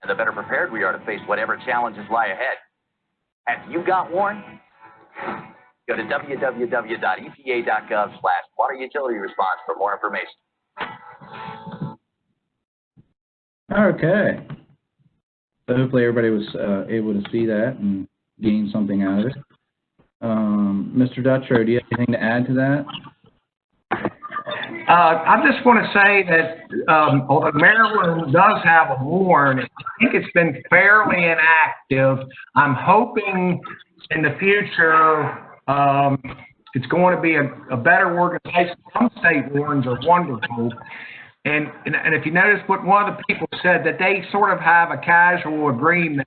and the better prepared we are to face whatever challenges lie ahead. Have you got warrant? Go to www.epa.gov/water utility response for more information. Okay. So hopefully everybody was able to see that and gain something out of it. Mr. Dutcher, do you have anything to add to that? I just want to say that although Maryland does have a warrant, I think it's been fairly inactive. I'm hoping in the future it's going to be a better organization. Some state warrants are wonderful. And if you notice what one of the people said, that they sort of have a casual agreement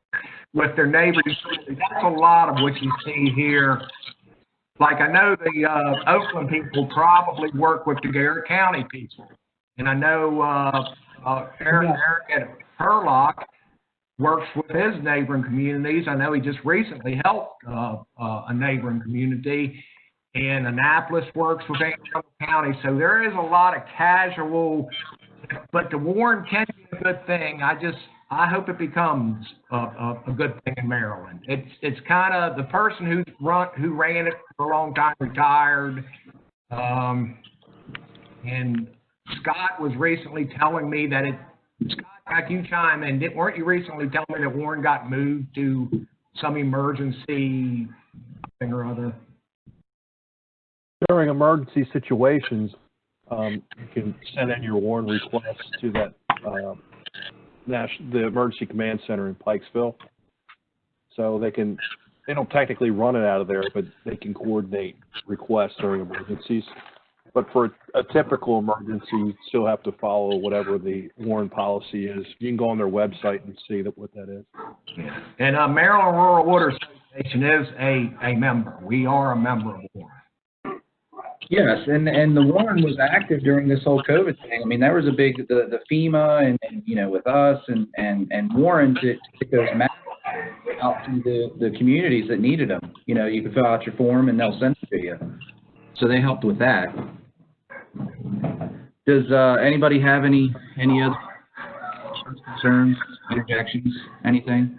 with their neighbors. That's a lot of what you see here. Like, I know the Oakland people probably work with the Garrett County people. And I know Eric at Hurlock works with his neighboring communities. I know he just recently helped a neighboring community. And Annapolis works with Anne County. So there is a lot of casual, but the Warren can be a good thing. I hope it becomes a good thing in Maryland. It's kind of the person who ran it for a long time retired. And Scott was recently telling me that Scott, back you chime in, weren't you recently telling me that Warren got moved to some emergency thing or other? During emergency situations, you can send in your Warren request to that the Emergency Command Center in Pikesville. So they don't technically run it out of there, but they can coordinate requests during emergencies. But for a typical emergency, you still have to follow whatever the Warren policy is. You can go on their website and see what that is. Yeah. And Maryland Rural Water Association is a member. We are a member of Warren. Yes, and the Warren was active during this whole COVID thing. I mean, there was a big, the FEMA and you know, with us and Warren to get those maps out to the communities that needed them. You know, you can fill out your form and they'll send it to you. So they helped with that. Does anybody have any other concerns, interjections, anything?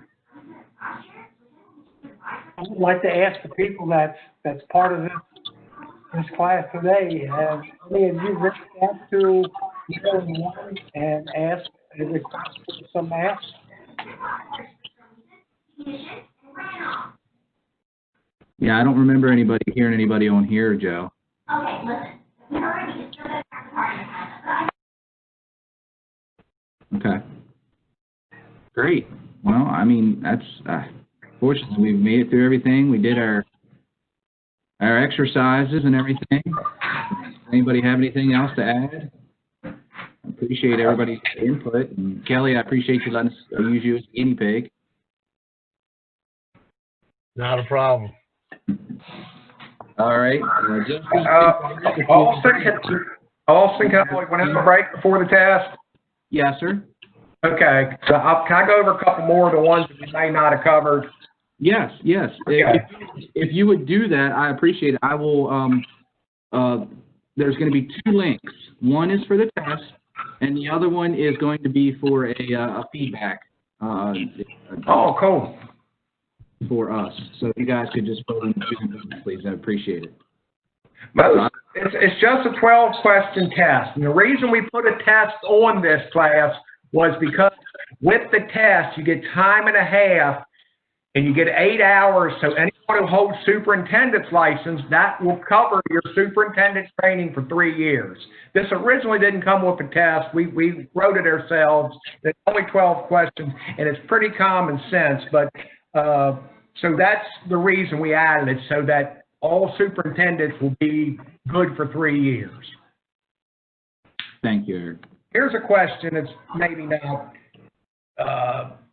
I would like to ask the people that's part of this class today, have any of you reached out to Maryland Warren and asked a request for some maps? Yeah, I don't remember hearing anybody on here, Joe. Okay, listen. Okay. Great. Well, I mean, that's fortunately we've made it through everything. We did our exercises and everything. Anybody have anything else to add? I appreciate everybody's input. And Kelly, I appreciate you letting us use you as a guinea pig. Not a problem. All right. Austin, can I have a break before the test? Yes, sir. Okay. So can I go over a couple more of the ones that we may not have covered? Yes. Okay. If you would do that, I appreciate it. I will, there's going to be 2 links. One is for the test, and the other one is going to be for a feedback. Oh, cool. For us. So if you guys could just put in please, I appreciate it. It's just a 12-question test. And the reason we put a test on this class was because with the test, you get time and a half, and you get 8 hours. So anyone who holds superintendent's license, that will cover your superintendent's training for 3 years. This originally didn't come with a test. We wrote it ourselves. There's only 12 questions, and it's pretty common sense. But so that's the reason we added it, so that all superintendents will be good for 3 years. Thank you, Eric. Here's a question that's maybe not,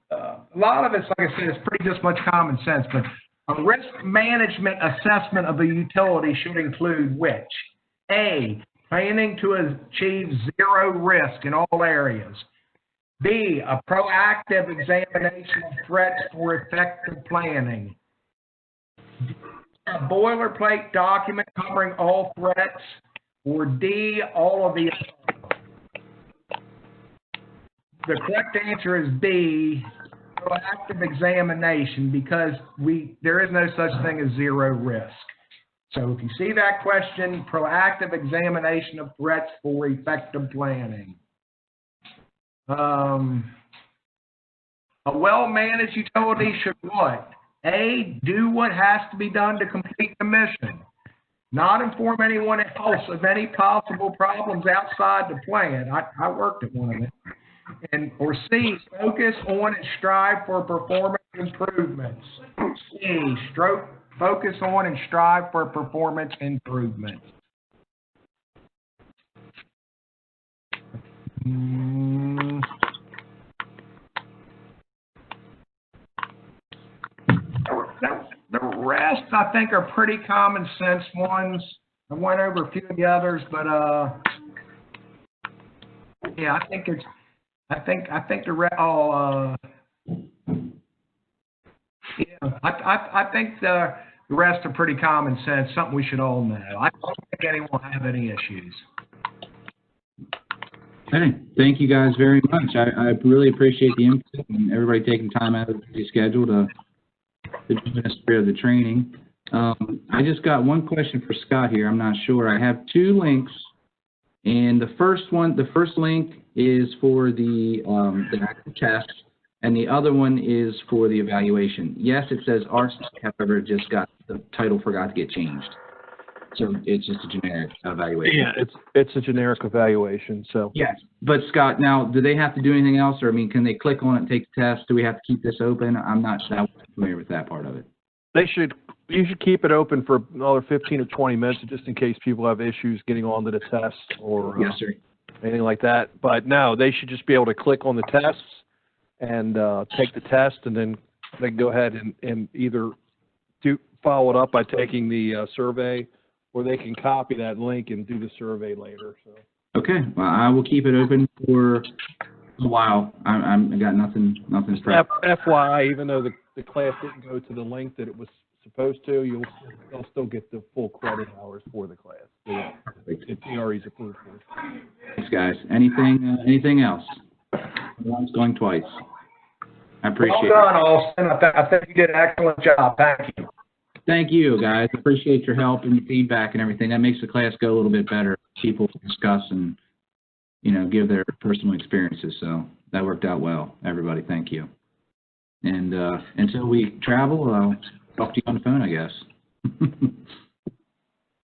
a lot of it's, like I said, it's pretty just much common sense, but a risk management assessment of a utility should include which? A, planning to achieve zero risk in all areas. B, a proactive examination of threats for effective planning. A boilerplate document covering all threats. Or D, all of the above. The correct answer is B, proactive examination, because there is no such thing as zero risk. So if you see that question, proactive examination of threats for effective planning. A well-managed utility should what? A, do what has to be done to complete the mission. Not inform anyone else of any possible problems outside the plan. I worked at one of them. Or C, focus on and strive for performance improvements. C, focus on and strive for performance improvements. Mm. The rest, I think, are pretty common sense ones. I went over a few of the others, but, yeah, I think I think the rest are pretty common sense, something we should all know. I don't think anyone will have any issues. Okay, thank you guys very much. I really appreciate the input and everybody taking time out of the schedule to join us for the training. I just got one question for Scott here. I'm not sure. I have two links, and the first link is for the actual test, and the other one is for the evaluation. Yes, it says ARCS, however, just got the title forgot to get changed. So it's just a generic evaluation. Yeah, it's a generic evaluation, so. Yes, but Scott, now, do they have to do anything else, or, I mean, can they click on it and take the test? Do we have to keep this open? I'm not familiar with that part of it. You should keep it open for another 15 or 20 minutes, just in case people have issues getting onto the test or Yes, sir. anything like that. But no, they should just be able to click on the tests and take the test, and then they can go ahead and either follow it up by taking the survey, or they can copy that link and do the survey later. So. Okay, well, I will keep it open for a while. I got nothing prepped. FYI, even though the class didn't go to the link that it was supposed to, they'll still get the full credit hours for the class. It's TRE's approved for. Thanks, guys. Anything else? Once going twice. I appreciate it. Well done, Austin. I think you did an excellent job. Thank you. Thank you, guys. Appreciate your help and feedback and everything. That makes the class go a little bit better. People discuss and, give their personal experiences. So that worked out well. Everybody, thank you. And until we travel, I'll talk to you on the phone, I guess.